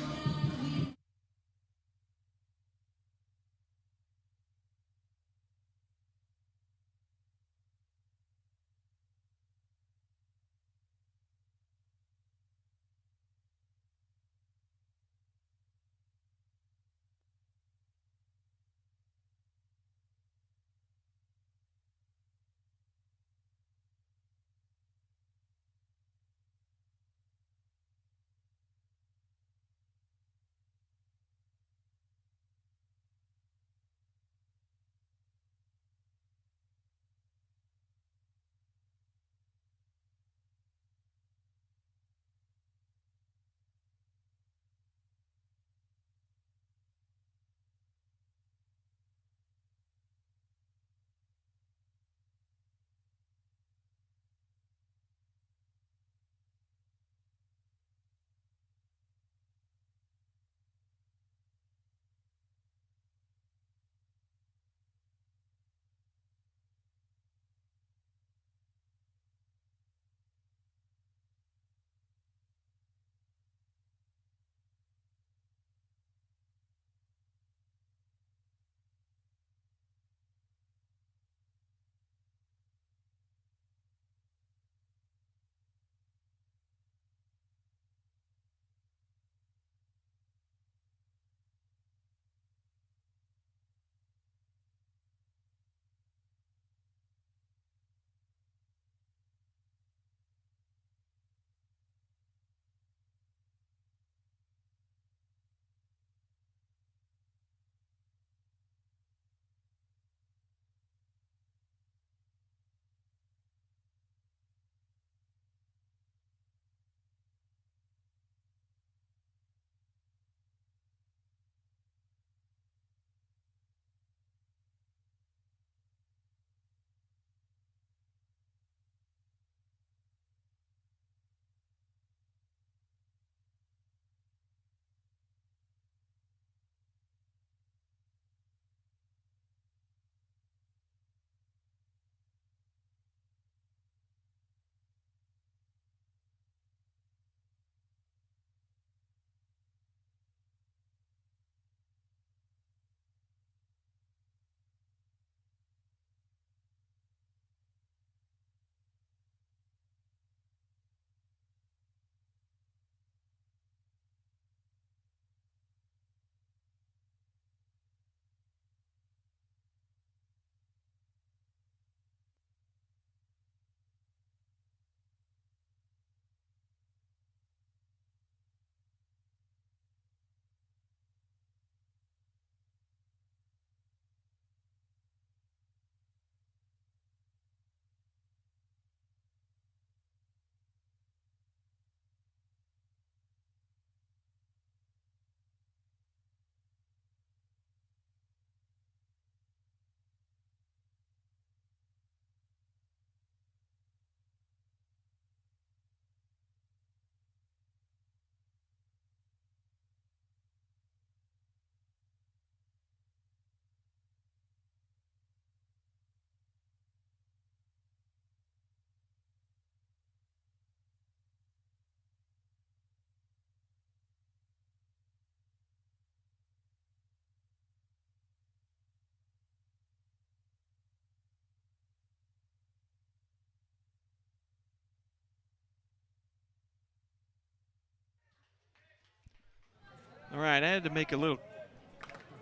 right, I had to make a little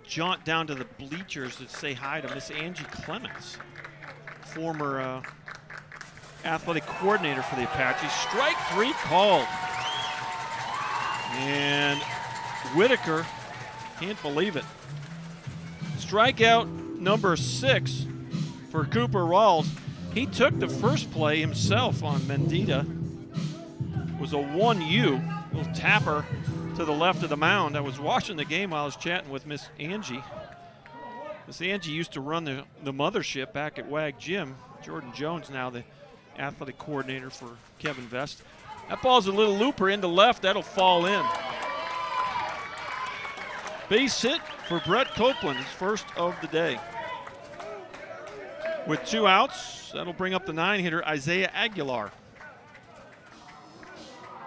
jaunt down to the bleachers to say hi to Miss Angie Clements, former athletic coordinator for the Apaches. Strike 3 called. And Whitaker can't believe it. Strikeout number 6 for Cooper Rawls. He took the first play himself on Mendita. It was a 1U, little tapper to the left of the mound. I was watching the game while I was chatting with Miss Angie. Miss Angie used to run the mothership back at WAG Gym. Jordan Jones now the athletic coordinator for Kevin Vest. That ball's a little looper into left. That'll fall in. Base hit for Brett Copeland, his first of the day. With 2 outs, that'll bring up the 9-hitter, Isaiah Aguilar.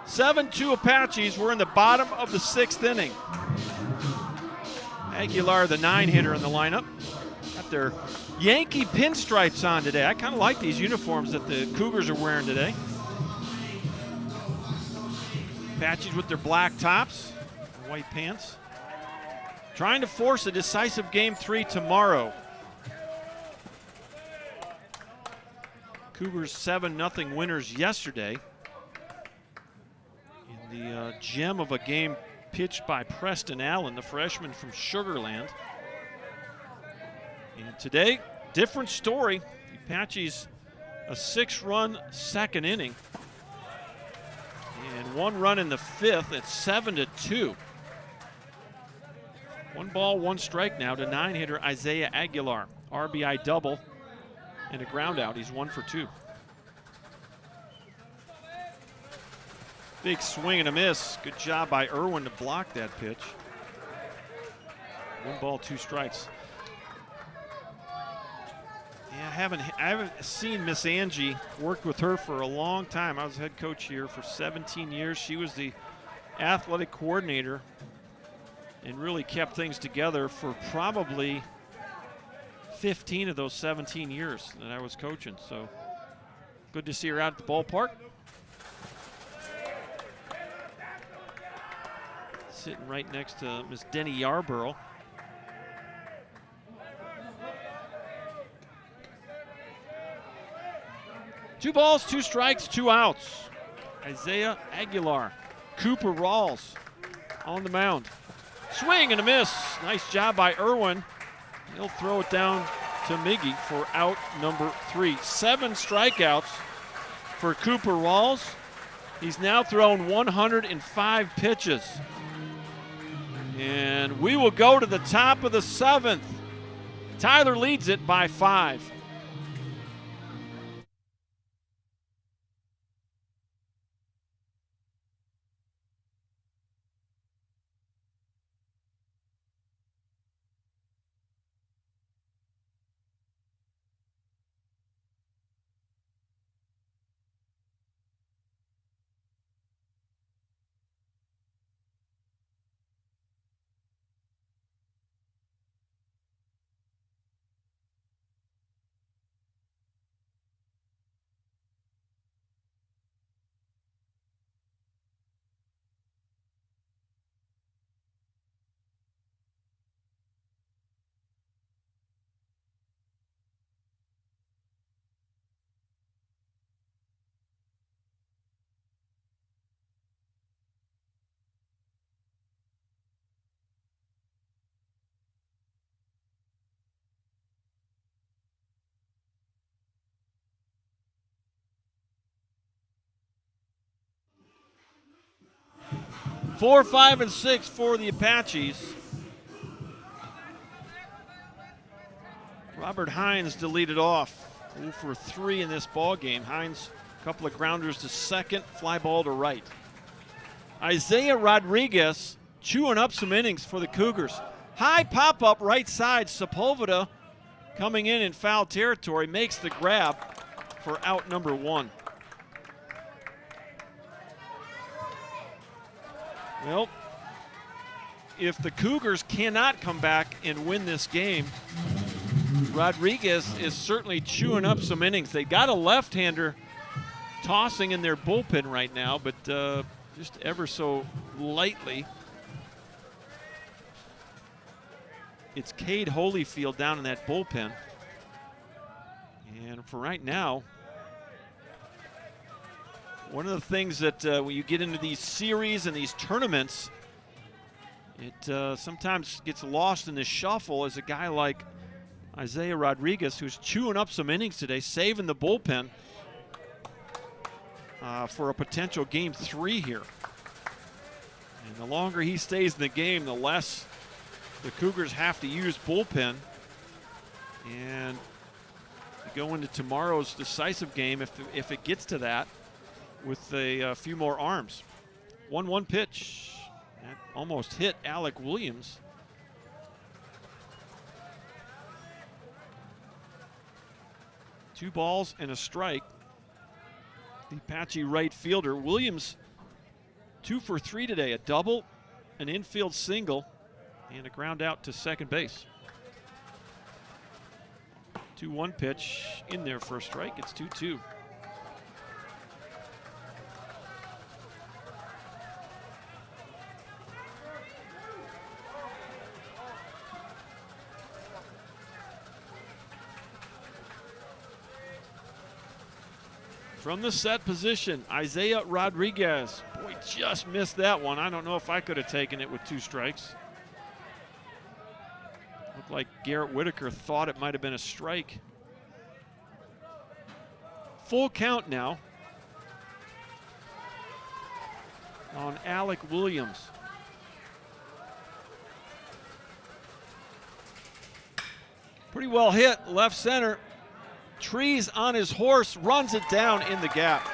7-2 Apaches. We're in the bottom of the 6th inning. Aguilar, the 9-hitter in the lineup. Got their Yankee pinstripes on today. I kind of like these uniforms that the Cougars are wearing today. Apaches with their black tops, white pants. Trying to force a decisive Game 3 tomorrow. Cougars 7-0 winners yesterday in the gem of a game pitched by Preston Allen, the freshman from Sugar Land. And today, different story. The Apaches, a 6-run second inning. And 1 run in the 5th at 7-2. 1 ball, 1 strike now to 9-hitter Isaiah Aguilar. RBI double and a ground out. He's 1 for 2. Big swing and a miss. Good job by Irwin to block that pitch. 1 ball, 2 strikes. Yeah, I haven't seen Miss Angie. Worked with her for a long time. I was head coach here for 17 years. She was the athletic coordinator and really kept things together for probably 15 of those 17 years that I was coaching. So good to see her out at the ballpark. Sitting right next to Miss Denny Yarborough. Two balls, 2 strikes, 2 outs. Isaiah Aguilar. Cooper Rawls on the mound. Swing and a miss. Nice job by Irwin. He'll throw it down to Miggy for out number 3. 7 strikeouts for Cooper Rawls. He's now thrown 105 pitches. And we will go to the top of the 7th. Tyler leads it by 5. Four, 5, and 6 for the Apaches. Robert Hines deleted off. 0 for 3 in this ball game. Hines, a couple of grounders to second, fly ball to right. Isaiah Rodriguez chewing up some innings for the Cougars. High pop-up right side. Sepulveda coming in foul territory makes the grab for out number 1. Well, if the Cougars cannot come back and win this game, Rodriguez is certainly chewing up some innings. They got a left-hander tossing in their bullpen right now, but just ever so lightly. it's Cade Holyfield down in that bullpen. And for right now, one of the things that when you get into these series and these tournaments, it sometimes gets lost in the shuffle is a guy like Isaiah Rodriguez, who's chewing up some innings today, saving the bullpen for a potential Game 3 here. And the longer he stays in the game, the less the Cougars have to use bullpen. And go into tomorrow's decisive game if it gets to that with a few more arms. 1-1 pitch. That almost hit Alec Williams. Two balls and a strike. The Apache right fielder. Williams 2 for 3 today. A double, an infield single, and a ground out to second base. 2-1 pitch in there for a strike. It's 2-2. From the set position, Isaiah Rodriguez. Boy, just missed that one. I don't know if I could have taken it with 2 strikes. Looked like Garrett Whitaker thought it might have been a strike. Full count now on Alec Williams. Pretty well hit, left center. Trees on his horse, runs it down in the gap.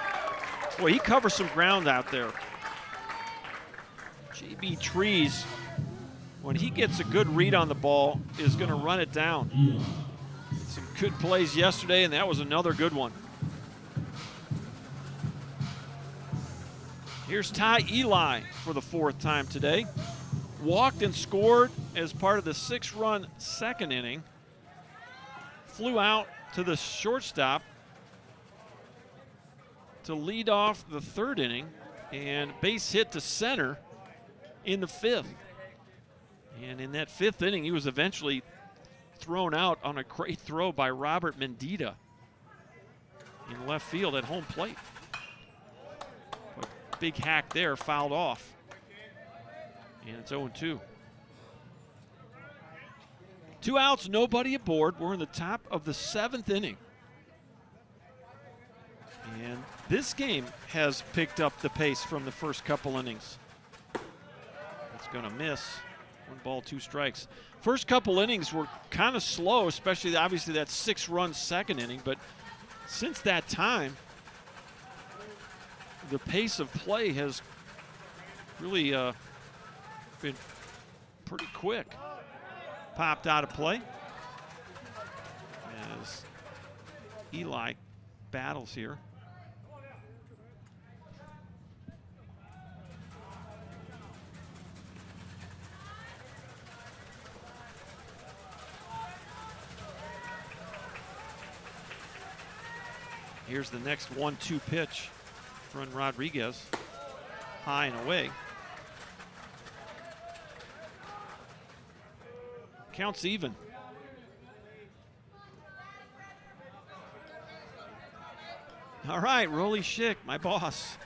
Boy, he covers some ground out there. JB Trees, when he gets a good read on the ball, is going to run it down. Some good plays yesterday, and that was another good one. Here's Ty Eli for the 4th time today. Walked and scored as part of the 6-run second inning. Flew out to the shortstop to lead off the 3rd inning, and base hit to center in the 5th. And in that 5th inning, he was eventually thrown out on a great throw by Robert Mendita in left field at home plate. A big hack there, fouled off. And it's 0-2. 2 outs, nobody aboard. We're in the top of the 7th inning. And this game has picked up the pace from the first couple innings. It's going to miss. 1 ball, 2 strikes. First couple innings were kind of slow, especially obviously that 6-run second inning. But since that time, the pace of play has really been pretty quick. Popped out of play as Eli battles here. Here's the next 1-2 pitch from Rodriguez. High and away. Counts even. All right, Rolly Schick, my boss.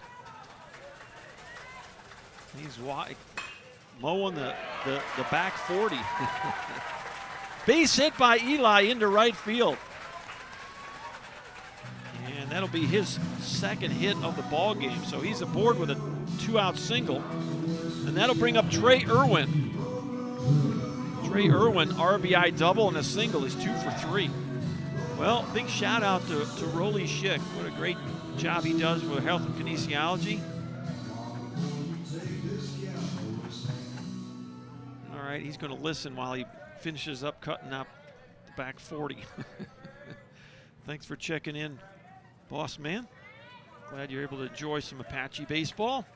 He's mowing the back 40. Base hit by Eli into right field. And that'll be his 2nd hit of the ball game. So he's aboard with a 2-out single. And that'll bring up Trey Irwin. Trey Irwin, RBI double and a single. He's 2 for 3. Well, big shout out to Rolly Schick. What a great job he does with health and kinesiology. All right, he's going to listen while he finishes up cutting up the back 40. Thanks for checking in, boss man. Glad you're able to enjoy some Apache baseball.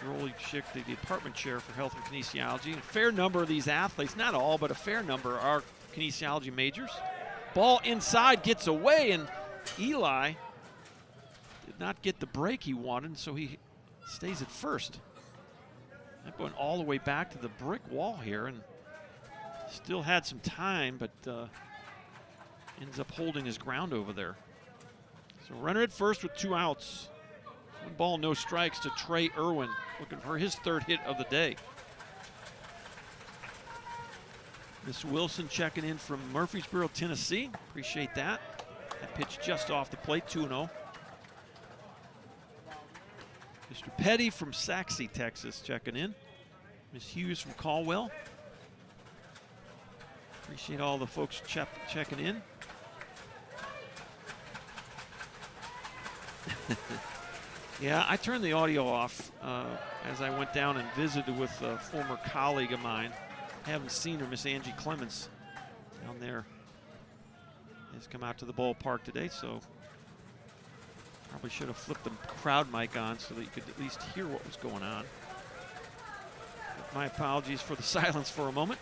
Rolly Schick, the department chair for health and kinesiology. A fair number of these athletes, not all, but a fair number are kinesiology majors. Ball inside, gets away, and Eli did not get the break he wanted, so he stays at first. That went all the way back to the brick wall here and still had some time, but ends up holding his ground over there. So runner at first with 2 outs. 1 ball, no strikes to Trey Irwin, looking for his 3rd hit of the day. Miss Wilson checking in from Murfreesboro, Tennessee. Appreciate that. That pitch just off the plate, 2-0. Mr. Petty from Saxe, Texas, checking in. Miss Hughes from Caldwell. Appreciate all the folks checking in. Yeah, I turned the audio off as I went down and visited with a former colleague of mine. Haven't seen her, Miss Angie Clemens, down there. Has come out to the ballpark today, so probably should have flipped the crowd mic on so that you could at least hear what was going on. But my apologies for the silence for a moment.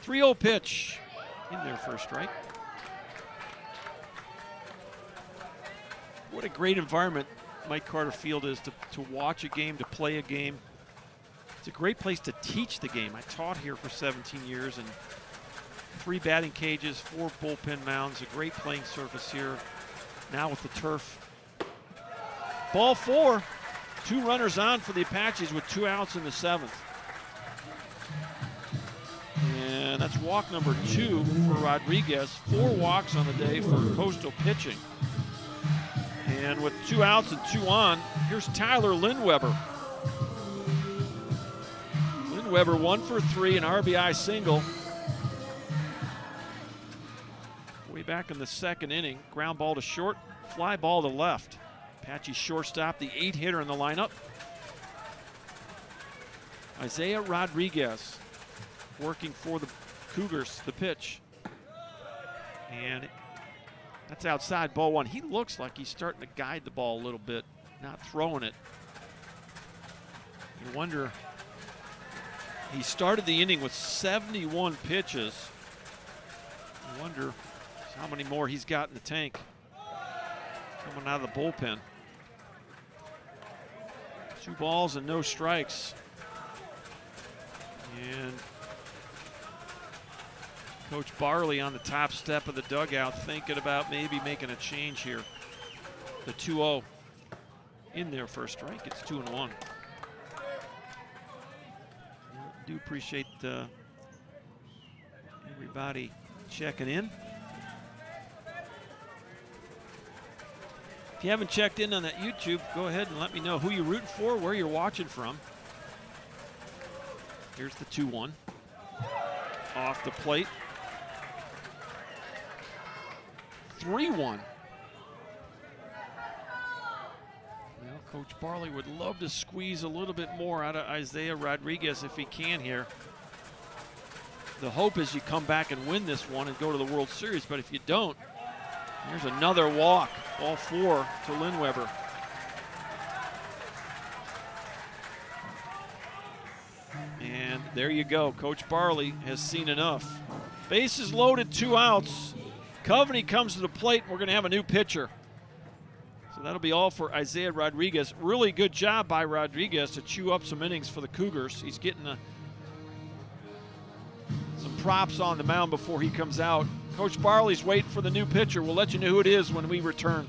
3-0 pitch in there for a strike. What a great environment Mike Carter Field is to watch a game, to play a game. It's a great place to teach the game. I taught here for 17 years, and 3 batting cages, 4 bullpen mounds, a great playing surface here. Now with the turf. Ball 4, 2 runners on for the Apaches with 2 outs in the 7th. And that's walk number 2 for Rodriguez. 4 walks on the day for Coastal pitching. And with 2 outs and 2 on, here's Tyler Lindweber. Lindweber 1 for 3, an RBI single. Way back in the 2nd inning, ground ball to short, fly ball to left. Apache shortstop, the 8-hitter in the lineup. Isaiah Rodriguez working for the Cougars, the pitch. And that's outside, ball 1. He looks like he's starting to guide the ball a little bit, not throwing it. You wonder, he started the inning with 71 pitches. I wonder how many more he's got in the tank coming out of the bullpen. 2 balls and no strikes. And Coach Barley on the top step of the dugout thinking about maybe making a change here. The 2-0 in there for a strike. It's 2-1. Do appreciate everybody checking in. If you haven't checked in on that YouTube, go ahead and let me know who you're rooting for, where you're watching from. Here's the 2-1. Off the plate. 3-1. Well, Coach Barley would love to squeeze a little bit more out of Isaiah Rodriguez if he can here. The hope is you come back and win this one and go to the World Series, but if you don't, here's another walk, all 4 to Lindweber. And there you go. Coach Barley has seen enough. Bases loaded, 2 outs. Coveney comes to the plate, and we're going to have a new pitcher. So that'll be all for Isaiah Rodriguez. Really good job by Rodriguez to chew up some innings for the Cougars. He's getting some props on the mound before he comes out. Coach Barley's waiting for the new pitcher. We'll let you know who it is when we return.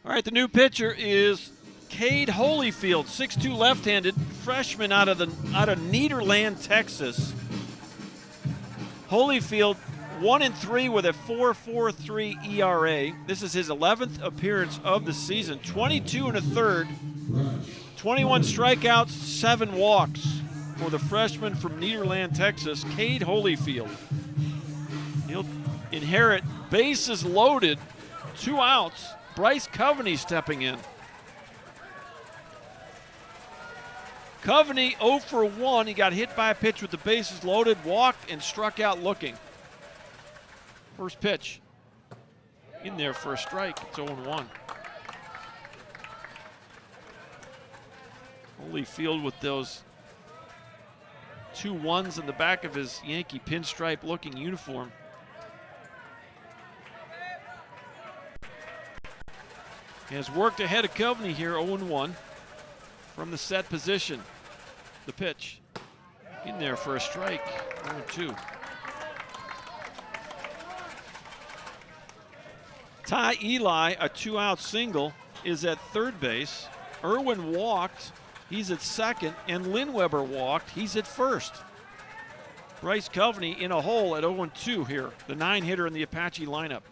All right, the new pitcher is Cade Holyfield, 6'2", left-handed freshman out of Nederland, Texas. Holyfield 1-3 with a 4.43 ERA. This is his 11th appearance of the season. 22 1/3, 21 strikeouts, 7 walks for the freshman from Nederland, Texas, Cade Holyfield. He'll inherit bases loaded, 2 outs. Bryce Coveney stepping in. Coveney 0 for 1. He got hit by a pitch with the bases loaded, walked, and struck out looking. First pitch in there for a strike. It's 0-1. Holyfield with those 2 1s in the back of his Yankee pinstripe looking uniform. He has worked ahead of Coveney here, 0-1 from the set position. The pitch in there for a strike, 0-2. Ty Eli, a 2-out single, is at third base. Irwin walked, he's at second, and Lindweber walked, he's at first. Bryce Coveney in a hole at 0-2 here, the 9-hitter in the Apache lineup.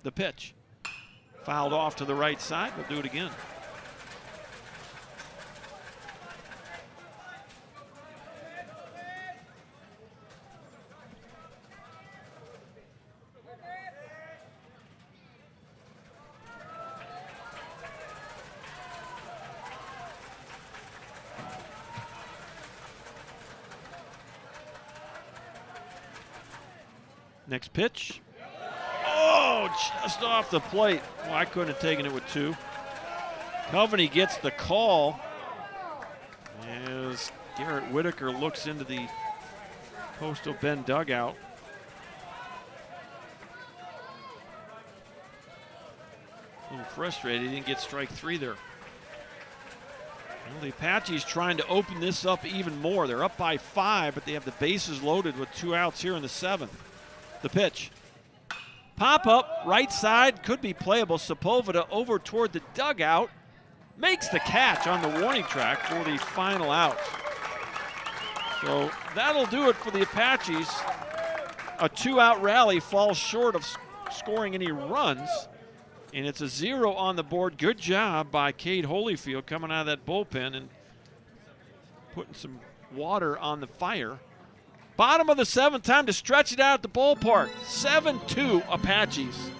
The pitch. Fouled off to the right side. We'll do it again. Next pitch. Oh, just off the plate. Well, I couldn't have taken it with 2. Coveney gets the call as Garrett Whitaker looks into the Coastal Bend dugout. A little frustrated he didn't get strike 3 there. Well, the Apaches trying to open this up even more. They're up by 5, but they have the bases loaded with 2 outs here in the 7th. The pitch. Pop up, right side, could be playable. Sepulveda over toward the dugout. Makes the catch on the warning track for the final out. So that'll do it for the Apaches. A 2-out rally falls short of scoring any runs. And it's a 0 on the board. Good job by Cade Holyfield coming out of that bullpen and putting some water on the fire. Bottom of the 7th, time to stretch it out at the ballpark. 7-2 Apaches.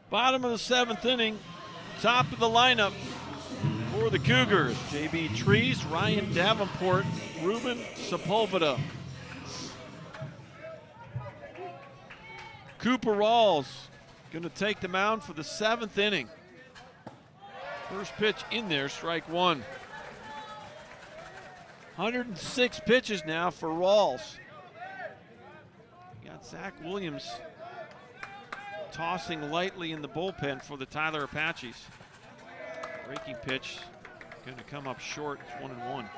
Bottom of the 7th inning, top of the lineup for the Cougars. J.B. Trees, Ryan Davenport, Ruben Sepulveda. Cooper Rawls going to take the mound for the 7th inning. First pitch in there, strike 1. 106 pitches now for Rawls. You got Zach Williams tossing lightly in the bullpen for the Tyler Apaches. Breaking pitch going to come up short. It's 1-1.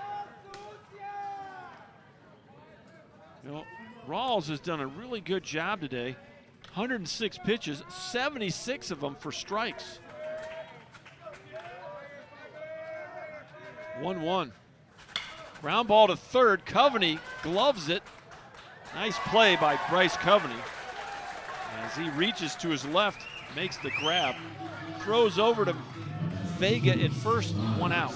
You know, Rawls has done a really good job today 106 pitches, 76 of them for strikes. 1-1. Ground ball to third. Coveney gloves it. Nice play by Bryce Coveney. As he reaches to his left, makes the grab. Throws over to Vega at first, 1 out.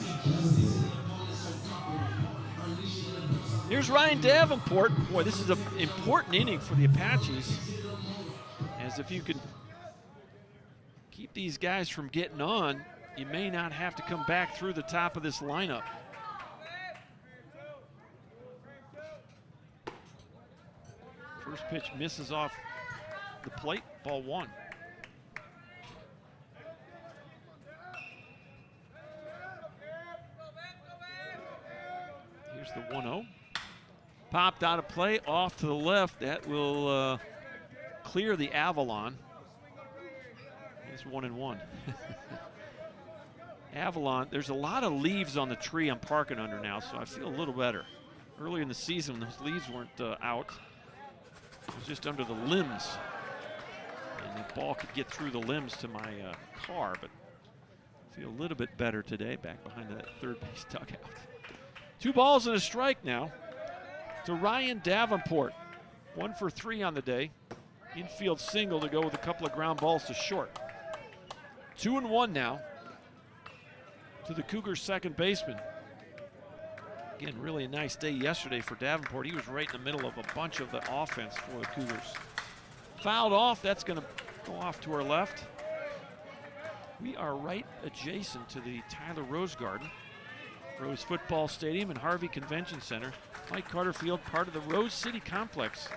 Here's Ryan Davenport. Boy, this is an important inning for the Apaches. As if you can keep these guys from getting on, you may not have to come back through the top of this lineup. First pitch misses off the plate, ball 1. Here's the 1-0. Popped out of play, off to the left. That will clear the Avalon. It's 1-1. Avalon, there's a lot of leaves on the tree I'm parking under now, so I feel a little better. Earlier in the season, those leaves weren't out. It was just under the limbs. And the ball could get through the limbs to my car, but I feel a little bit better today back behind that third base dugout. 2 balls and a strike now to Ryan Davenport. 1 for 3 on the day. Infield single to go with a couple of ground balls to short. 2-1 now to the Cougars' second baseman. Again, really a nice day yesterday for Davenport. He was right in the middle of a bunch of the offense for the Cougars. Fouled off, that's going to go off to our left. We are right adjacent to the Tyler Rose Garden, Rose Football Stadium and Harvey Convention Center. Mike Carter Field, part of the Rose City Complex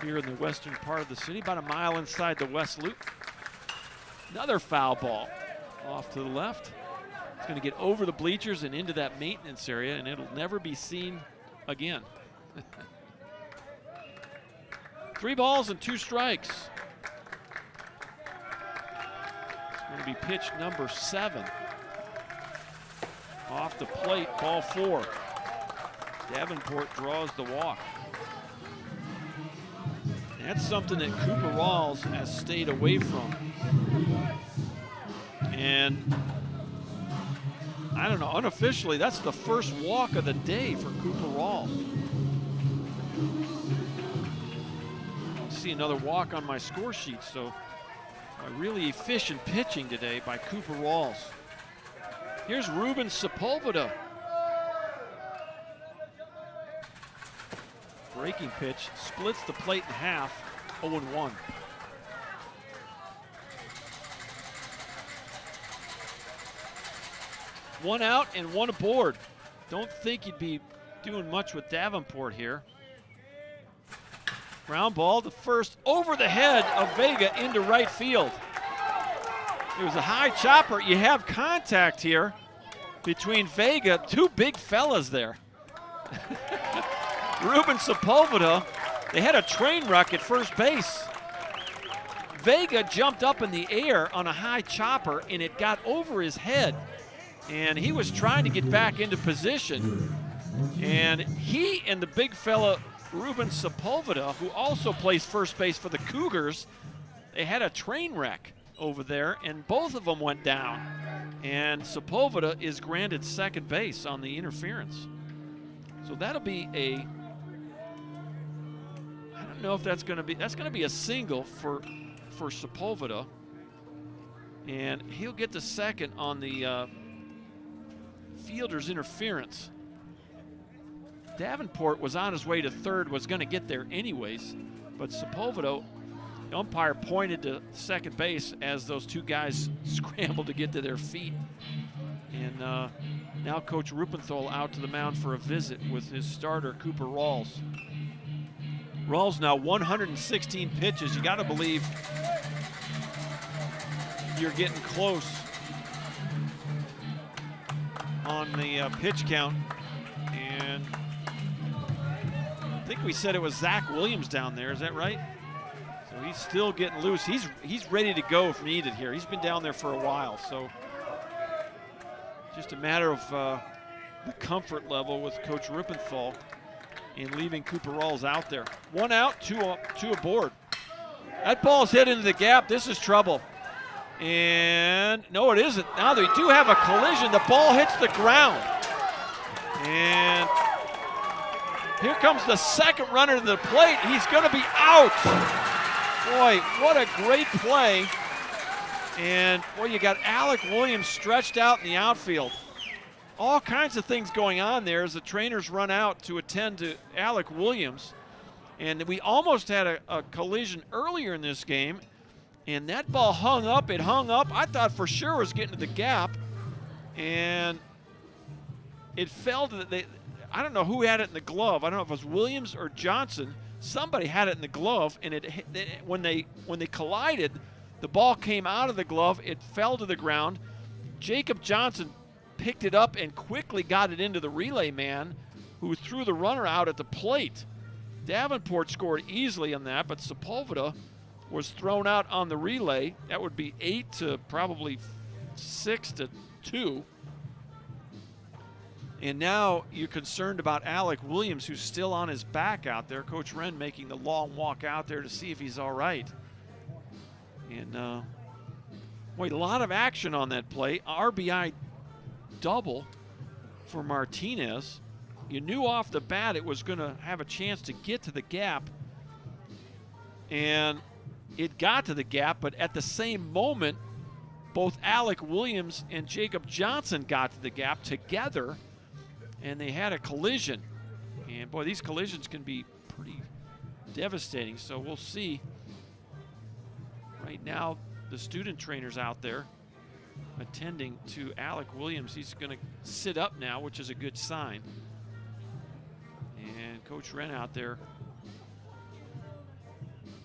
here in the western part of the city, about a mile inside the West Loop. Another foul ball off to the left. It's going to get over the bleachers and into that maintenance area, and it'll never be seen again. 3 balls and 2 strikes. It's going to be pitch number 7. Off the plate, ball 4. Davenport draws the walk. That's something that Cooper Rawls has stayed away from. And I don't know, unofficially, that's the first walk of the day for Cooper Rawls. I don't see another walk on my score sheet, so a really efficient pitching today by Cooper Rawls. Here's Ruben Sepulveda. Breaking pitch, splits the plate in half, 0-1. One out and 1 aboard. Don't think you'd be doing much with Davenport here. Ground ball to first, over the head of Vega into right field. It was a high chopper. You have contact here between Vega, 2 big fellas there. Ruben Sepulveda, they had a train wreck at first base. Vega jumped up in the air on a high chopper and it got over his head. And he was trying to get back into position. And he and the big fella, Ruben Sepulveda, who also plays first base for the Cougars, they had a train wreck over there, and both of them went down. And Sepulveda is granted second base on the interference. So that'll be a, I don't know if that's going to be a single for Sepulveda. And he'll get the second on the fielder's interference. Davenport was on his way to third, was going to get there anyways, but Sepulveda, the umpire pointed to second base as those 2 guys scrambled to get to their feet. And now Coach Rupenthal out to the mound for a visit with his starter, Cooper Rawls. Rawls now 116 pitches. You got to believe you're getting close on the pitch count. And I think we said it was Zach Williams down there. Is that right? So he's still getting loose. He's ready to go if needed here. He's been down there for a while. So just a matter of the comfort level with Coach Rupenthal in leaving Cooper Rawls out there. 1 out, 2 aboard. That ball's hit into the gap. This is trouble. And no, it isn't. Now they do have a collision. The ball hits the ground. And here comes the second runner to the plate. He's going to be out. Boy, what a great play. And boy, you got Alec Williams stretched out in the outfield. All kinds of things going on there as the trainers run out to attend to Alec Williams. And we almost had a collision earlier in this game. And that ball hung up. It hung up. I thought for sure it was getting to the gap. And it fell to the, I don't know who had it in the glove. I don't know if it was Williams or Johnson. Somebody had it in the glove, and when they collided, the ball came out of the glove. It fell to the ground. Jacob Johnson picked it up and quickly got it into the relay man, who threw the runner out at the plate. Davenport scored easily on that, but Sepulveda was thrown out on the relay. That would be 8 to probably 6 to 2. And now you're concerned about Alec Williams, who's still on his back out there. Coach Wren making the long walk out there to see if he's all right. And boy, a lot of action on that play. RBI double for Martinez. You knew off the bat it was going to have a chance to get to the gap. And it got to the gap, but at the same moment, both Alec Williams and Jacob Johnson got to the gap together, and they had a collision. And boy, these collisions can be pretty devastating, so we'll see. Right now, the student trainers out there attending to Alec Williams. He's going to sit up now, which is a good sign. And Coach Wren out there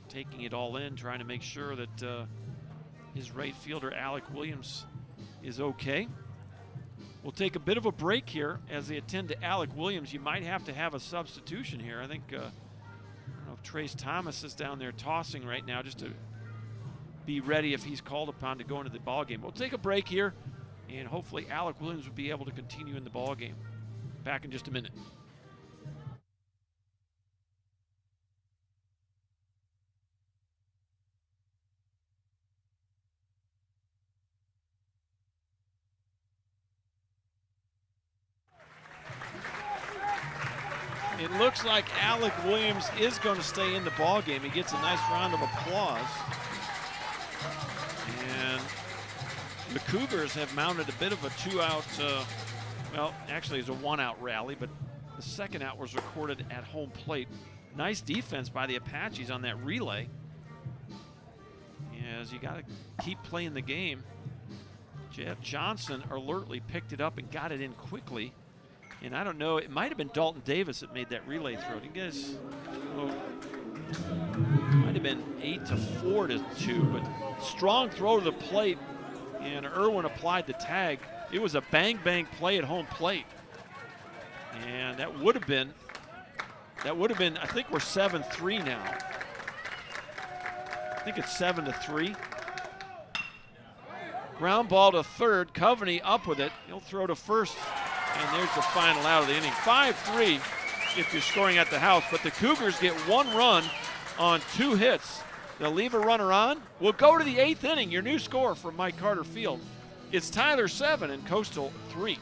taking it all in, trying to make sure that his right fielder, Alec Williams, is okay. We'll take a bit of a break here as they attend to Alec Williams. You might have to have a substitution here. I think, I don't know if Trace Thomas is down there tossing right now just to be ready if he's called upon to go into the ball game. We'll take a break here, and hopefully Alec Williams will be able to continue in the ball game. Back in just a minute. It looks like Alec Williams is going to stay in the ball game. He gets a nice round of applause. And the Cougars have mounted a bit of a two-out, well, actually it's a one-out rally, but the second out was recorded at home plate. Nice defense by the Apaches on that relay. As you got to keep playing the game. Jeff Johnson alertly picked it up and got it in quickly. And I don't know, it might have been Dalton Davis that made that relay throw. You guys, might have been 8-4 to 2, but strong throw to the plate, and Irwin applied the tag. It was a bang-bang play at home plate. And that would have been, I think we're 7-3 now. I think it's 7-3. Ground ball to third, Coveney up with it. He'll throw to first. And there's the final out of the inning. 5-3 if you're scoring at the house, but the Cougars get one run on 2 hits. They'll leave a runner on. We'll go to the 8th inning. Your new score from Mike Carter Field. It's Tyler 7 and Coastal 3.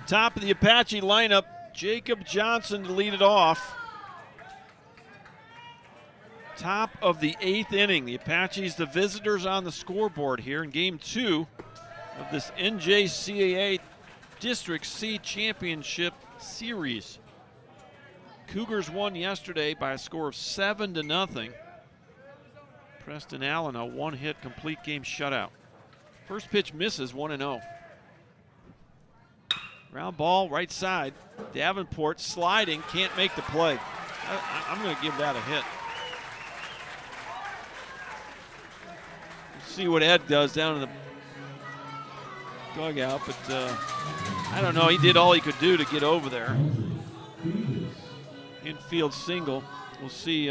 Top of the Apache lineup, Jacob Johnson to lead it off. Top of the 8th inning. The Apaches, the visitors on the scoreboard here in Game 2 of this NJCAA District C Championship Series. Cougars won yesterday by a score of 7-0. Preston Allen, a one-hit complete game shutout. First pitch misses, 1-0. Ground ball, right side. Davenport sliding, can't make the play. I'm going to give that a hit. We'll see what Ed does down in the dugout, but I don't know. He did all he could do to get over there. Infield single. We'll see.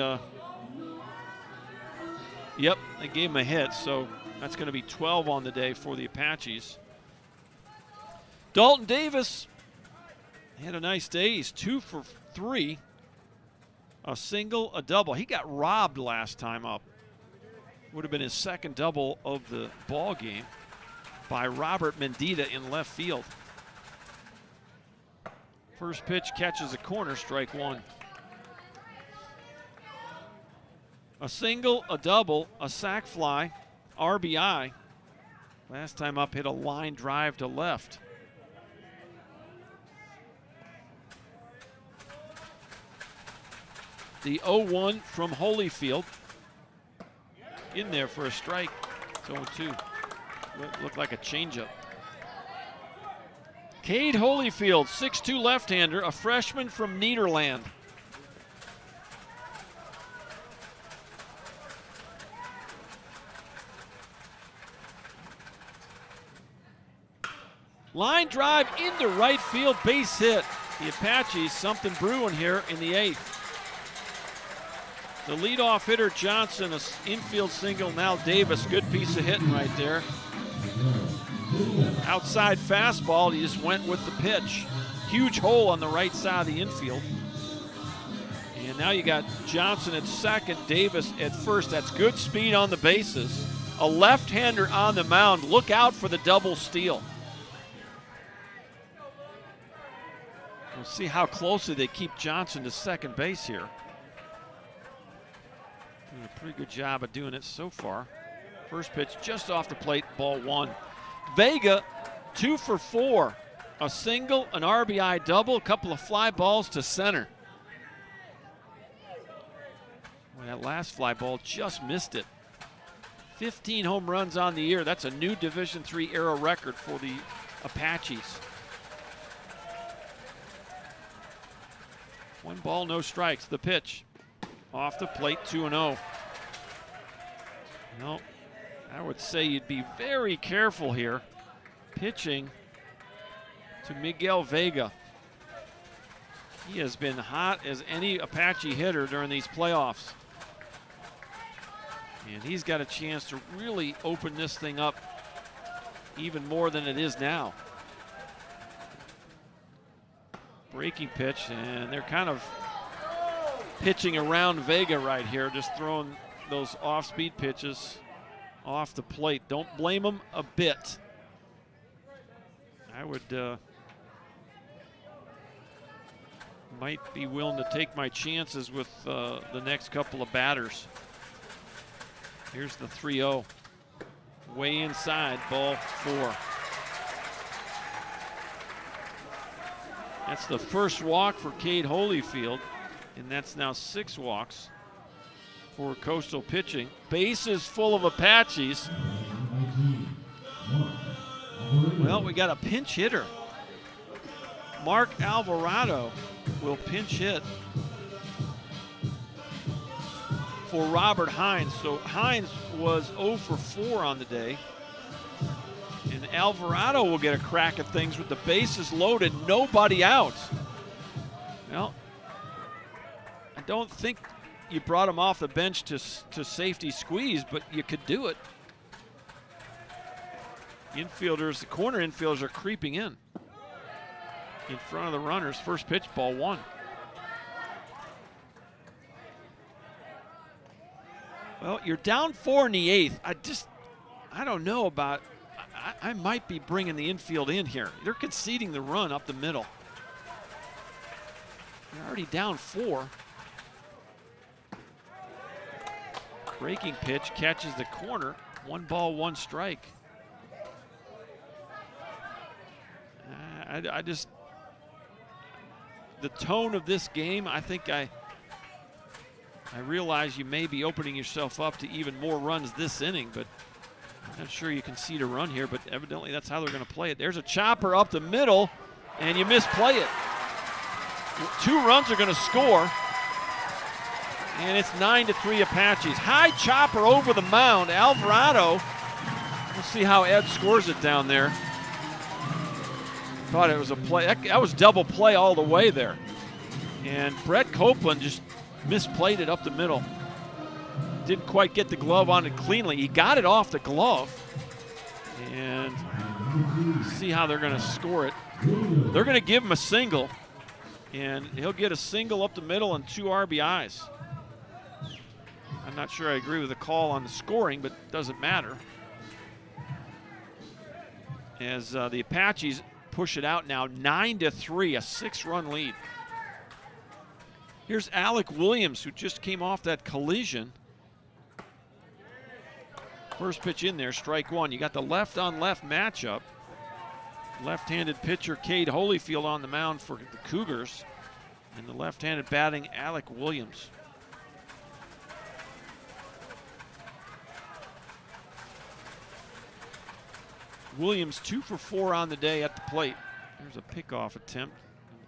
Yep, they gave him a hit, so that's going to be 12 on the day for the Apaches. Dalton Davis had a nice day. He's 2 for 3. A single, a double. He got robbed last time up. Would have been his second double of the ball game by Robert Mendita in left field. First pitch catches a corner, strike 1. A single, a double, a sac fly, RBI. Last time up hit a line drive to left. The 0-1 from Holyfield. In there for a strike. It's 0-2. Looked like a changeup. Cade Holyfield, 6'2" left-hander, a freshman from Nederland. Line drive into right field, base hit. The Apaches, something brewing here in the 8th. The leadoff hitter Johnson, an infield single. Now Davis, good piece of hitting right there. Outside fastball, he just went with the pitch. Huge hole on the right side of the infield. And now you got Johnson at second, Davis at first. That's good speed on the bases. A left-hander on the mound. Look out for the double steal. We'll see how closely they keep Johnson to second base here. Doing a pretty good job of doing it so far. First pitch just off the plate, ball 1. Vega, 2 for 4. A single, an RBI double, a couple of fly balls to center. Well, that last fly ball just missed it. 15 home runs on the year. That's a new Division III era record for the Apaches. 1 ball, no strikes. The pitch off the plate, 2-0. No, I would say you'd be very careful here pitching to Miguel Vega. He has been hot as any Apache hitter during these playoffs. And he's got a chance to really open this thing up even more than it is now. Breaking pitch, and they're kind of pitching around Vega right here, just throwing those off-speed pitches off the plate. Don't blame him a bit. I would might be willing to take my chances with the next couple of batters. Here's the 3-0. Way inside, ball 4. That's the first walk for Cade Holyfield, and that's now 6 walks for Coastal pitching. Bases full of Apaches. Well, we got a pinch hitter. Mark Alvarado will pinch hit for Robert Hines. So Hines was 0 for 4 on the day. And Alvarado will get a crack at things with the bases loaded, nobody out. Well, I don't think you brought him off the bench to safety squeeze, but you could do it. Infielders, the corner infielders are creeping in front of the runners. First pitch, ball 1. Well, you're down 4 in the 8th. I don't know about, I might be bringing the infield in here. They're conceding the run up the middle. They're already down 4. Breaking pitch catches the corner. 1 ball, 1 strike. I just, the tone of this game, I think I realize you may be opening yourself up to even more runs this inning, but I'm not sure you can see a run here, but evidently that's how they're going to play it. There's a chopper up the middle, and you misplay it. 2 runs are going to score, and it's 9-3 Apaches. High chopper over the mound. Alvarado, we'll see how Ed scores it down there. Thought it was a play. That was double play all the way there. And Brett Copeland just misplayed it up the middle. Didn't quite get the glove on it cleanly. He got it off the glove. And see how they're going to score it. They're going to give him a single. And he'll get a single up the middle and 2 RBIs. I'm not sure I agree with the call on the scoring, but it doesn't matter. As the Apaches push it out now, 9-3, a 6-run lead. Here's Alec Williams, who just came off that collision. First pitch in there, strike 1. You got the left-on-left matchup. Left-handed pitcher Cade Holyfield on the mound for the Cougars, and the left-handed batting Alec Williams. Williams 2 for 4 on the day at the plate. There's a pickoff attempt.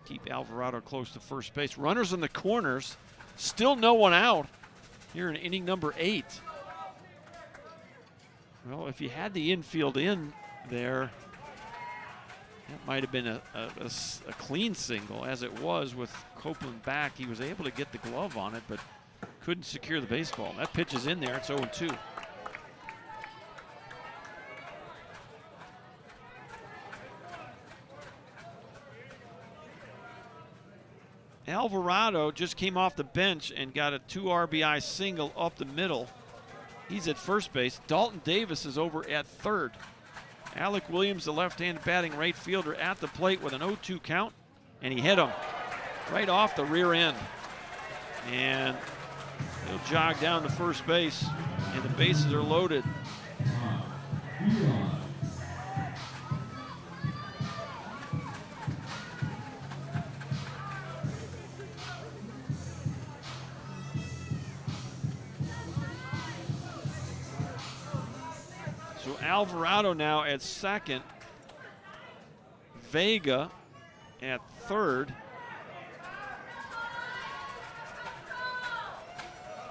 Keep Alvarado close to first base. Runners in the corners. Still no one out here in inning number 8. Well, if you had the infield in there, that might have been a clean single. As it was with Copeland back, he was able to get the glove on it, but couldn't secure the baseball. That pitch is in there. It's 0-2. Alvarado just came off the bench and got a 2 RBI single up the middle. He's at first base. Dalton Davis is over at third. Alec Williams, the left-handed batting right fielder, at the plate with an 0-2 count, and he hit him right off the rear end. And he'll jog down to first base, and the bases are loaded. Alvarado now at second, Vega at third,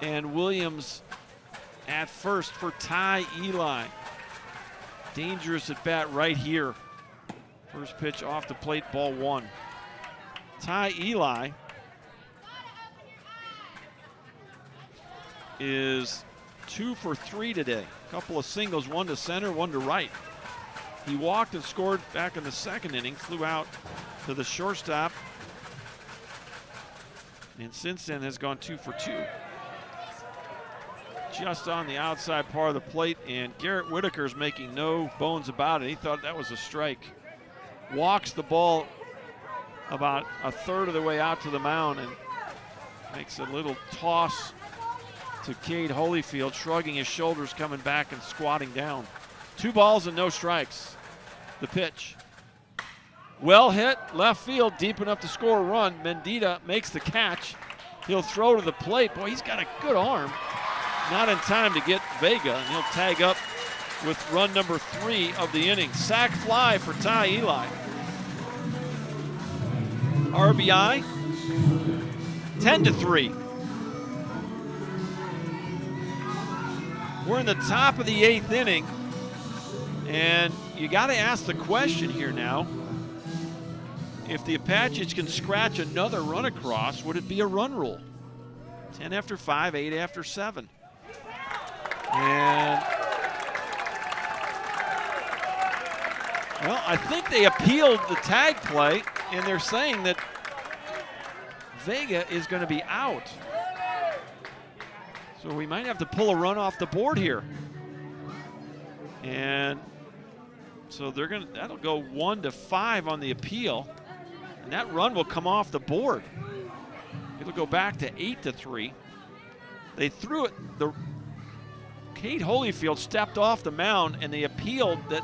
and Williams at first for Ty Eli. Dangerous at bat right here. First pitch off the plate, ball 1. Ty Eli is 2 for 3 today. Couple of singles, 1 to center, 1 to right. He walked and scored back in the second inning, flew out to the shortstop, and since then has gone 2 for 2. Just on the outside part of the plate, and Garrett Whitaker's making no bones about it. He thought that was a strike. Walks the ball about a third of the way out to the mound and makes a little toss to Cade Holyfield, shrugging his shoulders, coming back and squatting down. 2 balls and no strikes. The pitch. Well hit, left field, deep enough to score a run. Mendita makes the catch. He'll throw to the plate. Boy, he's got a good arm. Not in time to get Vega, and he'll tag up with run number 3 of the inning. Sac fly for Ty Eli. RBI, 10-3. We're in the top of the 8th inning, and you got to ask the question here now. If the Apaches can scratch another run across, would it be a run rule? 10 after 5, 8 after 7. And, well, I think they appealed the tag play, and they're saying that Vega is going to be out. So we might have to pull a run off the board here. And So that'll go 1-5 on the appeal, and that run will come off the board. It'll go back to 8-3. They threw it. Cade Holyfield stepped off the mound, and they appealed that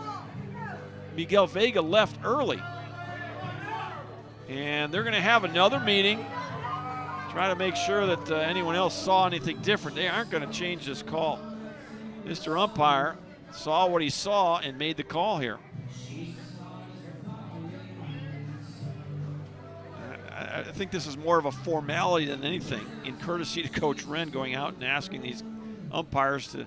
Miguel Vega left early. And they're going to have another meeting, try to make sure that anyone else saw anything different. They aren't going to change this call. Mr. Umpire saw what he saw and made the call here. I think this is more of a formality than anything, in courtesy to Coach Wren going out and asking these umpires to,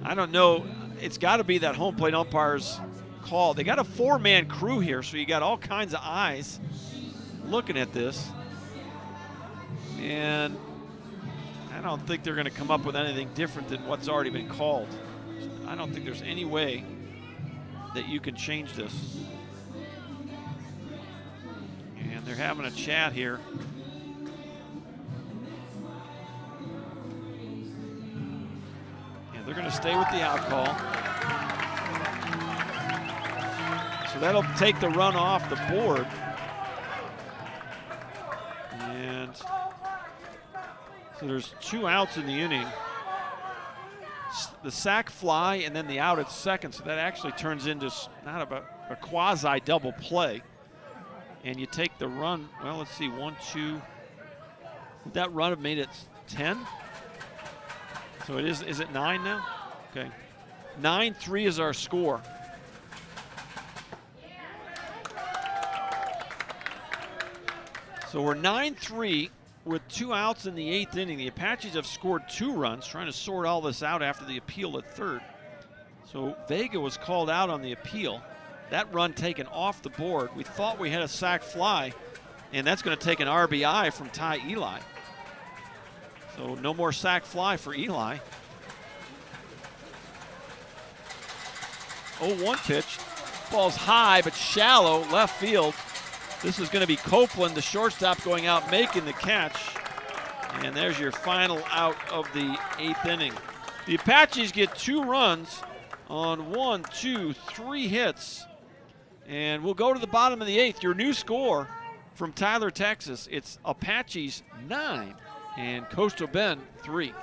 I don't know, it's got to be that home plate umpire's call. They got a 4-man crew here, so you got all kinds of eyes looking at this. And I don't think they're going to come up with anything different than what's already been called. I don't think there's any way that you can change this. And they're having a chat here. And they're going to stay with the out call. So that'll take the run off the board. And so there's 2 outs in the inning. The sac fly and then the out at second, so that actually turns into not about a quasi double play. And you take the run, well, let's see, 1, 2. Would that run have made it 10? So is it 9 now? Okay. 9-3 is our score. So we're 9-3 with 2 outs in the 8th inning. The Apaches have scored 2 runs, trying to sort all this out after the appeal at third. So Vega was called out on the appeal. That run taken off the board. We thought we had a sac fly, and that's going to take an RBI from Ty Eli. So no more sac fly for Eli. 0-1 pitch. Ball's high but shallow, left field. This is going to be Copeland, the shortstop, going out making the catch. And there's your final out of the 8th inning. The Apaches get 2 runs on 1, 2, 3 hits. And we'll go to the bottom of the 8th. Your new score from Tyler, Texas, it's Apaches 9 and Coastal Bend 3.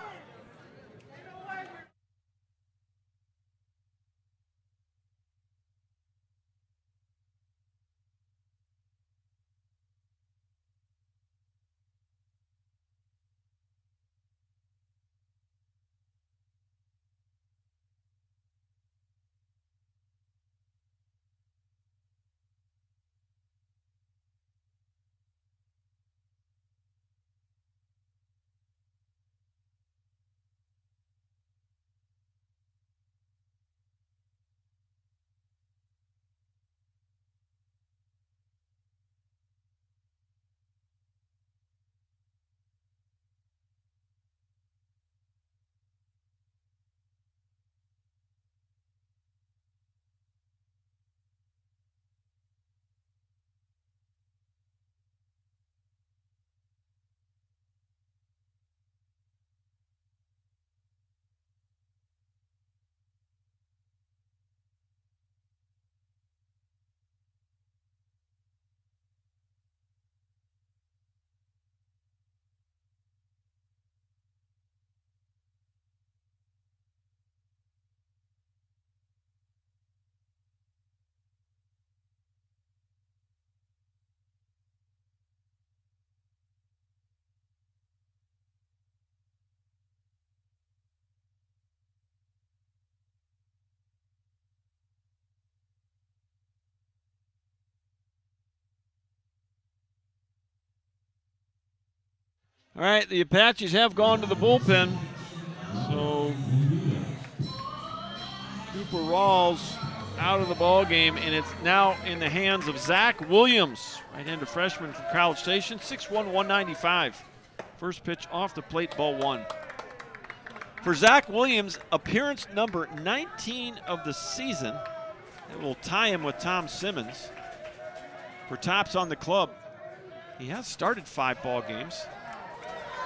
All right, the Apaches have gone to the bullpen. So Cooper Rawls out of the ball game, and it's now in the hands of Zach Williams, right-handed freshman from College Station, 6'1", 195. First pitch off the plate, ball 1. For Zach Williams, appearance number 19 of the season. It will tie him with Tom Simmons for tops on the club. He has started 5 ball games.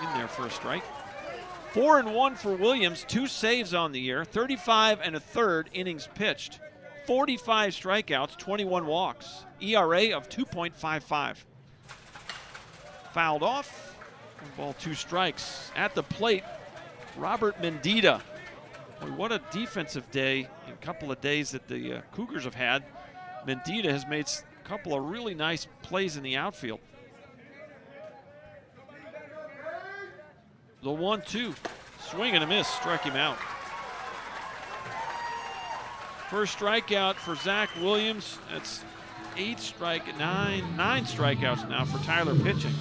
In there for a strike. 4-1 for Williams, 2 saves on the year, 35 1/3 innings pitched, 45 strikeouts, 21 walks, ERA of 2.55. Fouled off, 1 ball, 2 strikes. At the plate, Robert Mendita. Boy, what a defensive day in a couple of days that the Cougars have had. Mendita has made a couple of really nice plays in the outfield. The 1-2, swing and a miss, struck him out. First strikeout for Zach Williams. That's 9 strikeouts now for Tyler pitching.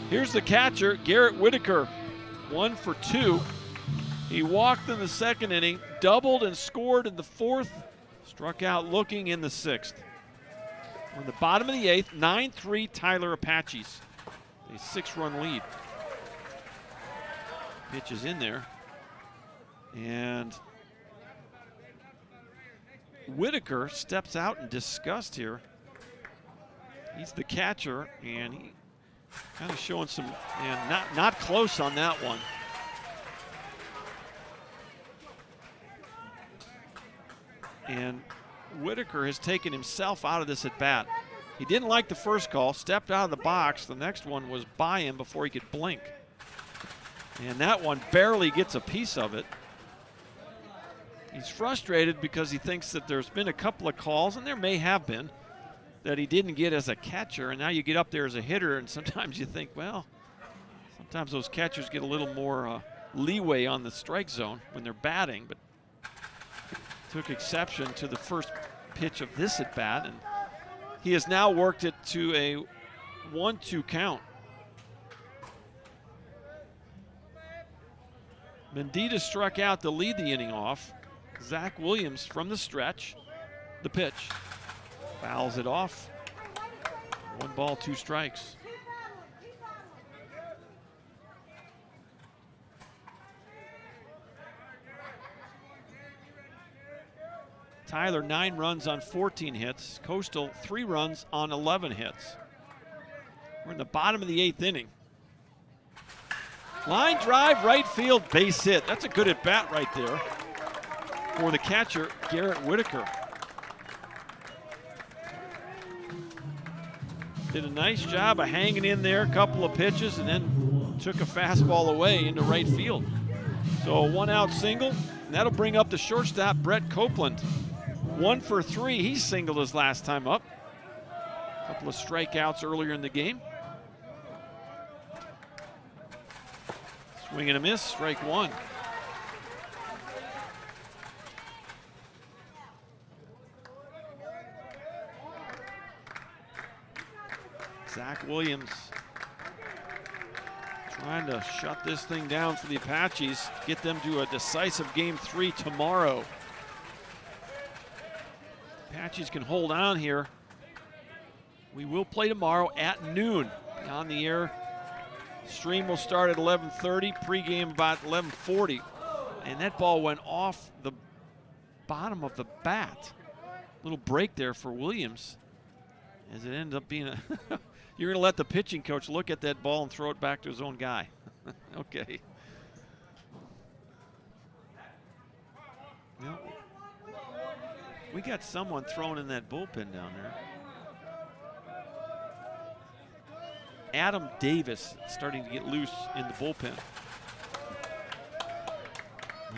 Here's the catcher, Garrett Whitaker, 1 for 2. He walked in the 2nd inning, doubled and scored in the 4th, struck out looking in the 6th. We're in the bottom of the 8th, 9-3 Tyler Apaches. A 6-run lead. Pitch is in there. And Whitaker steps out in disgust here. He's the catcher, and he kind of showing some, not close on that one. And Whitaker has taken himself out of this at bat. He didn't like the first call, stepped out of the box. The next one was by him before he could blink. And that one barely gets a piece of it. He's frustrated because he thinks that there's been a couple of calls, and there may have been, that he didn't get as a catcher, and now you get up there as a hitter, and sometimes you think, well, sometimes those catchers get a little more leeway on the strike zone when they're batting, but took exception to the first pitch of this at bat, and he has now worked it to a 1-2 count. Mendita struck out to lead the inning off. Zach Williams from the stretch. The pitch. Fouls it off. 1 ball, 2 strikes. Tyler, 9 runs on 14 hits. Coastal, 3 runs on 11 hits. We're in the bottom of the 8th inning. Line drive, right field, base hit. That's a good at bat right there for the catcher, Garrett Whitaker. Did a nice job of hanging in there, a couple of pitches, and then took a fastball away into right field. So a 1-out single, and that'll bring up the shortstop, Brett Copeland. 1 for 3, he singled his last time up. A couple of strikeouts earlier in the game. Swing and a miss, strike 1. Zach Williams trying to shut this thing down for the Apaches, get them to a decisive game 3 tomorrow. Apaches can hold on here. We will play tomorrow at noon on the air. Stream will start at 11:30, pregame about 11:40. And that ball went off the bottom of the bat. Little break there for Williams as it ended up being a you're going to let the pitching coach look at that ball and throw it back to his own guy. Okay. Well, we got someone thrown in that bullpen down there. Adam Davis starting to get loose in the bullpen.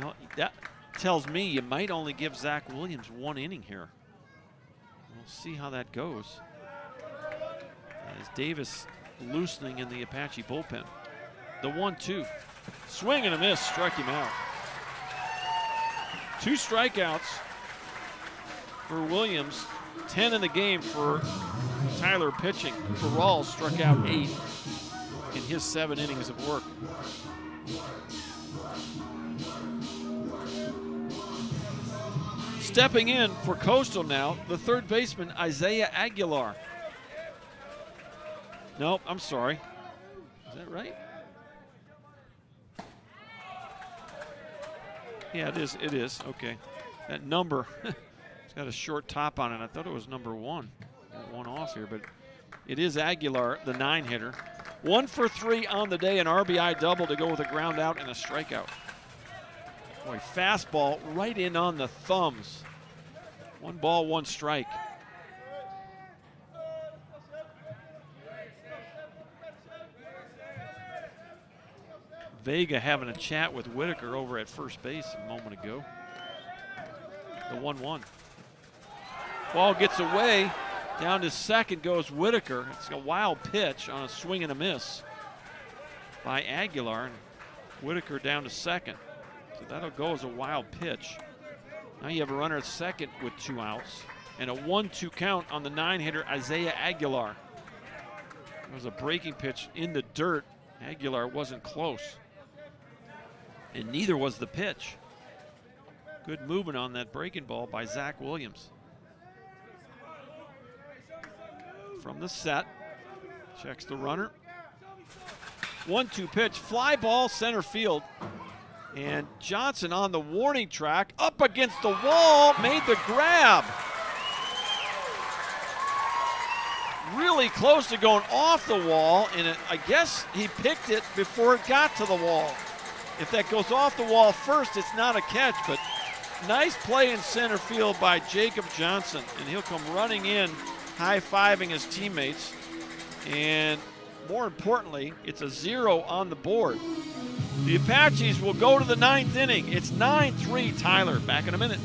Well, that tells me you might only give Zach Williams 1 inning here. We'll see how that goes. As Davis loosening in the Apache bullpen. The 1-2. Swing and a miss, struck him out. 2 strikeouts for Williams. 10 in the game for Tyler pitching. Rawls struck out 8 in his 7 innings of work. Stepping in for Coastal now, the 3rd baseman, Isaiah Aguilar. Nope, I'm sorry. Is that right? Yeah, it is, okay. That number, it's got a short top on it. I thought it was number 1. Got 1 off here, but it is Aguilar, the 9-hitter. 1 for 3 on the day, an RBI double to go with a ground out and a strikeout. Boy, fastball right in on the thumbs 1 ball, 1 strike. Vega having a chat with Whitaker over at first base a moment ago. The 1-1. Ball gets away. Down to second goes Whitaker. It's a wild pitch on a swing and a miss by Aguilar. Whitaker down to second. So that'll go as a wild pitch. Now you have a runner at second with 2 outs. And a 1-2 count on the 9-hitter Isaiah Aguilar. It was a breaking pitch in the dirt. Aguilar wasn't close. And neither was the pitch. Good movement on that breaking ball by Zach Williams. From the set, checks the runner. 1-2 pitch, fly ball center field. And Johnson on the warning track, up against the wall, made the grab. Really close to going off the wall, and I guess he picked it before it got to the wall. If that goes off the wall first, it's not a catch, but nice play in center field by Jacob Johnson, and he'll come running in, high-fiving his teammates, and more importantly, it's a 0 on the board. The Apaches will go to the 9th inning. It's 9-3 Tyler. Back in a minute.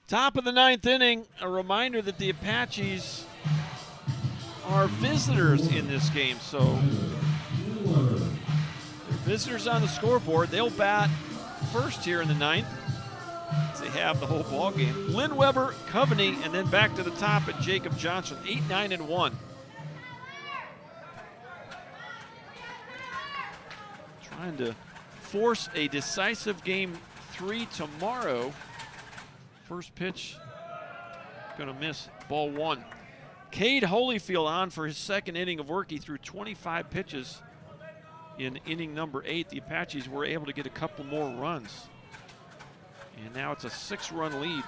Top of the 9th inning, a reminder that the Apaches are visitors in this game. So they're visitors on the scoreboard. They'll bat first here in the 9th. As they have the whole ball game. Lynn Weber, Coveney, and then back to the top at Jacob Johnson, 8-9-1. Trying to force a decisive game 3 tomorrow. First pitch, gonna miss, ball 1. Cade Holyfield on for his second inning of work. He threw 25 pitches in inning number 8. The Apaches were able to get a couple more runs. And now it's a 6-run lead.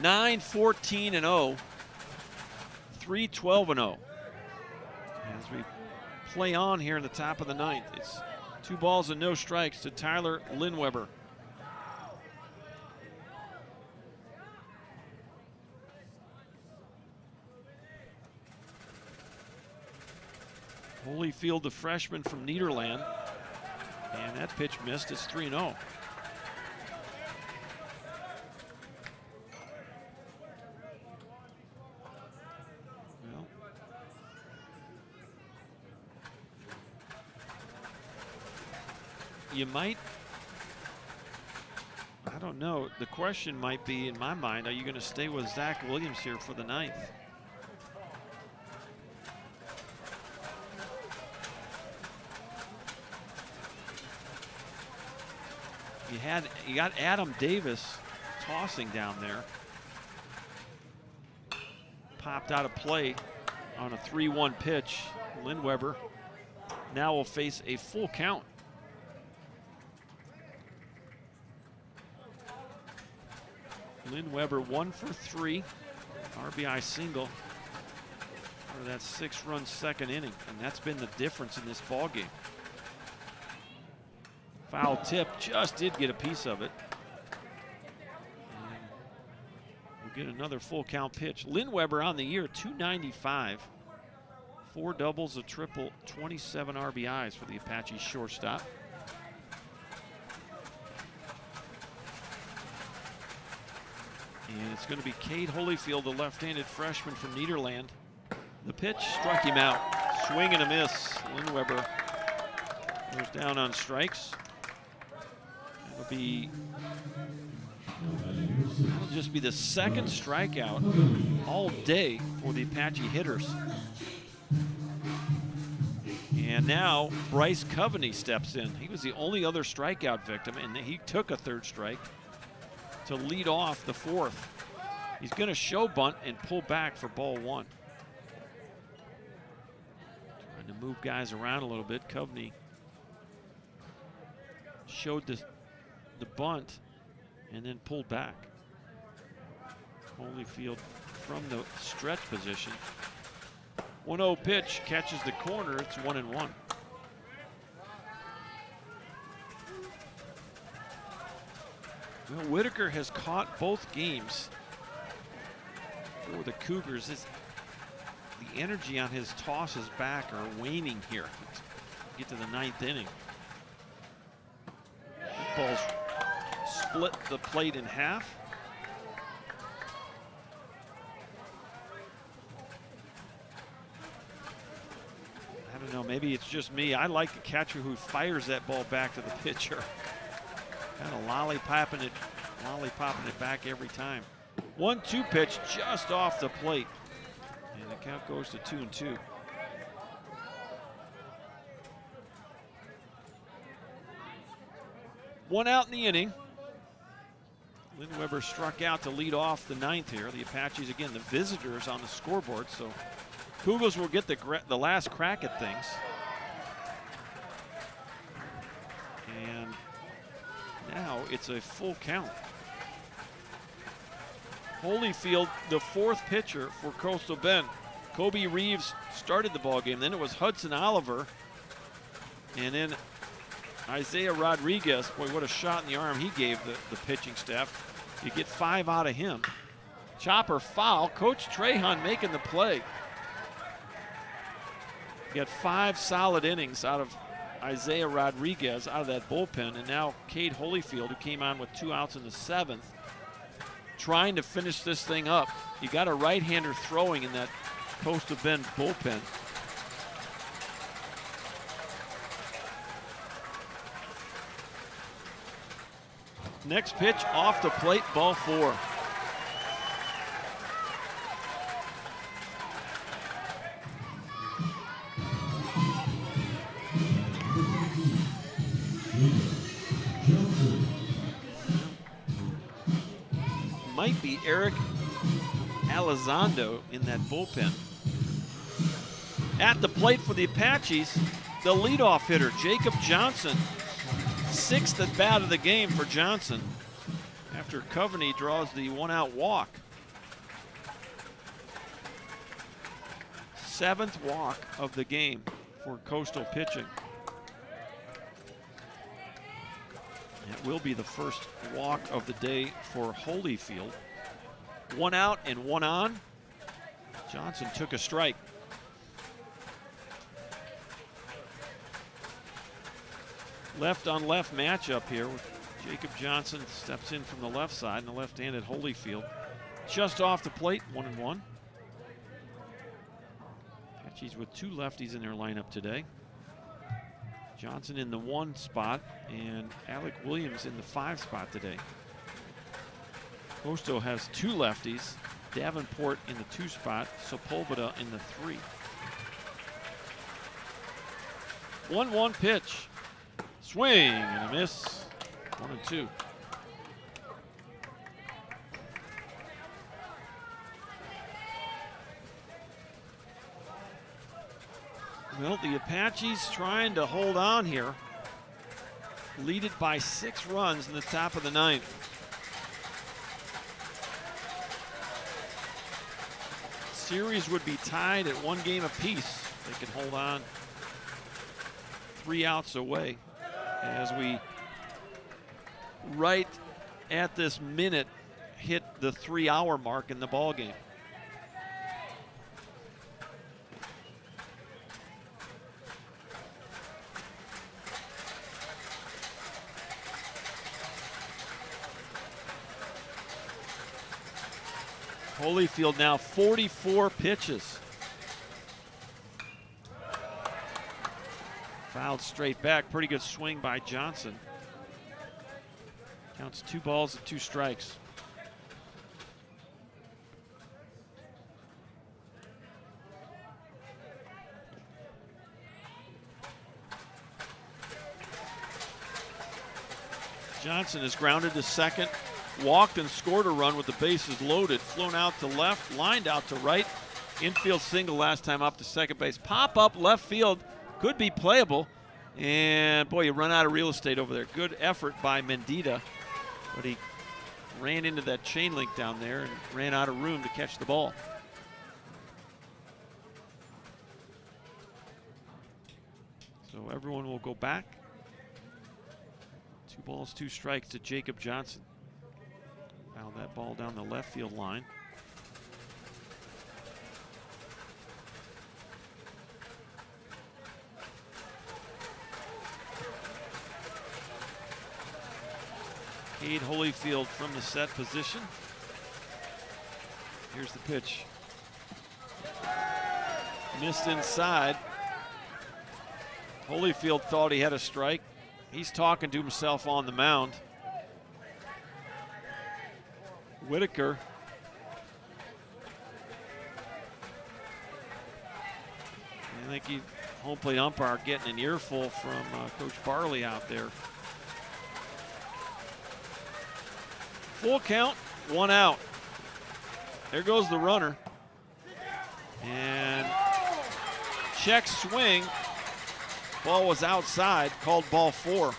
9-14-0, 3-12-0. As we play on here in the top of the 9th, it's 2 balls and no strikes to Tyler Lindweber. Holyfield, the freshman from Nederland, and that pitch missed. It's 3-0. Well, you might, I don't know. The question might be, in my mind, are you going to stay with Zach Williams here for the 9th? You got Adam Davis tossing down there. Popped out of play on a 3-1 pitch. Lindweber now will face a full count. Lindweber 1 for 3, RBI single. for that 6-run second inning, and that's been the difference in this ball game. Foul tip, just did get a piece of it. And we'll get another full count pitch. Lynn Weber on the year, 295. 4 doubles, a triple, 27 RBIs for the Apache shortstop. And it's going to be Cade Holyfield, the left-handed freshman from Nederland. The pitch struck him out. Swing and a miss. Lynn Weber goes down on strikes. That'll just be the second strikeout all day for the Apache hitters. And now Bryce Coveney steps in. He was the only other strikeout victim, and he took a 3rd strike to lead off the 4th. He's going to show bunt and pull back for ball 1. Trying to move guys around a little bit. Coveney showed the bunt and then pulled back. Holyfield from the stretch position. 1-0 pitch, catches the corner. It's 1-1. Well, Whitaker has caught both games for the Cougars. The energy on his tosses back are waning here. Get to the 9th inning. That ball's split the plate in half. I don't know, maybe it's just me. I like the catcher who fires that ball back to the pitcher. Kind of lollipopping it back every time. 1-2 pitch just off the plate. And the count goes to 2-2. One out in the inning. Lynn Weber struck out to lead off the 9th here. The Apaches, again, the visitors on the scoreboard. So Cougars will get the last crack at things. And now it's a full count. Holyfield, the 4th pitcher for Coastal Bend. Kobe Reeves started the ball game. Then it was Hudson Oliver. And then Isaiah Rodriguez. Boy, what a shot in the arm he gave the pitching staff. You get 5 out of him. Chopper foul. Coach Trahan making the play. You got 5 solid innings out of Isaiah Rodriguez out of that bullpen, and now Cade Holyfield, who came on with 2 outs in the 7th, trying to finish this thing up. You got a right-hander throwing in that Coastal Bend bullpen. Next pitch off the plate, ball 4. Might be Eric Elizondo in that bullpen. At the plate for the Apaches, the leadoff hitter, Jacob Johnson. 6th at bat of the game for Johnson after Coveney draws the 1-out walk. 7th walk of the game for Coastal pitching. It will be the first walk of the day for Holyfield. 1 out and 1 on. Johnson took a strike. Left on left matchup here with Jacob Johnson steps in from the left side and the left-handed Holyfield. Just off the plate, 1-1. Apaches with 2 lefties in their lineup today. Johnson in the 1 spot and Alec Williams in the 5 spot today. Coastal has 2 lefties, Davenport in the 2 spot, Sepulveda in the 3. 1-1 pitch. Swing and a miss. 1-2. Well, the Apaches trying to hold on here. Lead it by 6 runs in the top of the 9th. series would be tied at 1 game apiece. They could hold on 3 outs away as we, right at this minute, hit the 3-hour mark in the ball game. Holyfield now 44 pitches. Fouled straight back. Pretty good swing by Johnson. Counts 2 balls and 2 strikes. Johnson is grounded to second, walked and scored a run with the bases loaded, flown out to left, lined out to right. Infield single last time up to second base. Pop up left field could be playable. And boy, you run out of real estate over there. Good effort by Mendita, but he ran into that chain link down there and ran out of room to catch the ball. So everyone will go back. 2 balls, 2 strikes to Jacob Johnson. Fouled that ball down the left field line. Cade Holyfield from the set position. Here's the pitch. Missed inside. Holyfield thought he had a strike. He's talking to himself on the mound. Whitaker. I think he, home plate umpire, getting an earful from Coach Barley out there. Full count, 1 out. There goes the runner. And check swing. Ball was outside, called ball 4.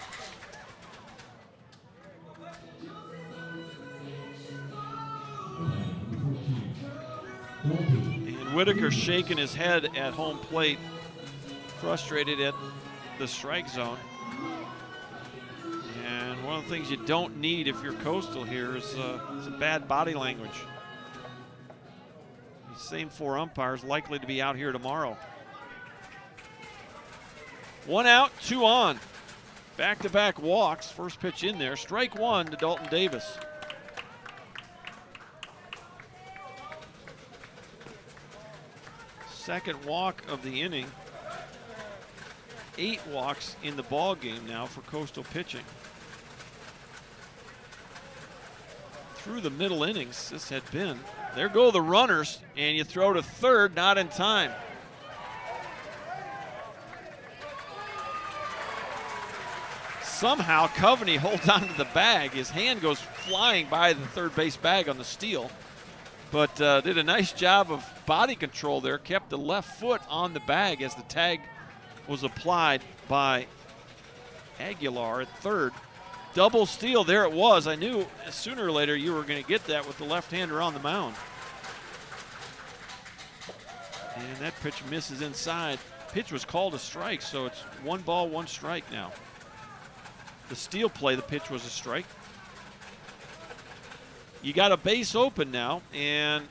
And Whitaker shaking his head at home plate, frustrated at the strike zone. And one of the things you don't need if you're Coastal here is some bad body language. These same 4 umpires likely to be out here tomorrow. 1 out, 2 on. Back-to-back walks. First pitch in there. Strike 1 to Dalton Davis. Second walk of the inning. 8 walks in the ball game now for Coastal pitching. Through the middle innings, this had been. There go the runners, and you throw to third, not in time. Somehow Coveney holds onto the bag. His hand goes flying by the third base bag on the steal, but did a nice job of body control there. Kept the left foot on the bag as the tag was applied by Aguilar at third. Double steal, there it was. I knew sooner or later you were going to get that with the left-hander on the mound. And that pitch misses inside. Pitch was called a strike, so it's 1 ball, 1 strike now. The steal play, the pitch was a strike. You got a base open now, and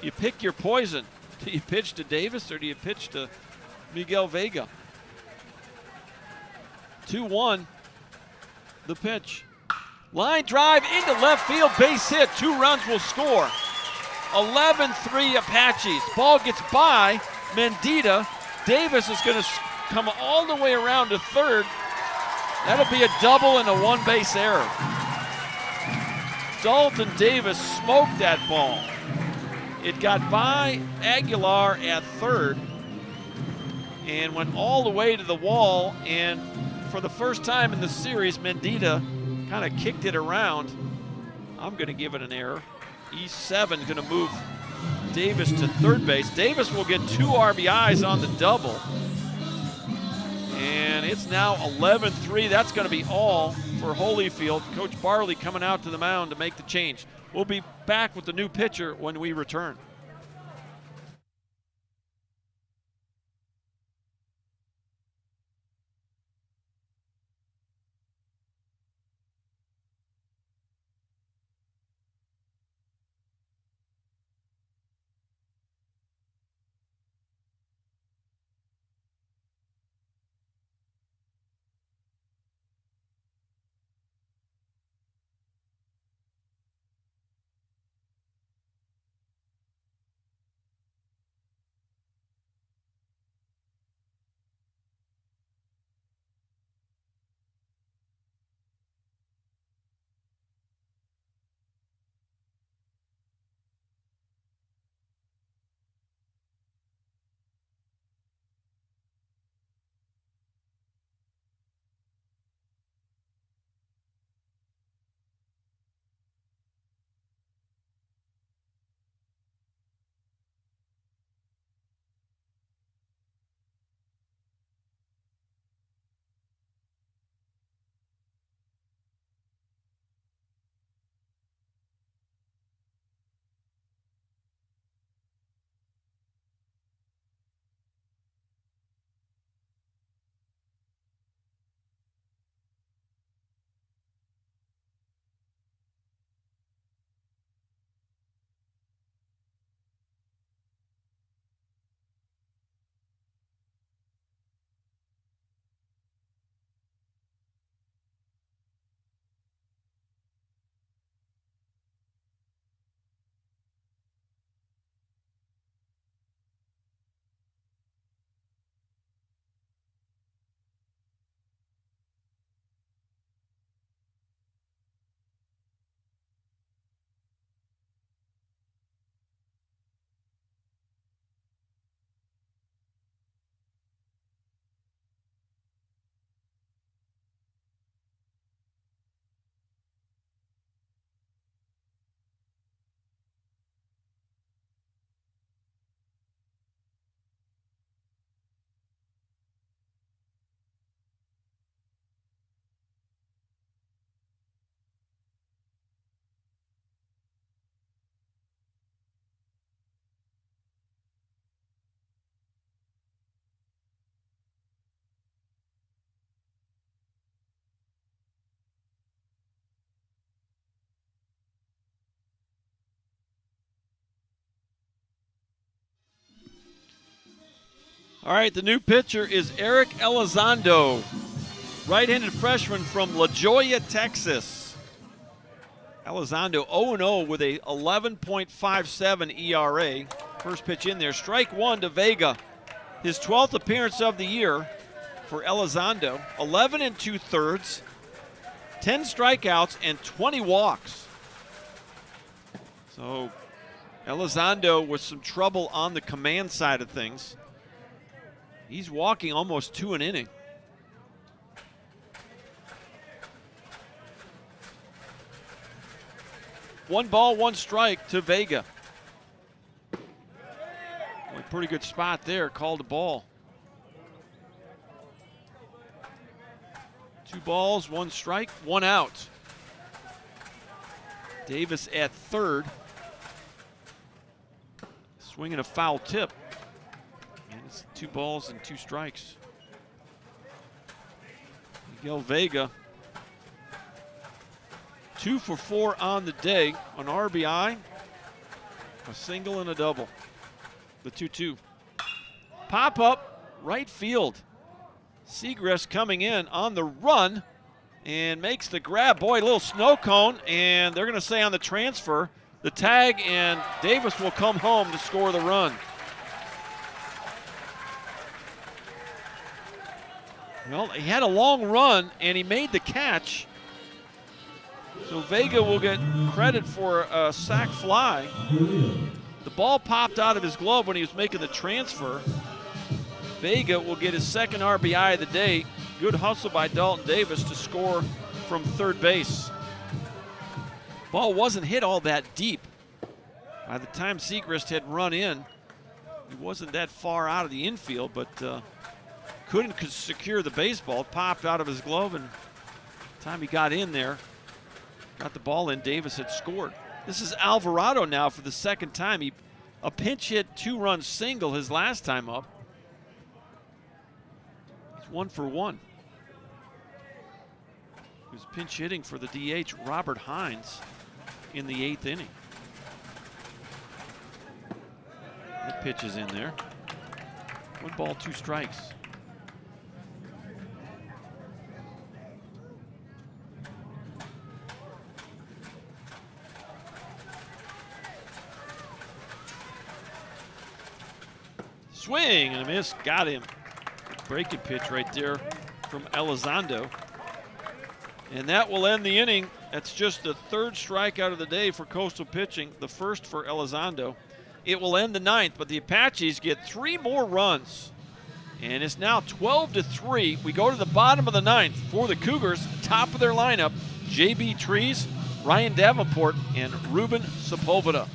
you pick your poison. Do you pitch to Davis or do you pitch to Miguel Vega? 2-1, the pitch. Line drive into left field, base hit. 2 runs will score. 11-3 Apaches. Ball gets by Mendita. Davis is going to come all the way around to third. That'll be a double and a 1-base error. Dalton Davis smoked that ball. It got by Aguilar at third and went all the way to the wall, and for the first time in the series, Mendita kind of kicked it around. I'm going to give it an error. E7 going to move Davis to third base. Davis will get 2 RBIs on the double. And it's now 11-3. That's going to be all for Holyfield. Coach Barley coming out to the mound to make the change. We'll be back with the new pitcher when we return. All right, the new pitcher is Eric Elizondo, right-handed freshman from La Joya, Texas. Elizondo 0-0 with a 11.57 ERA. First pitch in there, strike one to Vega. His 12th appearance of the year for Elizondo. 11 2/3, 10 strikeouts, and 20 walks. So Elizondo with some trouble on the command side of things. He's walking almost 2 an inning. One ball, one strike to Vega. A pretty good spot there, called a ball. 2 balls, 1 strike, 1 out. Davis at third. Swinging a foul tip. And it's 2 balls and 2 strikes. Miguel Vega, 2 for 4 on the day. An RBI, a single and a double. The 2-2. Pop up, right field. Segrist coming in on the run and makes the grab. Boy, a little snow cone, and they're going to say on the transfer, the tag, and Davis will come home to score the run. Well, he had a long run, and he made the catch. So Vega will get credit for a sac fly. The ball popped out of his glove when he was making the transfer. Vega will get his second RBI of the day. Good hustle by Dalton Davis to score from third base. Ball wasn't hit all that deep. By the time Segrist had run in, he wasn't that far out of the infield, but couldn't secure the baseball. It popped out of his glove, and the time he got in there, got the ball in, Davis had scored. This is Alvarado now for the second time. A pinch hit 2-run single his last time up. He's 1 for 1. He was pinch hitting for the DH, Robert Hines, in the 8th inning. That pitch is in there. 1 ball, 2 strikes. Swing and a miss, got him. Breaking pitch right there from Elizondo. And that will end the inning. That's just the 3rd strikeout of the day for Coastal pitching, the 1st for Elizondo. It will end the 9th, but the Apaches get 3 more runs. And it's now 12-3. We go to the bottom of the 9th for the Cougars. Top of their lineup, J.B. Trees, Ryan Davenport, and Ruben Sepulveda.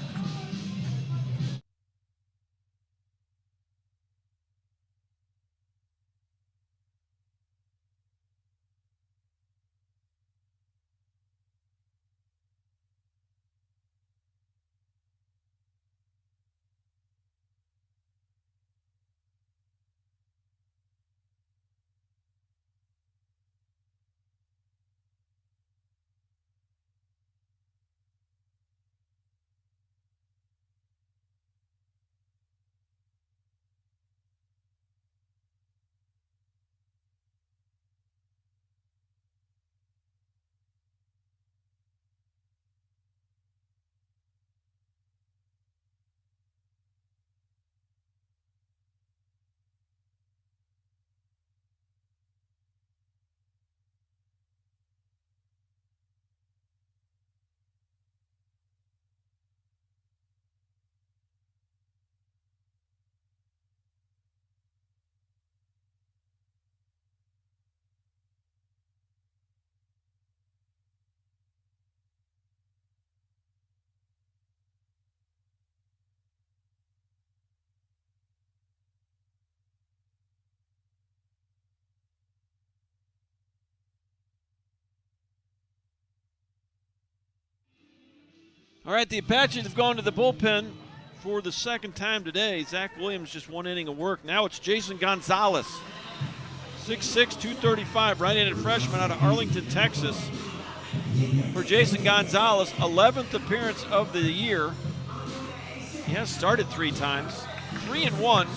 All right, the Apaches have gone to the bullpen for the 2nd time today. Zach Williams just 1 inning of work. Now it's Jason Gonzalez, 6'6", 235, right-handed freshman out of Arlington, Texas. For Jason Gonzalez, 11th appearance of the year. He has started 3 times, 3-1.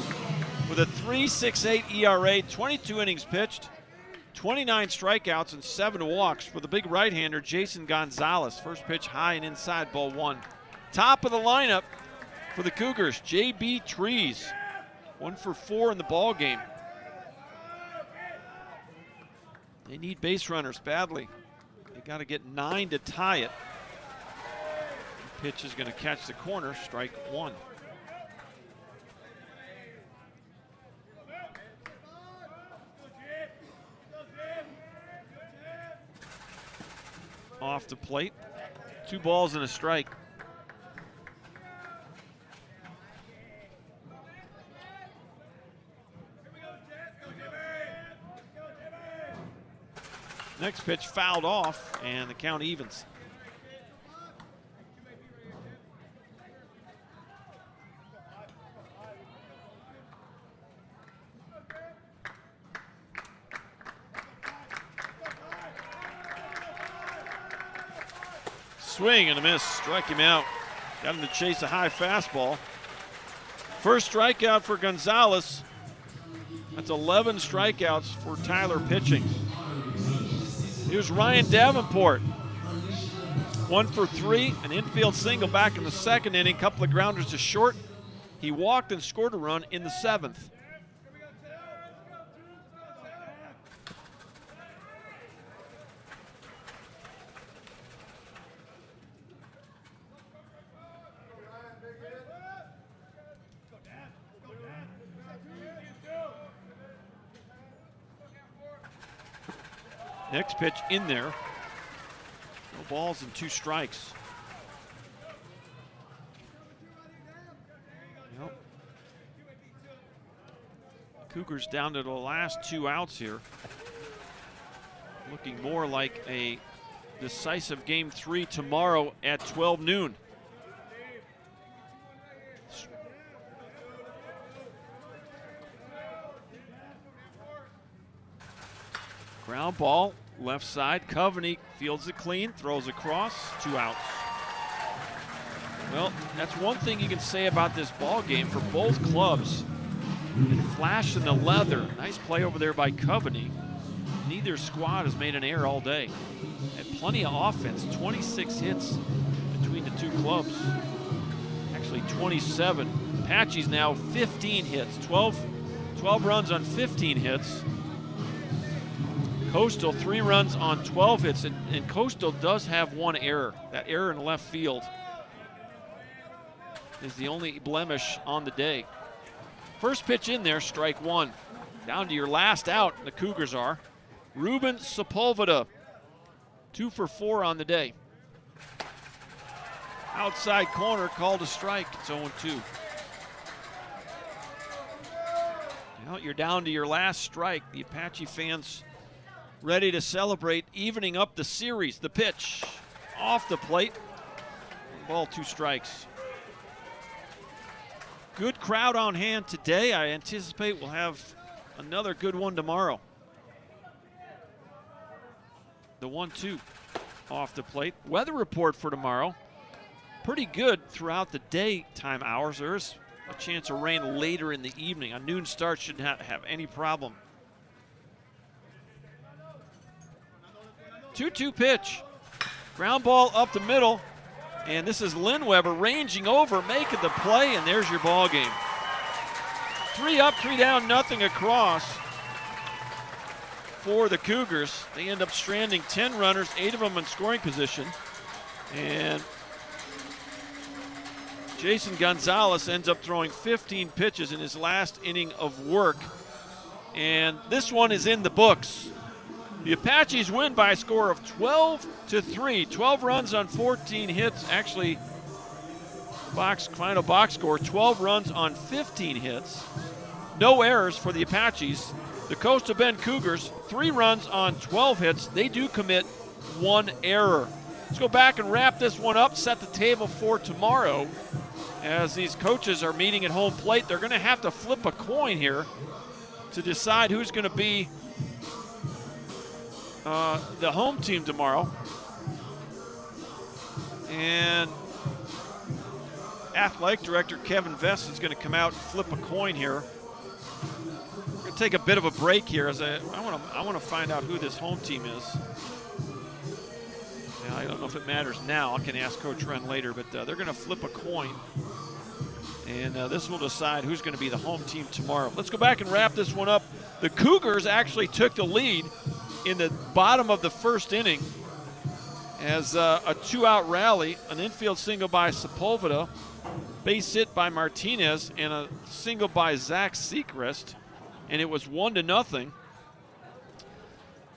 with a 3.68 ERA, 22 innings pitched, 29 strikeouts, and 7 walks for the big right-hander, Jason Gonzalez. First pitch high and inside, ball 1. Top of the lineup for the Cougars, J.B. Trees. 1 for 4 in the ball game. They need base runners badly. They got to get 9 to tie it. The pitch is going to catch the corner, strike 1. Off the plate, 2 balls and a strike. Next pitch fouled off, and the count evens. Swing and a miss, struck him out. Got him to chase a high fastball. First strikeout for Gonzalez. That's 11 strikeouts for Tyler pitching. Here's Ryan Davenport. 1 for 3, an infield single back in the second inning, couple of grounders to short. He walked and scored a run in the 7th. Next pitch in there. No balls and 2 strikes. Yep. Cougars down to the last 2 outs here. Looking more like a decisive game 3 tomorrow at 12 noon. Ground ball, left side. Coveney fields it clean, throws across, 2 outs. Well, that's one thing you can say about this ball game for both clubs. It flashed in the leather. Nice play over there by Coveney. Neither squad has made an error all day. Had plenty of offense, 26 hits between the 2 clubs. Actually 27. Apaches now 15 hits, 12 runs on 15 hits. Coastal 3 runs on 12 hits, and Coastal does have 1 error. That error in left field is the only blemish on the day. First pitch in there, strike 1. Down to your last out, the Cougars are. Ruben Sepulveda, 2 for 4 on the day. Outside corner, called a strike. It's 0-2. Well, you're down to your last strike. The Apache fans ready to celebrate, evening up the series. The pitch off the plate. 1 ball, 2 strikes. Good crowd on hand today. I anticipate we'll have another good one tomorrow. The 1-2 off the plate. Weather report for tomorrow. Pretty good throughout the daytime hours. There's a chance of rain later in the evening. A noon start should not have any problem. 2-2 pitch. Ground ball up the middle. And this is Lindweber ranging over, making the play, and there's your ball game. 3 up, 3 down, nothing across for the Cougars. They end up stranding 10 runners, 8 of them in scoring position. And Jason Gonzalez ends up throwing 15 pitches in his last inning of work. And this one is in the books. The Apaches win by a score of 12-3. 12 runs on 14 hits. Actually, final box score, 12 runs on 15 hits. No errors for the Apaches. The Coastal Bend Cougars, 3 runs on 12 hits. They do commit 1 error. Let's go back and wrap this one up, set the table for tomorrow. As these coaches are meeting at home plate, they're going to have to flip a coin here to decide who's going to be the home team tomorrow. And Athletic Director Kevin Vest is going to come out and flip a coin here to take a bit of a break here as I want to find out who this home team is. I don't know if it matters now. I can ask Coach Wren later, but they're going to flip a coin, and this will decide who's going to be the home team tomorrow. Let's go back and wrap this one up. The Cougars actually took the lead in the bottom of the first inning as a 2-out rally, an infield single by Sepulveda, base hit by Martinez, and a single by Zach Seacrest, and it was 1-0.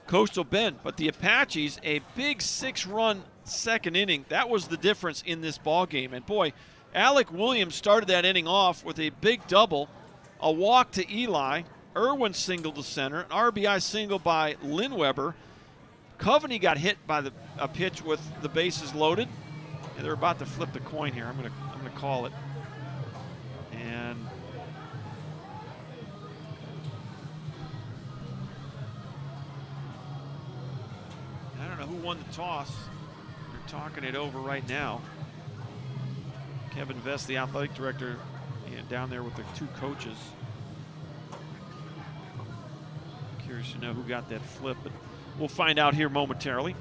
Coastal Bend, but the Apaches, a big 6-run second inning. That was the difference in this ball game. And boy, Alec Williams started that inning off with a big double, a walk to Eli, Irwin single to center, an RBI single by Lynn Weber. Coveney got hit by a pitch with the bases loaded, and they're about to flip the coin here. I'm gonna call it, and I don't know who won the toss. They're talking it over right now. Kevin Vest, the athletic director, down there with the two coaches. Curious to know who got that flip, but we'll find out here momentarily.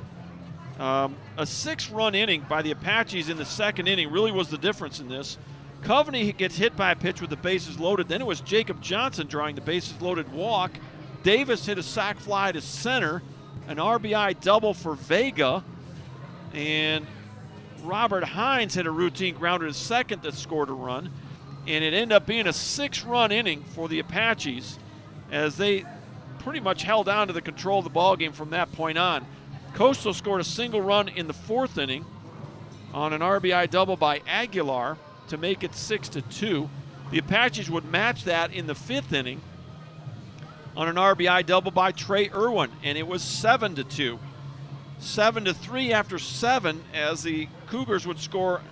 A 6-run inning by the Apaches in the second inning really was the difference in this. Coveney gets hit by a pitch with the bases loaded. Then it was Jacob Johnson drawing the bases loaded walk. Davis hit a sac fly to center, an RBI double for Vega, and Robert Hines hit a routine grounder to second that scored a run, and it ended up being a 6-run inning for the Apaches as they pretty much held on to the control of the ball game from that point on. Coastal scored a single run in the 4th inning on an RBI double by Aguilar to make it 6-2. The Apaches would match that in the 5th inning on an RBI double by Trey Irwin, and it was 7-2. 7-3 after 7 as the Cougars would score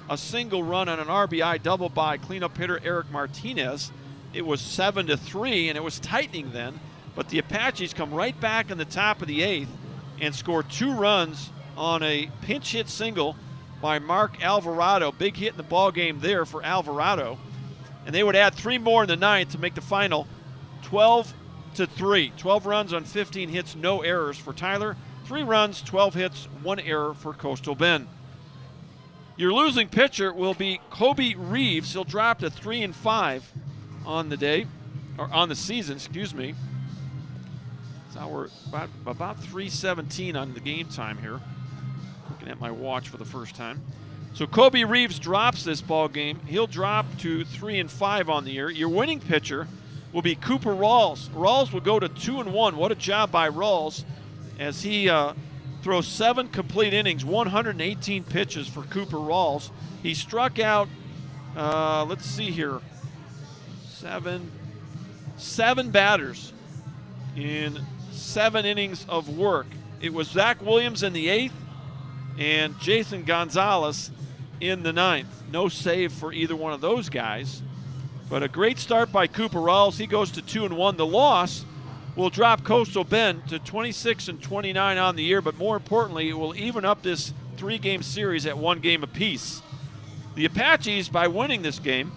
a single run on an RBI double by cleanup hitter Eric Martinez. It was 7-3, and it was tightening then, but the Apaches come right back in the top of the 8th and score 2 runs on a pinch hit single by Mark Alvarado. Big hit in the ball game there for Alvarado. And they would add 3 more in the 9th to make the final 12-3. 12 runs on 15 hits, no errors for Tyler. 3 runs, 12 hits, 1 error for Coastal Bend. Your losing pitcher will be Kobe Reeves. He'll drop to 3-5 on the day, or on the season, excuse me. So we're about 3:17 on the game time here. Looking at my watch for the first time. So Kobe Reeves drops this ball game. He'll drop to 3-5 on the year. Your winning pitcher will be Cooper Rawls. Rawls will go to 2-1. What a job by Rawls as he throws 7 complete innings, 118 pitches for Cooper Rawls. He struck out, let's see here, seven batters in 7 innings of work. It was Zach Williams in the 8th and Jason Gonzalez in the 9th. No save for either one of those guys, but a great start by Cooper Rawls. He goes to 2-1. The loss will drop Coastal Bend to 26-29 on the year, but more importantly, it will even up this 3-game series at 1 game apiece. The Apaches, by winning this game,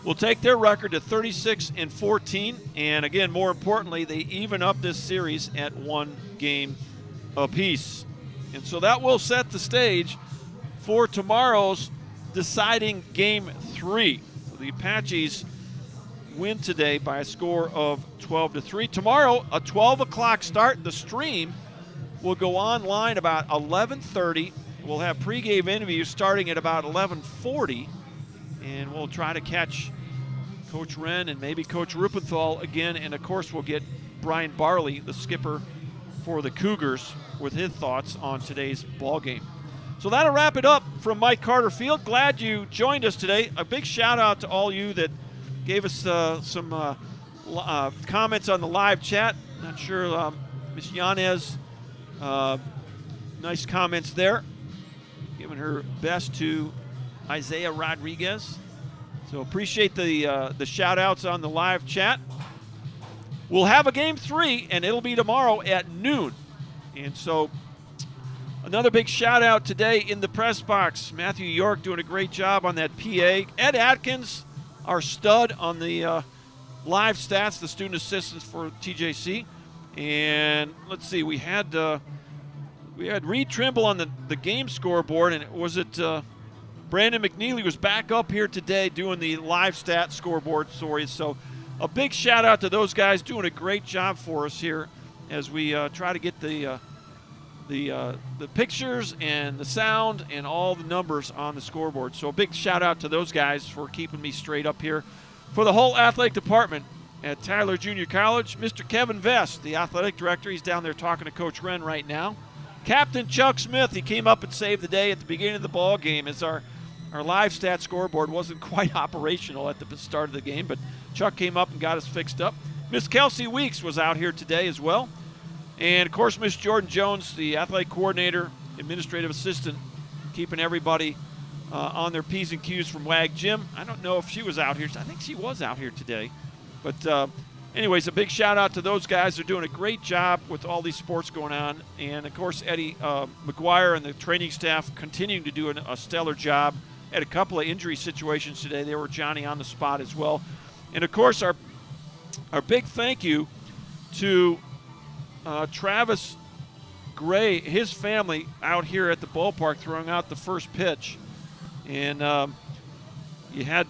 will take their record to 36-14, and again, more importantly, they even up this series at 1 game apiece. And so that will set the stage for tomorrow's deciding Game 3. So the Apaches win today by a score of 12-3. Tomorrow, a 12 o'clock start. The stream will go online about 11:30. We'll have pregame interviews starting at about 11:40, and we'll try to catch Coach Wren and maybe Coach Rupenthal again, and of course we'll get Brian Barley, the skipper for the Cougars, with his thoughts on today's ball game. So that'll wrap it up from Mike Carter Field. Glad you joined us today. A big shout out to all you that gave us some comments on the live chat. Not sure, Ms. Yanez, nice comments there. Giving her best to Isaiah Rodriguez. So appreciate the shout outs on the live chat. We'll have a Game 3, and it'll be tomorrow at noon. And so another big shout out today in the press box. Matthew York doing a great job on that PA. Ed Atkins, our stud on the live stats, the student assistants for TJC. And let's see, we had Reed Trimble on the game scoreboard, and Brandon McNeely was back up here today doing the live stat scoreboard stories. So a big shout out to those guys doing a great job for us here as we try to get the pictures and the sound and all the numbers on the scoreboard. So a big shout out to those guys for keeping me straight up here. For the whole athletic department at Tyler Junior College, Mr. Kevin Vest, the athletic director, he's down there talking to Coach Wren right now. Captain Chuck Smith, he came up and saved the day at the beginning of the ball game as our live stat scoreboard wasn't quite operational at the start of the game, but Chuck came up and got us fixed up. Miss Kelsey Weeks was out here today as well. And, of course, Miss Jordan Jones, the athletic coordinator, administrative assistant, keeping everybody on their P's and Q's from WAG Gym. I don't know if she was out here. I think she was out here today. But anyways, a big shout-out to those guys. They're doing a great job with all these sports going on. And, of course, Eddie McGuire and the training staff continuing to do a stellar job. Had a couple of injury situations today. They were Johnny on the spot as well. And, of course, our big thank you to Travis Gray, his family out here at the ballpark throwing out the first pitch. And you had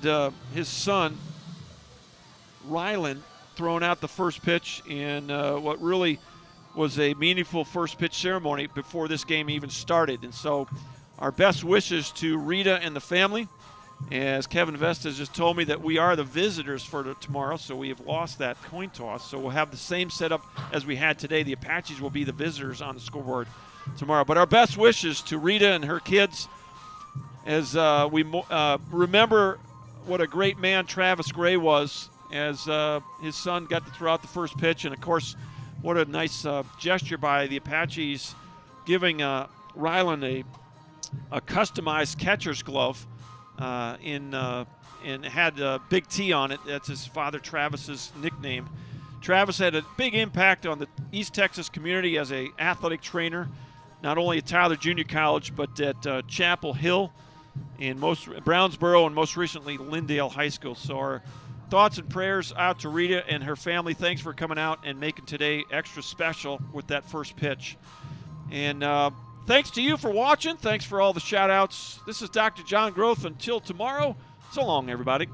his son, Rylan, throwing out the first pitch in what really was a meaningful first pitch ceremony before this game even started. And so our best wishes to Rita and the family. As Kevin Vest has just told me that we are the visitors for tomorrow, so we have lost that coin toss. So we'll have the same setup as we had today. The Apaches will be the visitors on the scoreboard tomorrow. But our best wishes to Rita and her kids as we remember what a great man Travis Gray was as his son got to throw out the first pitch. And, of course, what a nice gesture by the Apaches giving Rylan a customized catcher's glove. And had Big T on it. That's his father Travis's nickname. Travis had a big impact on the East Texas community as an athletic trainer, not only at Tyler Junior College, but at Chapel Hill, in Brownsboro, and most recently Lindale High School. So our thoughts and prayers out to Rita and her family. Thanks for coming out and making today extra special with that first pitch. And thanks to you for watching. Thanks for all the shout-outs. This is Dr. John Groth. Until tomorrow, so long, everybody.